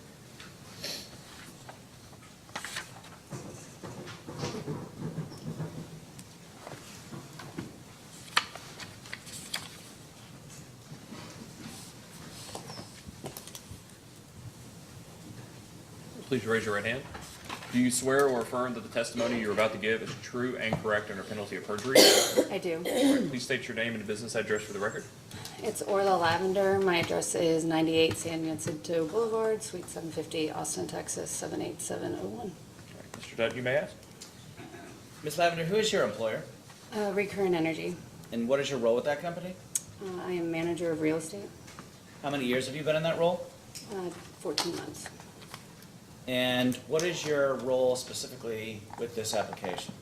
Please raise your right hand. Do you swear or affirm that the testimony you're about to give is true and correct under penalty of perjury? I do. Please state your name and business address for the record. It's Orla Lavender. My address is 98 San Jacinto Boulevard, Suite 750, Austin, Texas, 78701. All right, Mr. Dutton, you may ask. Ms. Lavender, who is your employer? Recurrent Energy. And what is your role with that company? I am manager of real estate, How many years have you been in that role? 14 months. And what is your role specifically with this application?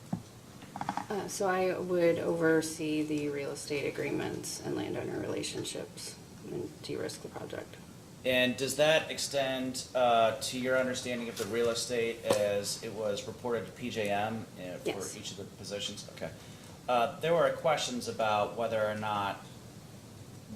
So I would oversee the real estate agreements and landowner relationships and de-risk the project. And does that extend to your understanding of the real estate as it was reported to PJM for Yes. each of the positions? Okay. There were questions about whether or not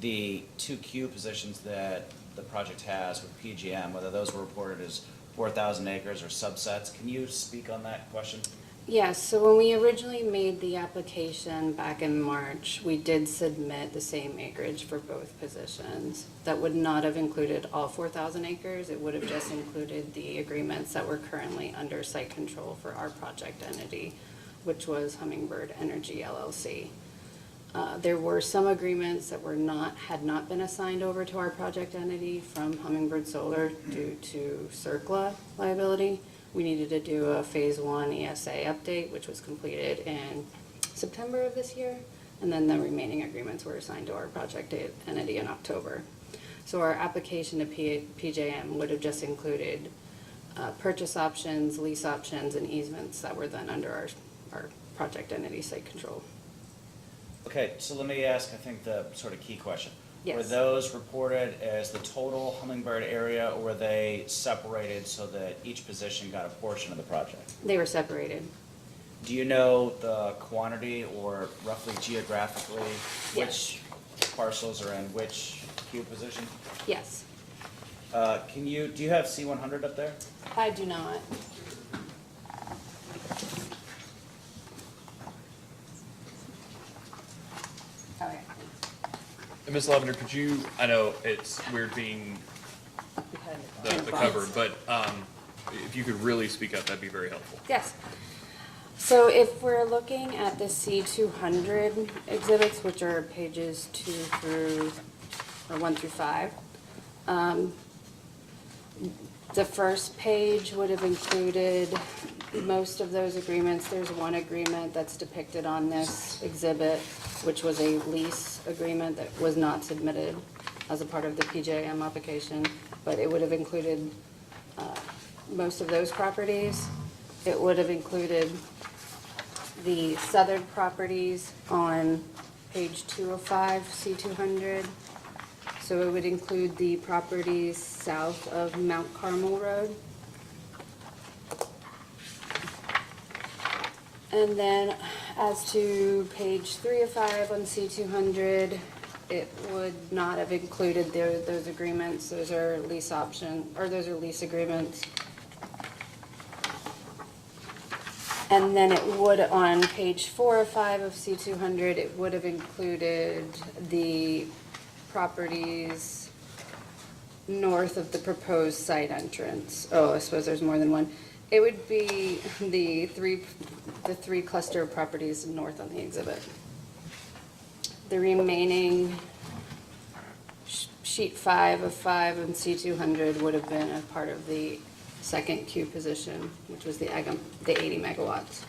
the 2Q positions that the project has with PJM, whether those were reported as 4,000 acres or subsets. Can you speak on that question? Yes, so when we originally made the application back in March, we did submit the same acreage for both positions. That would not have included all 4,000 acres. It would have just included the agreements that were currently under site control for our project entity, which was Hummingbird Energy LLC. There were some agreements that had not been assigned over to our project entity from Hummingbird Solar due to CERCLA liability. We needed to do a Phase 1 ESA update, which was completed in September of this year, and then the remaining agreements were assigned to our project entity in October. So our application to PJM would have just included purchase options, lease options, and easements that were then under our project entity site control. Okay, so let me ask, I think, the sort of key question. Yes. Were those reported as the total Hummingbird area, or were they separated so that each position got a portion of the project? They were separated. Do you know the quantity or roughly geographically Yes. which parcels are in which queue position? Yes. Do you have C100 up there? I do not. Okay. And Ms. Lavender, could you, I know it's weird being the cover, but if you could really speak up, that'd be very helpful. Yes. So if we're looking at the C200 exhibits, which are pages 1 through 5, the first page would have included most of those agreements. There's one agreement that's depicted on this exhibit, which was a lease agreement that was not submitted as a part of the PJM application, but it would have included most of those properties. It would have included the southern properties on page 205, C200. So it would include the properties south of Mount Carmel Road. And then as to page 3 of 5 on C200, it would not have included those agreements. Those are lease those are lease agreements. And then it would, on page 4 of 5 of C200, it would have included the properties north of the proposed site entrance. Oh, I suppose there's more than one. It would be the three cluster of properties north on the exhibit. The remaining sheet 5 of 5 on C200 would have been a part of the second queue position, which was the 80 megawatts.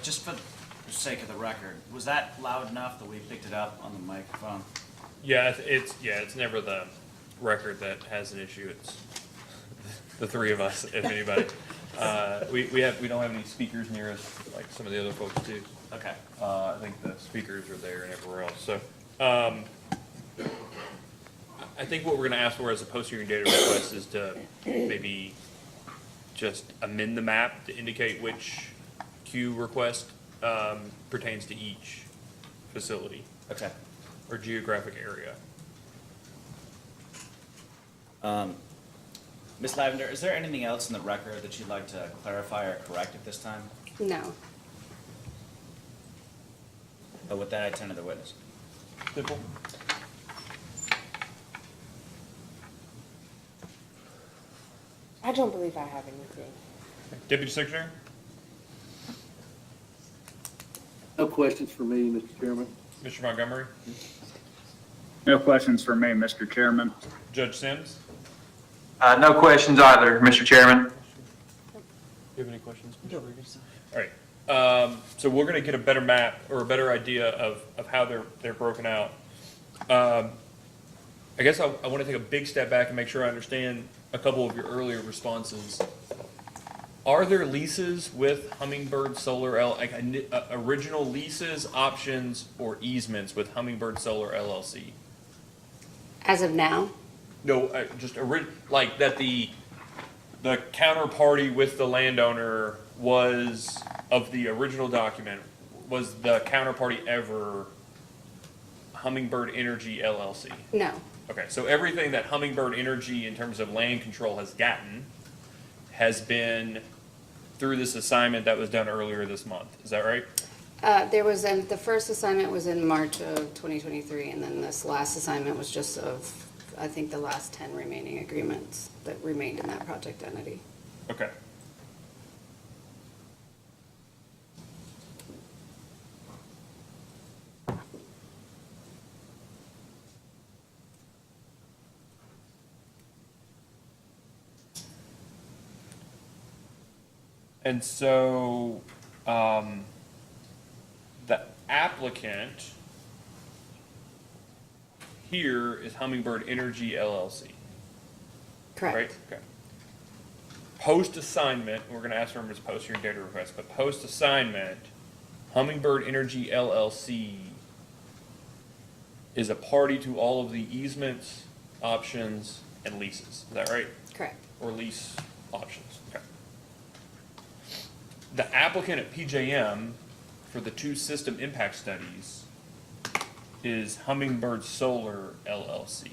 Just for the sake of the record, was that loud enough that we picked it up on the microphone? Yeah, it's never the record that has an issue. It's the three of us, if anybody. We don't have any speakers near us like some of the other folks do. Okay. I think the speakers are there and everywhere else. So, I think what we're going to ask for as a post-hearing data request is to maybe just amend the map to indicate which queue request pertains to each facility Okay. or geographic area. Ms. Lavender, is there anything else in the record that you'd like to clarify or correct at this time? No. But with that, I turn to the witness. Simple. I don't believe I have anything. Deputy Secretary? No questions for me, Mr. Chairman. Mr. Montgomery? No questions for me, Mr. Chairman. Judge Sims? No questions either, Mr. Chairman. Do you have any questions? Mr. Regan? All right, so we're gonna get a better map or a better idea of how they're broken out. I guess I wanna take a big step back and make sure I understand a couple of your earlier responses. Are there leases with Hummingbird Solar original leases, options, or easements with Hummingbird Solar LLC? As of now? No, like that the counterparty with the landowner was, of the original document, was the counterparty ever Hummingbird Energy LLC? No. Okay, so everything that Hummingbird Energy in terms of land control has gotten has been through this assignment that was done earlier this month. Is that right? The first assignment was in March of 2023, and then this last assignment was just of, I think, the last 10 remaining agreements that remained in that project entity. Okay. And so, the applicant here is Hummingbird Energy LLC, right? Correct. Okay. Post-assignment, we're gonna ask for him to post your data request, but post-assignment, Hummingbird Energy LLC is a party to all of the easements, options, and leases. Is that right? Correct. Or lease options, okay. The applicant at PJM for the two system impact studies is Hummingbird Solar LLC.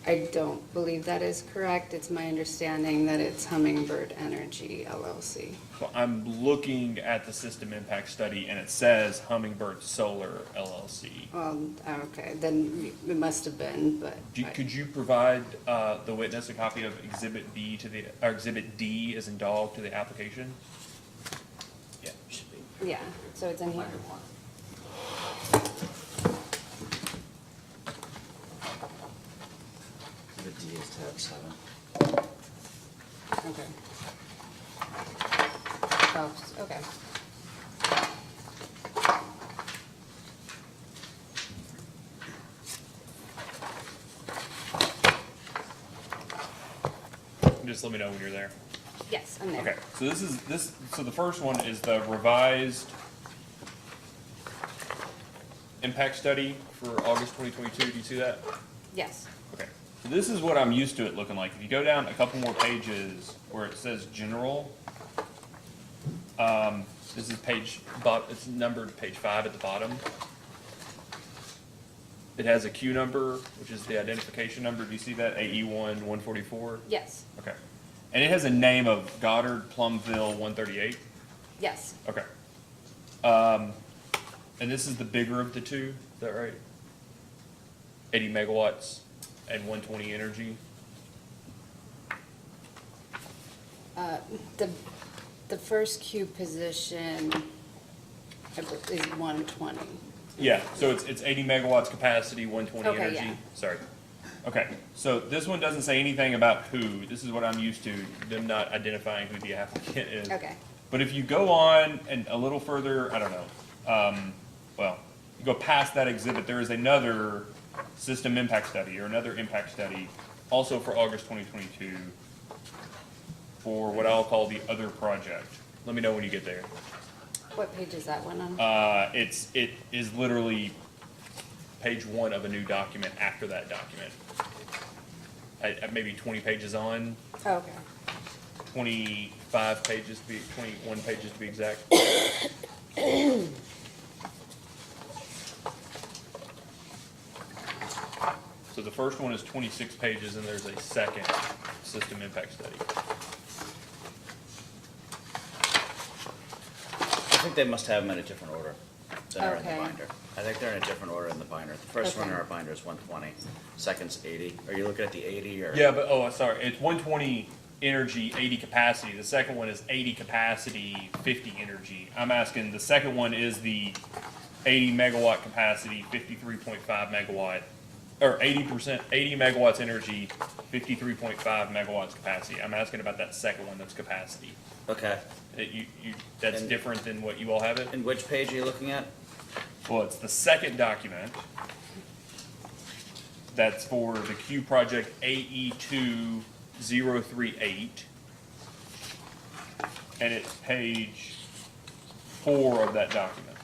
I don't believe that is correct. It's my understanding that it's Hummingbird Energy LLC. So I'm looking at the system impact study and it says Hummingbird Solar LLC. Okay, then it must have been, but. Could you provide the witness a copy of Exhibit B or Exhibit D as in dog to the application? Yeah, should be. Yeah, so it's in here. The D is tab 7. Okay. Oh, okay. Just let me know when you're there. Yes, I'm there. Okay, so so the first one is the revised impact study for August 2022. Do you see that? Yes. Okay, so this is what I'm used to it looking like. If you go down a couple more pages where it says general, this is it's numbered page 5 at the bottom. It has a Q number, which is the identification number. Do you see that? AE1-144? Yes. Okay. And it has a name of Goddard Plumville 138? Yes. Okay. And this is the bigger of the two, is that right? 80 megawatts and 120 energy? The first Q position is 120. Yeah, so it's 80 megawatts capacity, 120 Okay, energy? yeah. Sorry. Okay, so this one doesn't say anything about who. This is what I'm used to, them not identifying who the applicant is. Okay. But if you go on and a little further, I don't know, well, you go past that exhibit, there is another system impact study or another impact study, also for August 2022, for what I'll call the other project. Let me know when you get there. What page is that one on? It is literally page 1 of a new document after that document. at maybe 20 pages on, Oh, okay. 25 pages to be, 21 pages to be exact. So the first one is 26 pages, and there's a second system impact study. I think they must have them in a different order than are in the Okay. binder. I think they're in a different order in the binder. The first one in Okay. our binder is 120, second's 80. Are you looking at the 80 or? Yeah, but, oh, sorry, it's 120 energy, 80 capacity. The second one is 80 capacity, 50 energy. I'm asking, the second one is the 80 megawatt capacity, 53.5 megawatt, or 80%, 80 megawatts energy, 53.5 megawatts capacity. I'm asking about that second one that's capacity. Okay. That's And- different than what you all have it? And which page are you looking at? Well, it's the second document. That's for the Q project AE2038. And it's page 4 of that document.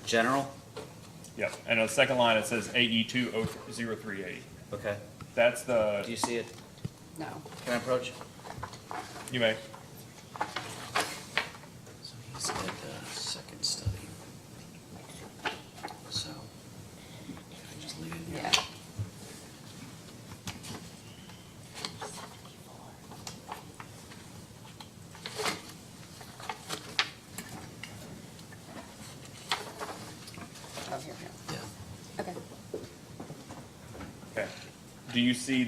General? Yep, and on the second line, it says AE2038. Okay. That's Do the, you see it? No. Can I approach? you may, So he said second study. So, can I just leave it here? Yeah. Oh, here, here. Yeah. Okay. okay. Do you see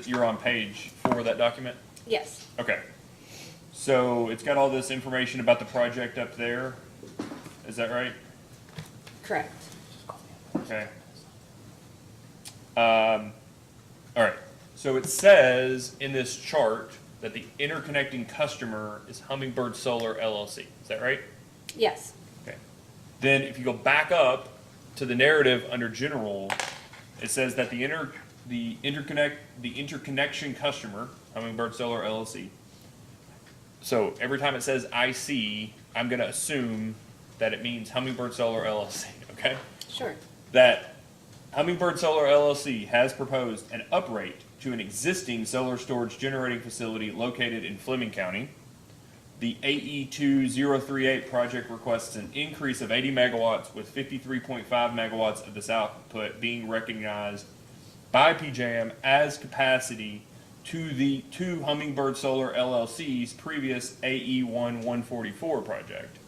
you're on page 4 of that document? Yes. Okay. So it's got all this information about the project up there. Is that right? Correct. Okay. All right. So it says in this chart that the interconnecting customer is Hummingbird Solar LLC. Is that right? Yes. Okay. Then if you go back up to the narrative under general, it says that the interconnection customer, Hummingbird Solar LLC. So every time it says IC, I'm going to assume that it means Hummingbird Solar LLC, okay? Sure. That Hummingbird Solar LLC has proposed an uprate to an existing solar storage generating facility located in Fleming County. The AE2038 project requests an increase of 80 megawatts with 53.5 megawatts of this output being recognized by PJM as capacity to the two Hummingbird Solar LLC's previous AE1144 project.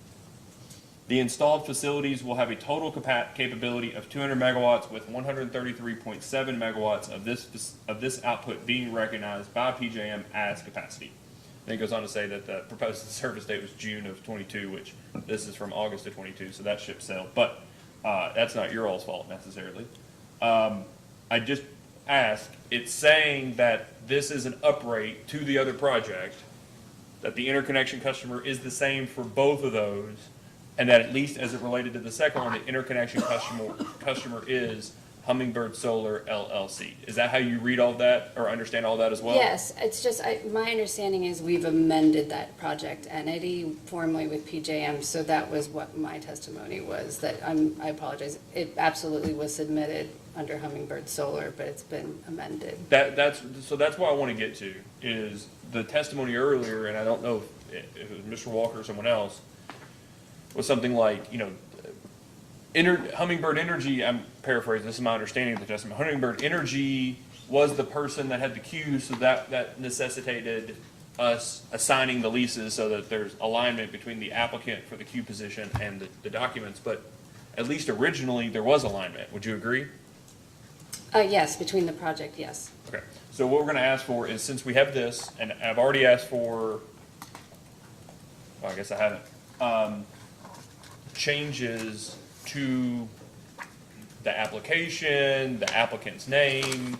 The installed facilities will have a total capability of 200 megawatts with 133.7 megawatts of this output being recognized by PJM as capacity. Then it goes on to say that the proposed service date was June of 22, which this is from August of 22, so that ship sailed. But that's not your all's fault necessarily. I just asked, it's saying that this is an uprate to the other project, that the interconnection customer is the same for both of those, and that at least as it related to the second one, the interconnection customer is Hummingbird Solar LLC. Is that how you read all that or understand all that as well? Yes, it's just, my understanding is we've amended that project entity formally with PJM, so that was what my testimony was, that I apologize. It absolutely was submitted under Hummingbird Solar, but it's been amended. That's what I want to get to, is the testimony earlier, and I don't know if it was Mr. Walker or someone else, was something like, Hummingbird Energy, I'm paraphrasing, this is my understanding of the testimony, Hummingbird Energy was the person that had the queue, so that necessitated us assigning the leases so that there's alignment between the applicant for the queue position and the documents, but at least originally there was alignment. Would you agree? Yes, between the project, yes. Okay, so what we're gonna ask for is, since we have this, and I've already asked for, well, I guess I haven't, changes to the application, the applicant's name,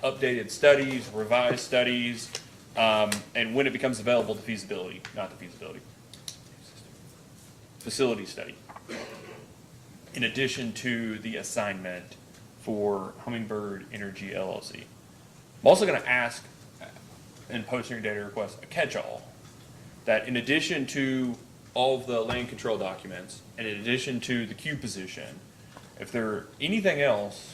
updated studies, revised studies, and when it becomes available, the feasibility, not the feasibility, facility study. In addition to the assignment for Hummingbird Energy LLC. I'm also going to ask in posting your data request a catch-all that in addition to all of the land control documents, and in addition to the Q position, if there anything else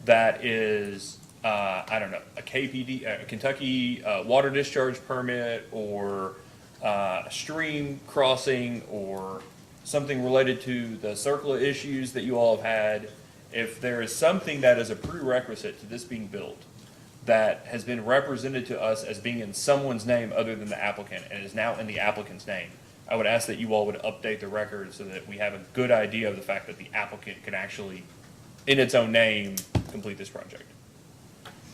that is, I don't know, a KPD, a Kentucky water discharge permit, or a stream crossing, or something related to the circular issues that you all have had, if there is something that is a prerequisite to this being built that has been represented to us as being in someone's name other than the applicant and is now in the applicant's name, I would ask that you all would update the record so that we have a good idea of the fact that the applicant can actually, in its own name, complete this project.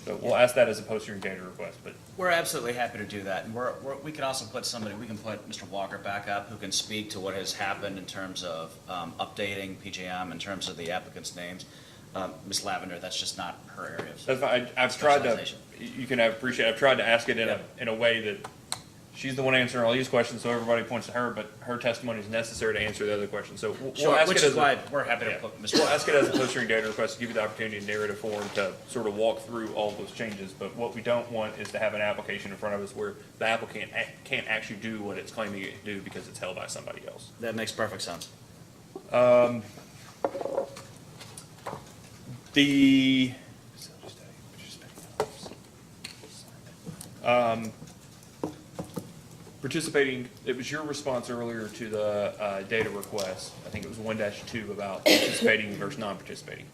So we'll ask that as a post-hearing data request, but We're absolutely happy to do that, and we can also put somebody, we can put Mr. Walker back up, who can speak to what has happened in terms of updating PJM, in terms of the applicants' names. Ms. Lavender, that's just not her area of that's fine. I've tried to, specialization. you can appreciate, I've tried to ask it in a way that she's the one answering all these questions, so everybody points to her, but her testimony is necessary to answer the other questions. So we'll Sure, ask which it is as a, why we're happy to yeah. put Mr. We'll Walker. ask it as a post-hearing data request to give you the opportunity in narrative form to sort of walk through all those changes. But what we don't want is to have an application in front of us where the applicant can't actually do what it's claiming it to do because it's held by somebody else. That makes perfect sense. The participating, it was your response earlier to the data request, I think it was 1-2 about participating versus non-participating.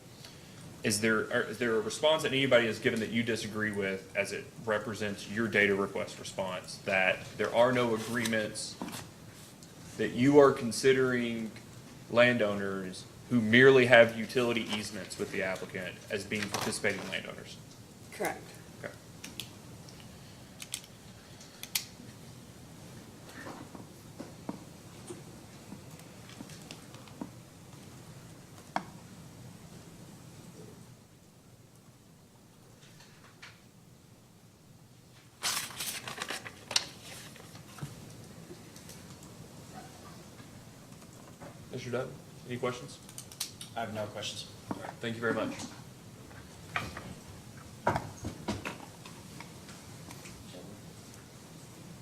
Is there a response that anybody has given that you disagree with as it represents your data request response, that there are no agreements, that you are considering landowners who merely have utility easements with the applicant as being participating landowners? Correct. Okay. Mr. Dutton, any questions? I have no questions. All right, thank you very much.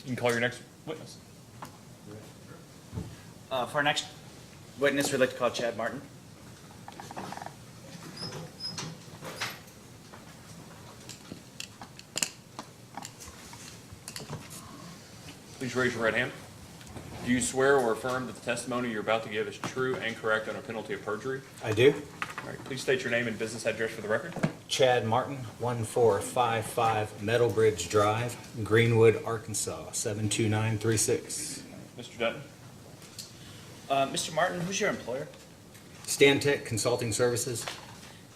You can call your next witness. For our next witness, we'd like to call Chad Martin. Please raise your right hand. Do you swear or affirm that the testimony you're about to give is true and correct under penalty of perjury? I do. All right, please state your name and business address for the record. Chad Martin, 1455 Meadowbridge Drive, Greenwood, Arkansas, 72936. Mr. Dutton? Mr. Martin, who's your employer? Stantec Consulting Services.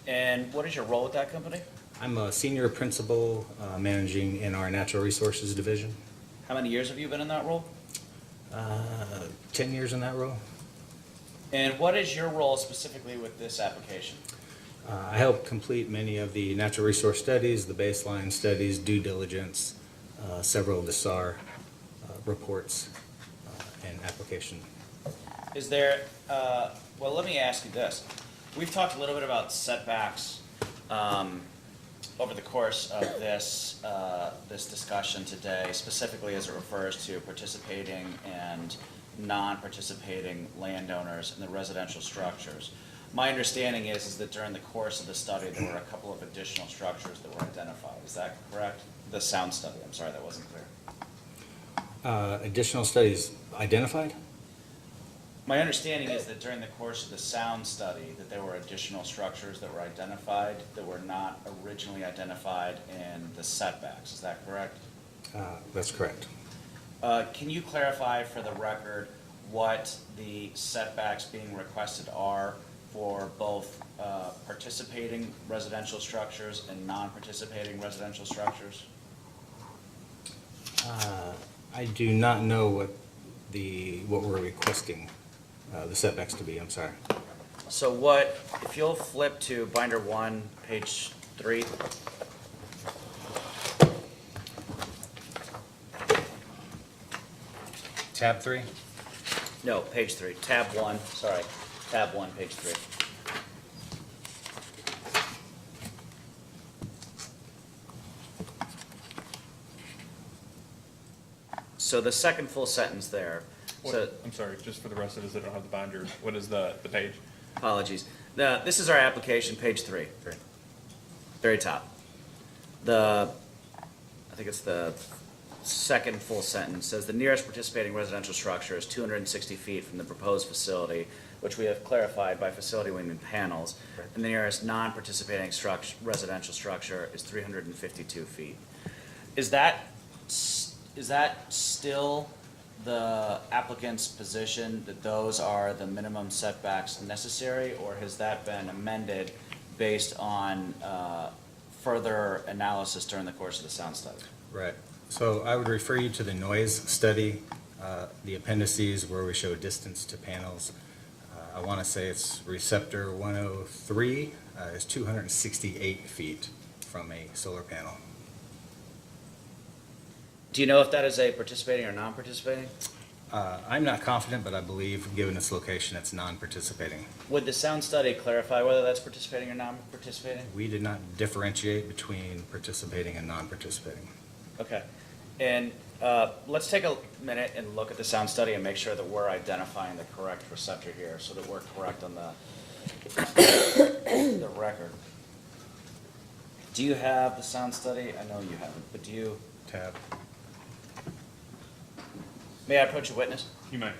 And what is your role with that company? I'm a senior principal managing in our Natural Resources Division. How many years have you been in that role? 10 years in that role. And what is your role specifically with this application? I help complete many of the natural resource studies, the baseline studies, due diligence, several of the SAR reports and application. Is there, well, let me ask you this. We've talked a little bit about setbacks over the course of this, this discussion today, specifically as it refers to participating and non-participating landowners in the residential structures. My understanding is that during the course of the study, there were a couple of additional structures that were identified. Is that correct? The sound study, I'm sorry, that wasn't clear. Additional studies identified? My understanding is that during the course of the sound study, that there were additional structures that were identified that were not originally identified in the setbacks. Is that correct? That's correct. Can you clarify for the record what the setbacks being requested are for both participating residential structures and non-participating residential structures? I do not know what we're requesting the setbacks to be, I'm sorry. So what, if you'll flip to binder 1, page 3. Tab 3? No, page 3, tab 1, sorry, tab 1, page 3. So the second full sentence there, So, I'm sorry, just for the rest of us that don't have the binder, what is the page? apologies. This is our application, page 3. Very top. I think it's the second full sentence, says the nearest participating residential structure is 260 feet from the proposed facility, which we have clarified by facility we mean panels, and the nearest non-participating residential structure is 352 feet. Is that still the applicant's position, that those are the minimum setbacks necessary, or has that been amended based on further analysis during the course of the sound study? Right. So I would refer you to the noise study, the appendices where we show distance to panels. I want to say it's receptor 103 is 268 feet from a solar panel. Do you know if that is a participating or non-participating? I'm not confident, but I believe, given its location, it's non-participating. Would the sound study clarify whether that's participating or non-participating? We did not differentiate between participating and non-participating. Okay. And let's take a minute and look at the sound study and make sure that we're identifying the correct receptor here so that we're correct on the record. Do you have the sound study? I know you haven't, but do you? Tab. May I approach a witness? You may. I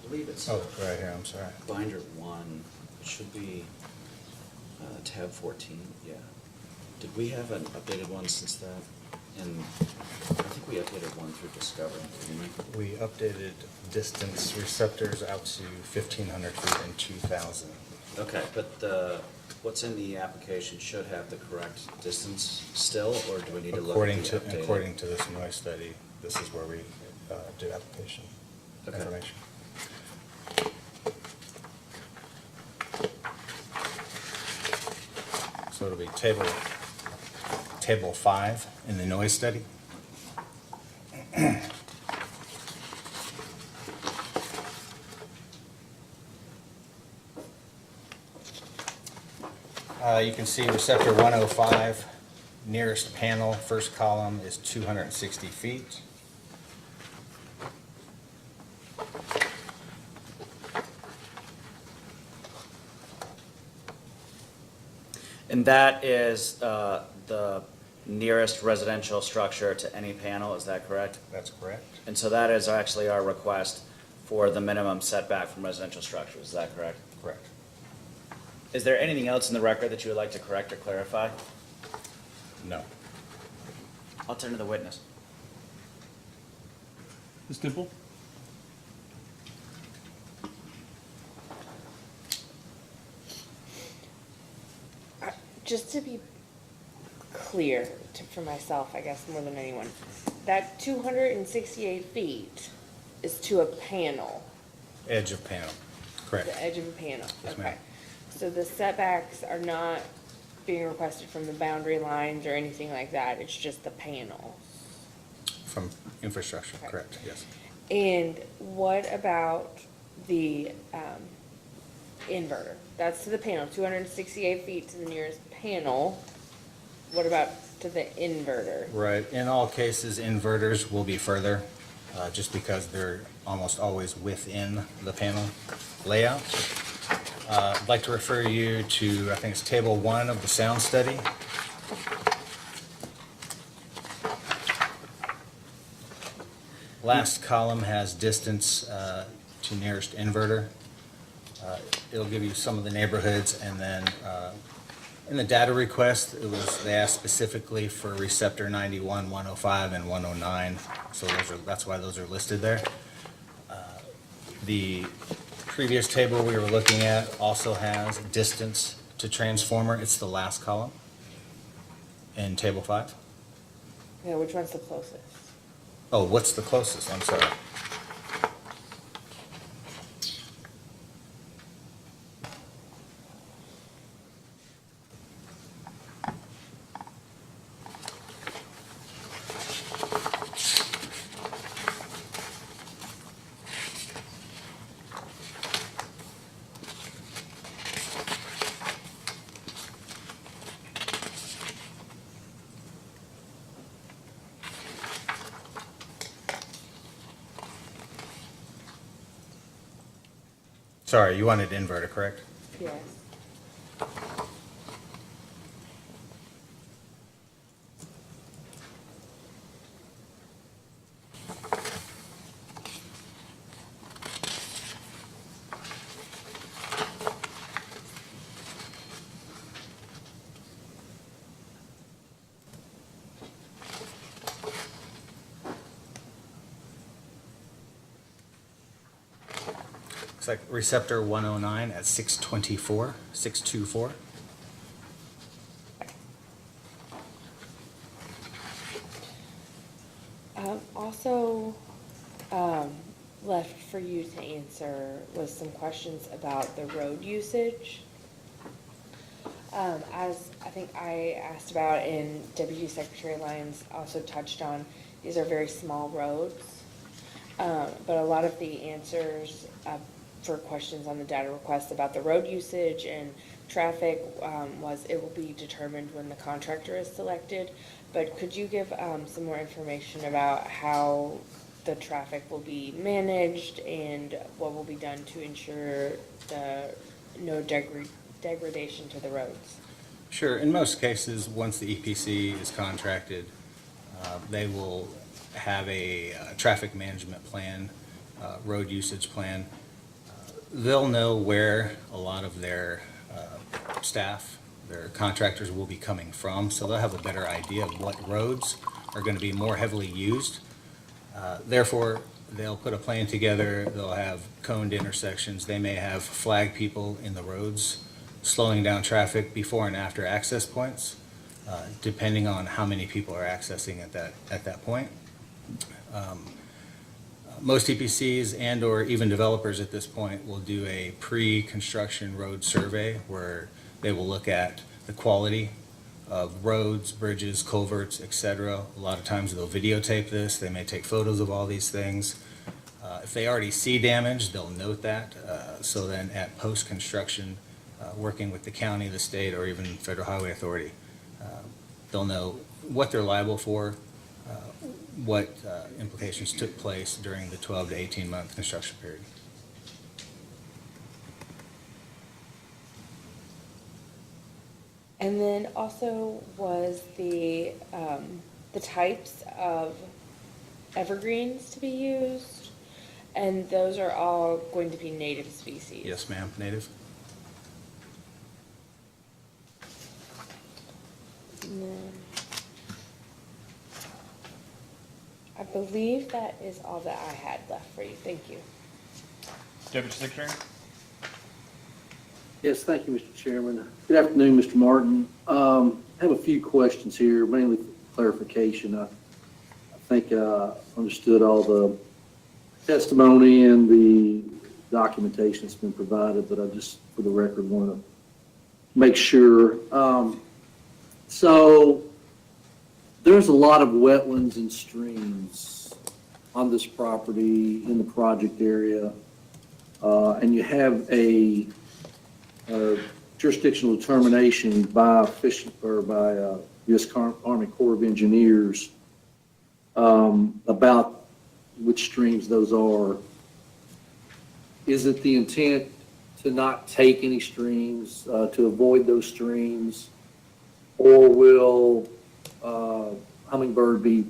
believe it's Oh, right here, I'm sorry. binder 1. It should be tab 14, yeah. Did we have an updated one since that? And I think we updated one through Discovery, didn't we? We updated distance receptors out to 1,500 feet and 2,000. Okay, but what's in the application should have the correct distance still, or do we need to look at the updated? According to this noise study, this is where we do application Okay. information. So it'll be table 5 in the noise study. You can see receptor 105, nearest panel, first column is 260 feet. And that is the nearest residential structure to any panel, is that correct? That's correct. And so that is actually our request for the minimum setback from residential structures, is that correct? Correct. Is there anything else in the record that you would like to correct or clarify? No. I'll turn to the witness. Ms. Temple? Just to be clear for myself, I guess, more than anyone, that 268 feet is to a panel, Edge of panel, correct. the edge of a panel. Yes, Okay. ma'am. So the setbacks are not being requested from the boundary lines or anything like that, it's just the panel. From infrastructure, Okay. correct, yes. And what about the inverter? That's to the panel, 268 feet to the nearest panel. What about to the inverter? Right, in all cases, inverters will be further, just because they're almost always within the panel layout. I'd like to refer you to, I think it's table 1 of the sound study. Last column has distance to nearest inverter. It'll give you some of the neighborhoods, and then in the data request, they asked specifically for receptor 91, 105, and 109, so that's why those are listed there. The previous table we were looking at also has distance to transformer. It's the last column in table 5. Yeah, which one's the closest? Oh, what's the closest? I'm sorry. Sorry, you wanted inverter, correct? Yes. Looks like receptor 109 at 624, 624. Also, left for you to answer was some questions about the road usage. As I think I asked about and Deputy Secretary Lyons also touched on, these are very small roads. But a lot of the answers for questions on the data request about the road usage and traffic was it will be determined when the contractor is selected. But could you give some more information about how the traffic will be managed and what will be done to ensure no degradation to the roads? Sure. In most cases, once the EPC is contracted, they will have a traffic management plan, road usage plan. They'll know where a lot of their staff, their contractors will be coming from, so they'll have a better idea of what roads are going to be more heavily used. Therefore, they'll put a plan together, they'll have coned intersections, they may have flag people in the roads slowing down traffic before and after access points, depending on how many people are accessing at that point. Most EPCs and/or even developers at this point will do a pre-construction road survey where they will look at the quality of roads, bridges, culverts, etc. A lot of times they'll videotape this. They may take photos of all these things. If they already see damage, they'll note that. So then at post-construction, working with the county, the state, or even Federal Highway Authority, they'll know what they're liable for, what implications took place during the 12 to 18-month construction period. And then also was the types of evergreens to be used, and those are all going to be native species. Yes, ma'am, native. And then I believe that is all that I had left for you. Thank you. Deputy Secretary? Yes, thank you, Mr. Chairman. Good afternoon, Mr. Martin. I have a few questions here, mainly for clarification. I think I understood all the testimony and the documentation that's been provided, but I just, for the record, want to make sure. So there's a lot of wetlands and streams on this property in the project area, and you have a jurisdictional determination by U.S. Army Corps of Engineers about which streams those are. Is it the intent to not take any streams, to avoid those streams, or will Hummingbird be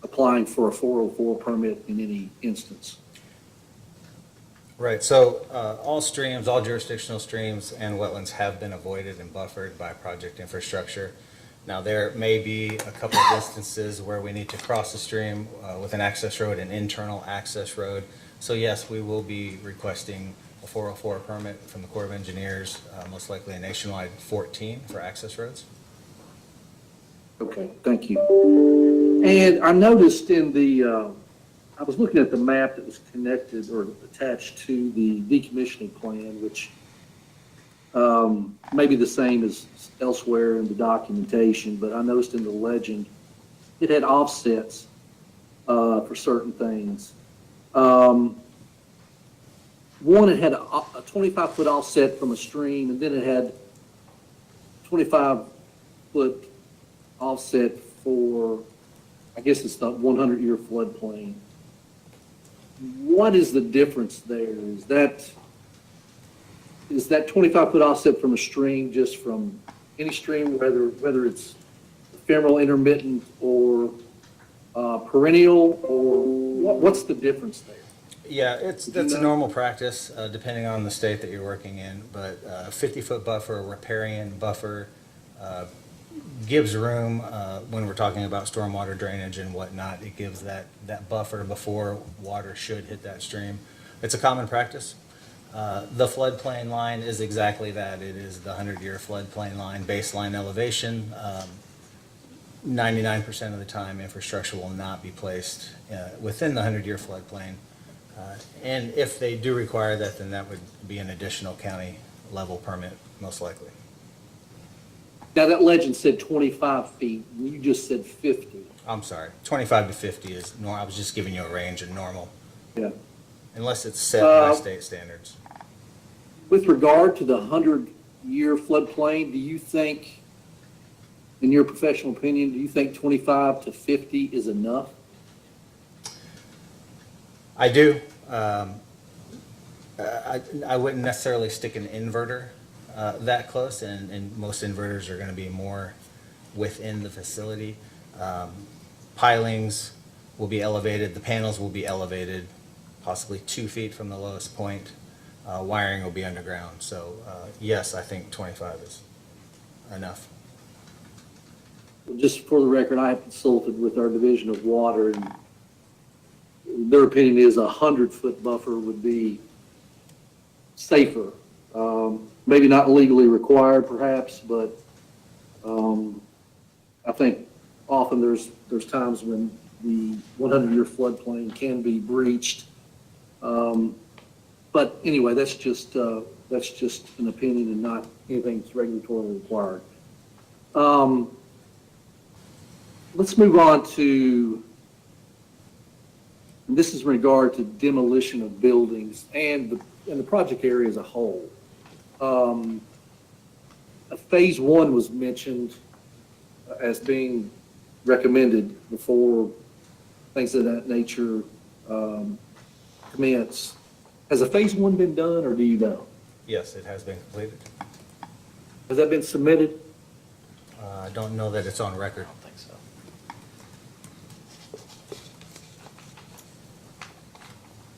applying for a 404 permit in any instance? Right, so all streams, all jurisdictional streams and wetlands have been avoided and buffered by project infrastructure. Now, there may be a couple of instances where we need to cross the stream with an access road, an internal access road. So yes, we will be requesting a 404 permit from the Corps of Engineers, most likely a nationwide 14 for access roads. Okay, thank you. And I noticed in the, I was looking at the map that was connected or attached to the decommissioning plan, which may be the same as elsewhere in the documentation, but I noticed in the legend, it had offsets for certain things. One, it had a 25-foot offset from a stream, and then it had 25-foot offset for, I guess it's the 100-year floodplain. what is the difference there? Is that 25-foot offset from a stream just from any stream, whether it's ephemeral, intermittent, or perennial, or what's the difference there? Yeah, that's a normal practice, depending on the state that you're working in, but 50-foot buffer, riparian buffer, gives room, when we're talking about stormwater drainage and whatnot, it gives that buffer before water should hit that stream. It's a common practice. The floodplain line is exactly that. It is the 100-year floodplain line, baseline elevation. 99% of the time, infrastructure will not be placed within the 100-year floodplain. And if they do require that, then that would be an additional county level permit, most likely. Now, that legend said 25 feet, and you just said 50. I'm sorry, 25 to 50 is I was just giving you a range in normal, Yeah. unless it's set by state standards. With regard to the 100-year floodplain, do you think, in your professional opinion, do you think 25 to 50 is enough? I do. I wouldn't necessarily stick an inverter that close, and most inverters are going to be more within the facility. Pilings will be elevated, the panels will be elevated possibly 2 feet from the lowest point. Wiring will be underground. So yes, I think 25 is enough. Just for the record, I have consulted with our Division of Water, and their opinion is a 100-foot buffer would be safer. Maybe not legally required, perhaps, but I think often there's times when the 100-year floodplain can be breached. But anyway, that's just an opinion and not anything that's regulatorily required. Let's move on to, and this is in regard to demolition of buildings and the project area as a whole. Phase 1 was mentioned as being recommended before things of that nature commence. Has a phase 1 been done, or do you know? Yes, it has been completed. Has that been submitted? I don't know that it's on record. I don't think so.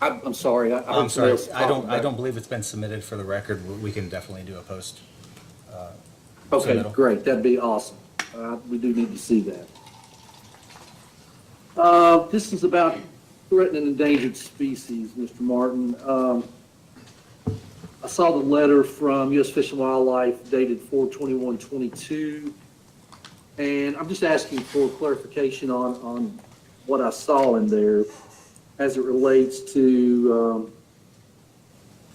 I'm sorry. I'm sorry, I don't believe it's been submitted for the record. We can definitely do a post. Okay, submittal. great. That'd be awesome. We do need to see that. This is about threatened and endangered species, Mr. Martin. I saw the letter from U.S. Fish and Wildlife dated 4/21/22, and I'm just asking for clarification on what I saw in there as it relates to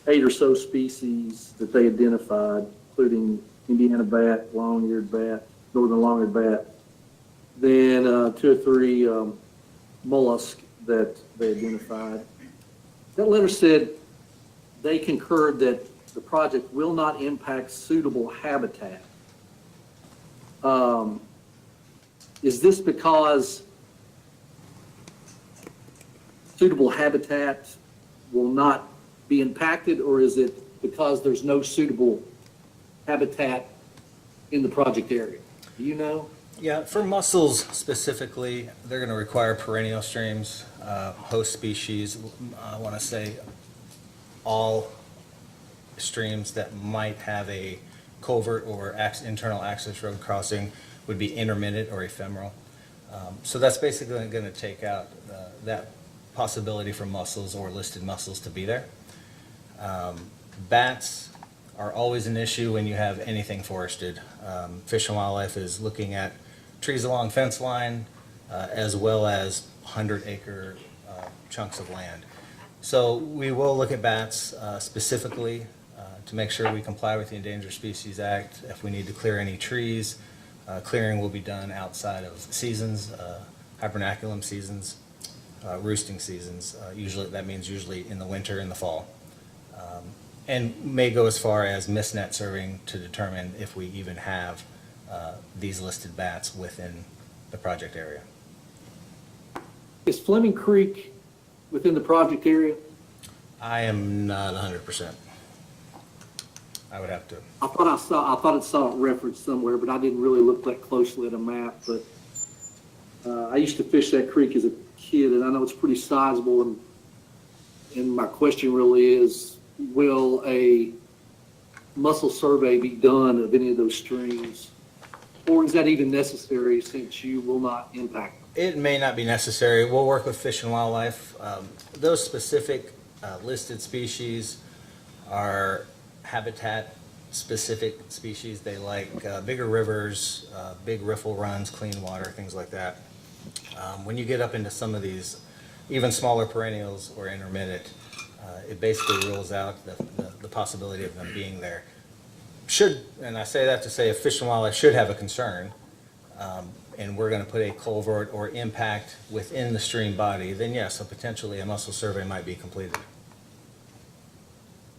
8 or so species that they identified, including Indiana bat, long-eared bat, northern long-eared bat, then 2 or 3 mollusks that they identified. That letter said they concurred that the project will not impact suitable habitat. Is this because suitable habitat will not be impacted, or is it because there's no suitable habitat in the project area? Do you know? Yeah, for mussels specifically, they're going to require perennial streams, host species. I want to say all streams that might have a culvert or internal access road crossing would be intermittent or ephemeral. So that's basically going to take out that possibility for mussels or listed mussels to be there. Bats are always an issue when you have anything forested. Fish and Wildlife is looking at trees along fence line as well as 100-acre chunks of land. So we will look at bats specifically to make sure we comply with the Endangered Species Act. If we need to clear any trees, clearing will be done outside of seasons, hibernaculum seasons, roosting seasons. That means usually in the winter and the fall. And may go as far as mist net surveying to determine if we even have these listed bats within the project area. Is Fleming Creek within the project area? I am not 100%. I would have to. I thought I saw it referenced somewhere, but I didn't really look that closely at a map. But I used to fish that creek as a kid, and I know it's pretty sizable. And my question really is, will a mussel survey be done of any of those streams? Or is that even necessary since you will not impact them? It may not be necessary. We'll work with Fish and Wildlife. Those specific listed species are habitat-specific species. They like bigger rivers, big riffle runs, clean water, things like that. When you get up into some of these even smaller perennials or intermittent, it basically rules out the possibility of them being there. And I say that to say if Fish and Wildlife should have a concern, and we're going to put a culvert or impact within the stream body, then yes, so potentially a mussel survey might be completed.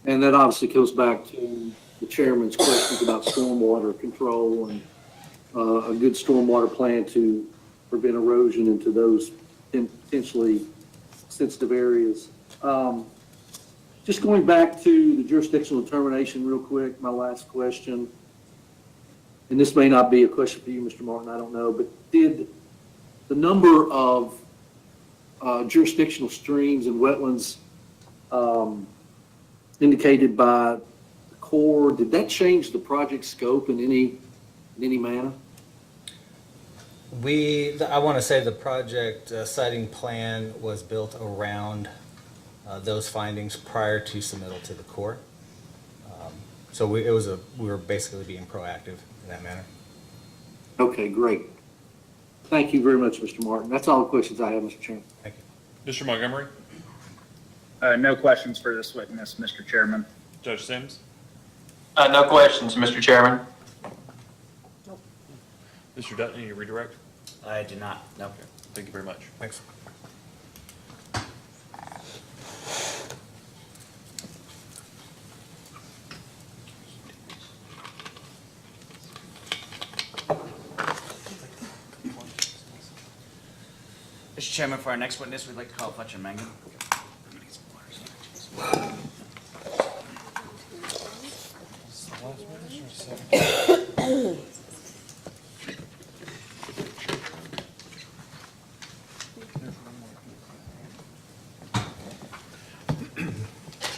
And that obviously goes back to the chairman's questions about stormwater control and a good stormwater plan to prevent erosion into those potentially sensitive areas. Just going back to the jurisdictional determination real quick, my last question, and this may not be a question for you, Mr. Martin, I don't know, but did the number of jurisdictional streams and wetlands indicated by the Corps, did that change the project scope in any manner? I want to say the project siting plan was built around those findings prior to submittal to the Corps. So we were basically being proactive in that manner. Okay, great. Thank you very much, Mr. Martin. That's all the questions I have, Mr. Chairman. Thank you. Mr. Montgomery, No questions for this witness, Mr. Chairman. Judge Sims, No questions, Mr. Chairman. Mr. Dutton, you redirect? I do not, no. Okay, thank you very much. Thanks. Mr. Chairman, for our next witness, we'd like to call Fletcher Mangum.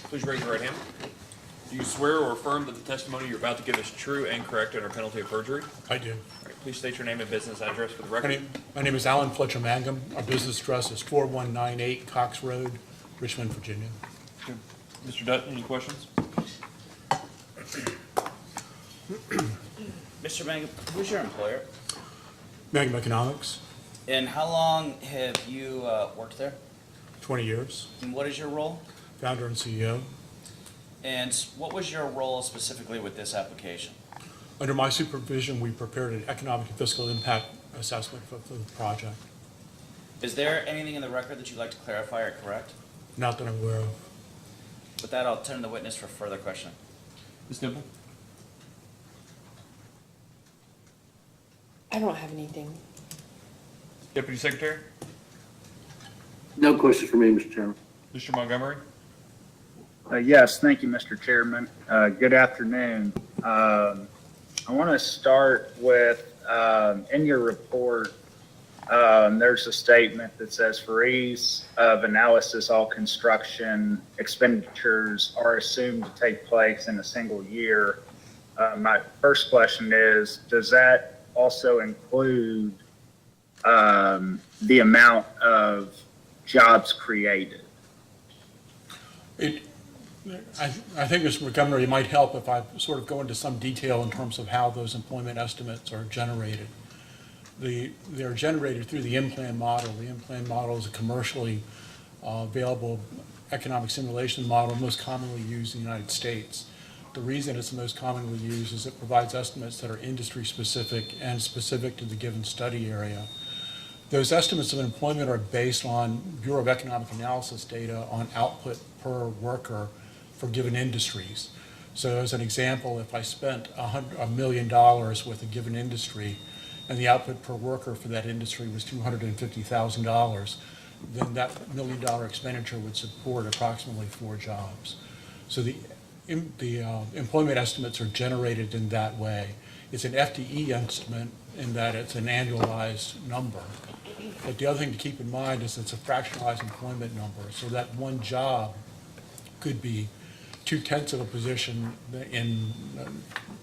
Please raise your right hand. Do you swear or affirm that the testimony you're about to give is true and correct under penalty of perjury? I do. All right, please state your name and business address for the record. My name is Alan Fletcher Mangum. Our business address is 4198 Cox Road, Richmond, Virginia. Mr. Dutton, any questions? Mr. Mangum, who's your employer? Mangum Economics, And how long have you worked there? 20 years, And what is your role? founder and CEO. And what was your role specifically with this application? Under my supervision, we prepared an economic and fiscal impact assessment for the project. Is there anything in the record that you'd like to clarify or correct? Not that I'm aware of. With that, I'll turn the witness for further questioning. Ms. Dimple? I don't have anything. Deputy Secretary? No questions for me, Mr. Chairman. Mr. Montgomery? Yes, thank you, Mr. Chairman. Good afternoon. I want to start with, in your report, there's a statement that says, for ease of analysis, all construction expenditures are assumed to take place in a single year. My first question is, does that also include the amount of jobs created? I think, Mr. Montgomery, it might help if I sort of go into some detail in terms of how those employment estimates are generated. They're generated through the in-plan model. The in-plan model is a commercially available economic simulation model most commonly used in the United States. The reason it's the most commonly used is it provides estimates that are industry-specific and specific to the given study area. Those estimates of employment are based on Bureau of Economic Analysis data on output per worker for given industries. So as an example, if I spent $1 million with a given industry and the output per worker for that industry was $250,000, then that $1 million expenditure would support approximately 4 jobs. So the employment estimates are generated in that way. It's an FTE estimate in that it's an annualized number. But the other thing to keep in mind is it's a fractionalized employment number, so that one job could be 2/10 of a position in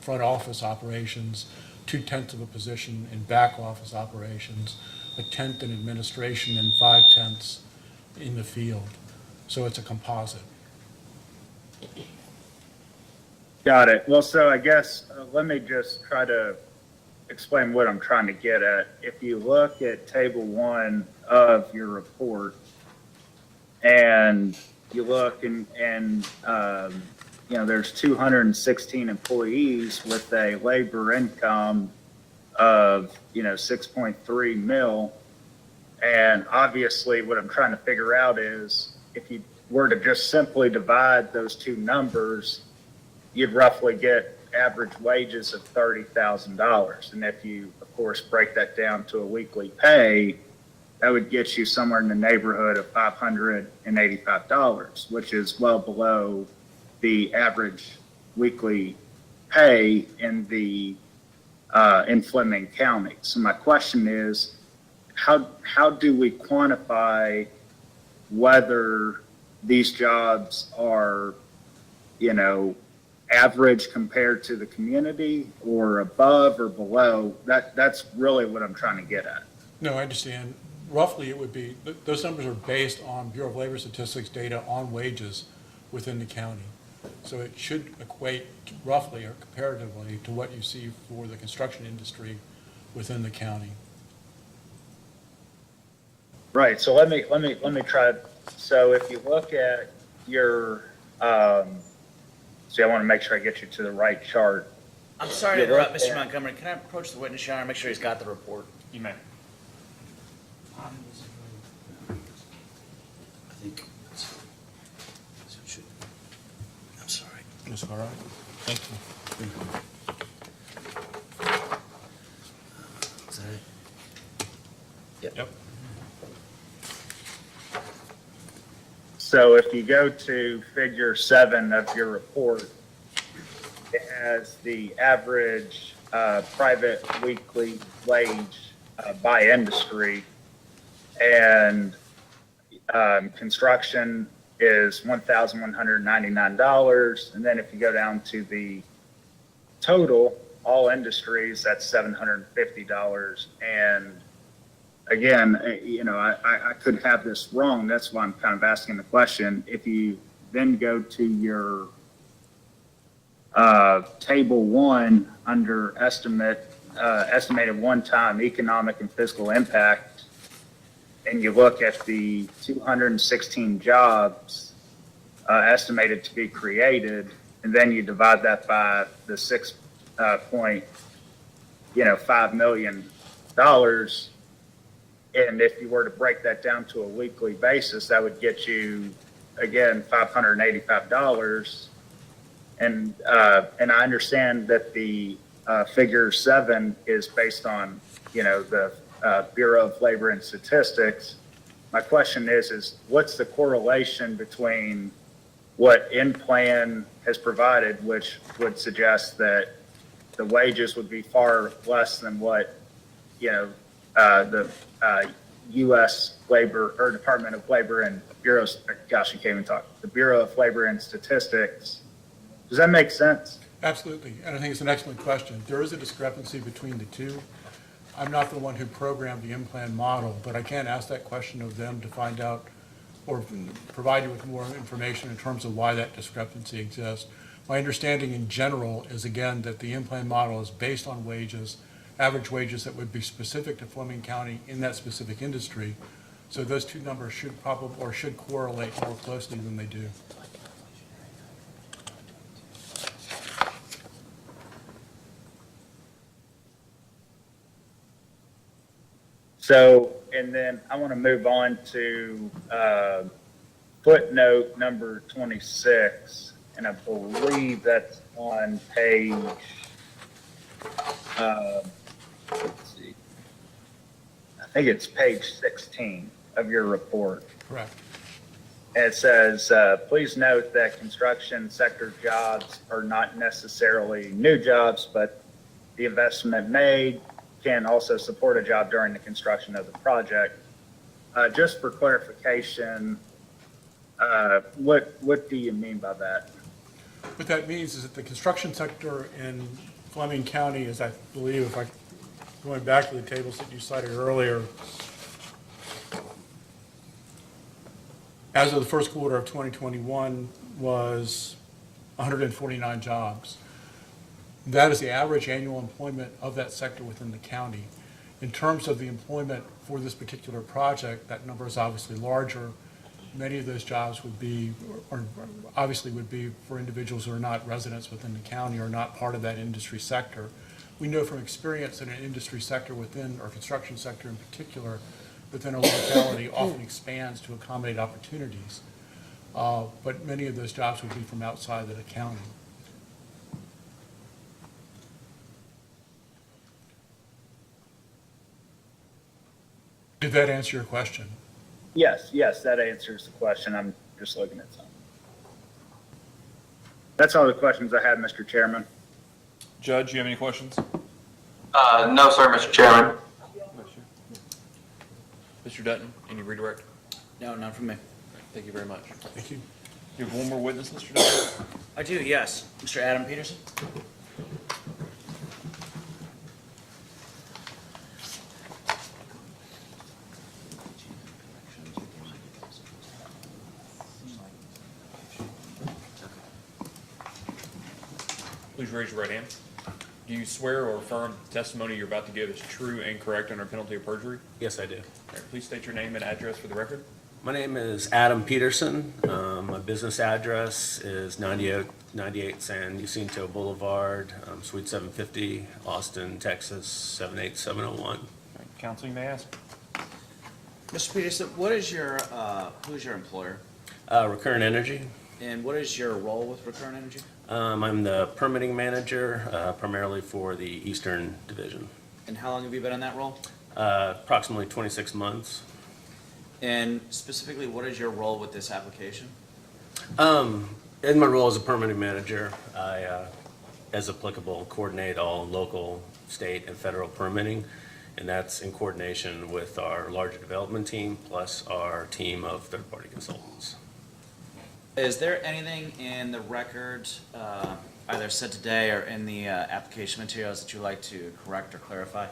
front office operations, 2/10 of a position in back office operations, 1/10 in administration, and 5/10 in the field. So it's a composite. Got it. Well, so I guess, let me just try to explain what I'm trying to get at. If you look at table 1 of your report and you look and there's 216 employees with a labor income of, 6.3 mil. And obviously what I'm trying to figure out is if you were to just simply divide those two numbers, you'd roughly get average wages of $30,000. And if you, of course, break that down to a weekly pay, that would get you somewhere in the neighborhood of $585, which is well below the average weekly pay in Fleming County. So my question is, how do we quantify whether these jobs are, average compared to the community or above or below? That's really what I'm trying to get at. No, I understand. Roughly, it would be, those numbers are based on Bureau of Labor Statistics data on wages within the county. So it should equate roughly or comparatively to what you see for the construction industry within the county. Right. So let me try. So if you look at your, see, I want to make sure I get you to the right chart. I'm sorry to interrupt, Mr. Montgomery. Can I approach the witness, Your Honor, and make sure he's got the report? You may. I think, I'm sorry. That's all right. Thank you. Is that it? Yep. So if you go to figure 7 of your report, it has the average private weekly wage by industry, and construction is $1,199. And then if you go down to the total, all industries, that's $750. And again, I could have this wrong. That's why I'm kind of asking the question. If you then go to your table 1 under estimated one-time economic and fiscal impact, and you look at the 216 jobs estimated to be created, and then you divide that by the $6.5 million, and if you were to break that down to a weekly basis, that would get you, again, $585. And I understand that the figure 7 is based on, the Bureau of Labor and Statistics. My question is what's the correlation between what In-Plan has provided, which would suggest that the wages would be far less than what, the U.S. Labor or Department of Labor and Bureaus, gosh, I can't even talk, the Bureau of Labor and Statistics. Does that make sense? Absolutely, and I think it's an excellent question. There is a discrepancy between the two. I'm not the one who programmed the In-Plan model, but I can ask that question of them to find out or provide you with more information in terms of why that discrepancy exists. My understanding in general is, again, that the In-Plan model is based on wages, average wages that would be specific to Fleming County in that specific industry. So those two numbers should correlate more closely than they do. So, and then I want to move on to footnote number 26, and I believe that's on page, let's see, I think it's page 16 of your report. Correct. It says, please note that construction sector jobs are not necessarily new jobs, but the investment made can also support a job during the construction of the project. Just for clarification, what do you mean by that? What that means is that the construction sector in Fleming County is, I believe, if I, going back to the tables that you cited earlier, as of the first quarter of 2021 was 149 jobs. That is the average annual employment of that sector within the county. In terms of the employment for this particular project, that number is obviously larger. Many of those jobs would be, or obviously would be for individuals who are not residents within the county or not part of that industry sector. We know from experience that an industry sector within, or construction sector in particular, within a locality often expands to accommodate opportunities. But many of those jobs would be from outside of the county. Did that answer your question? Yes, that answers the question. I'm just looking at something. That's all the questions I had, Mr. Chairman. Judge, you have any questions? No, sir, Mr. Chairman. Mr. Dutton, any redirect? No, not from me. Thank you very much. Thank you. You have one more witness, Mr. Dutton? I do, yes. Mr. Adam Peterson? Please raise your right hand. Do you swear or affirm the testimony you're about to give is true and correct under penalty of perjury? Yes, I do. All right, please state your name and address for the record. My name is Adam Peterson. My business address is 98 San Jacinto Boulevard, Suite 750, Austin, Texas, 78701. All right, counsel, you may ask. Mr. Peterson, what is your, who's your employer? Recurrent Energy. And what is your role with Recurrent Energy? I'm the permitting manager, primarily for the Eastern Division. And how long have you been in that role? Approximately 26 months. And specifically, what is your role with this application? In my role as a permitting manager, I, as applicable, coordinate all local, state, and federal permitting, and that's in coordination with our larger development team, plus our team of third-party consultants. Is there anything in the record, either said today or in the application materials that you'd like to correct or clarify?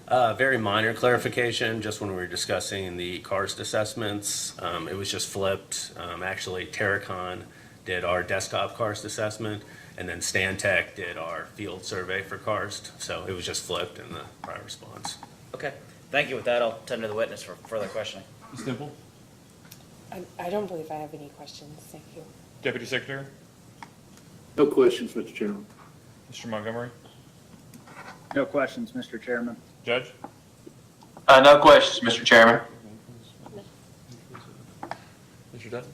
Very minor clarification, just when we were discussing the karst assessments, it was just flipped. Actually, Terracon did our desktop karst assessment, and then Stantec did our field survey for karst, so it was just flipped in the prior response. Okay, thank you. With that, I'll turn to the witness for further questioning. Ms. Dimple? I don't believe I have any questions. Thank you. Deputy Secretary? No questions, Mr. Chairman. Mr. Montgomery? No questions, Mr. Chairman. Judge? No questions, Mr. Chairman. Mr. Dutton?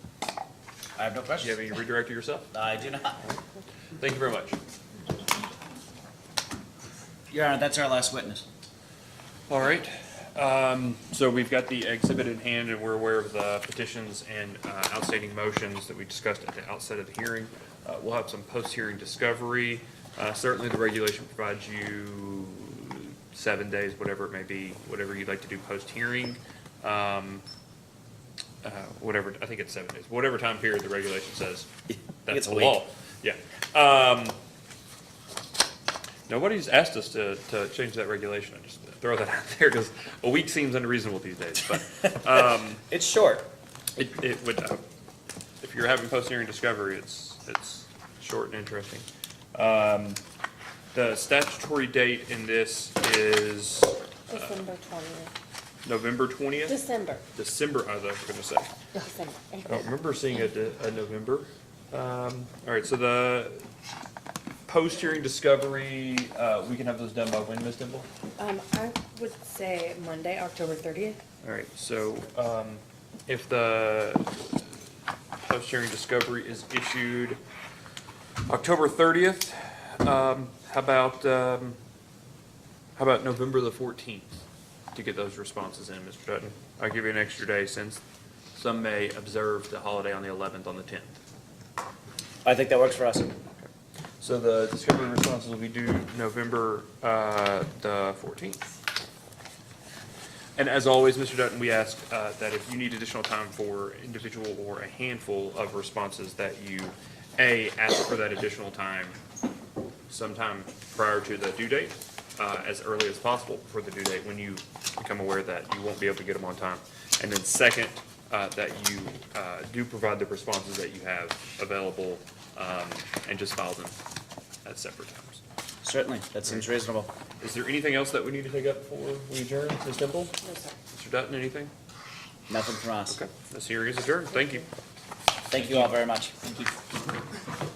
I have no Do questions. you have any redirect to yourself? I do not. Thank you very much. Your Honor, that's our last witness. All right. So we've got the exhibit in hand, and we're aware of the petitions and outstanding motions that we discussed at the outset of the hearing. We'll have some post-hearing discovery. Certainly, the regulation provides you 7 days, whatever it may be, whatever you'd like to do post-hearing. Whatever, I think it's 7 days, whatever time period the regulation says. That's It's a the week. law. Yeah. Nobody's asked us to change that regulation. I just throw that out there because a week seems unreasonable these days, but, It's short. it would, if you're having post-hearing discovery, it's short and interesting. The statutory date in this is December 20th. November 20th? December. I was going to say. December. I don't remember seeing a November. All right, so the post-hearing discovery, we can have those done by when, Ms. Dimple? I would say Monday, October 30th. All right, so if the post-hearing discovery is issued October 30th, how about November the 14th? to get those responses in, Mr. Dutton. I'll give you an extra day since some may observe the holiday on the 11th on the 10th. I think that works for us. So the discovery responses will be due November the 14th. And as always, Mr. Dutton, we ask that if you need additional time for individual or a handful of responses, that you, A, ask for that additional time sometime prior to the due date, as early as possible before the due date, when you become aware that you won't be able to get them on time. And then second, that you do provide the responses that you have available, and just file them at separate times. Certainly, that seems reasonable. Is there anything else that we need to take up before we adjourn? Ms. Temple? No, sir. Mr. Dutton, anything? Nothing from us. Okay, this hearing is adjourned. Thank you. Thank you all very much. Thank you.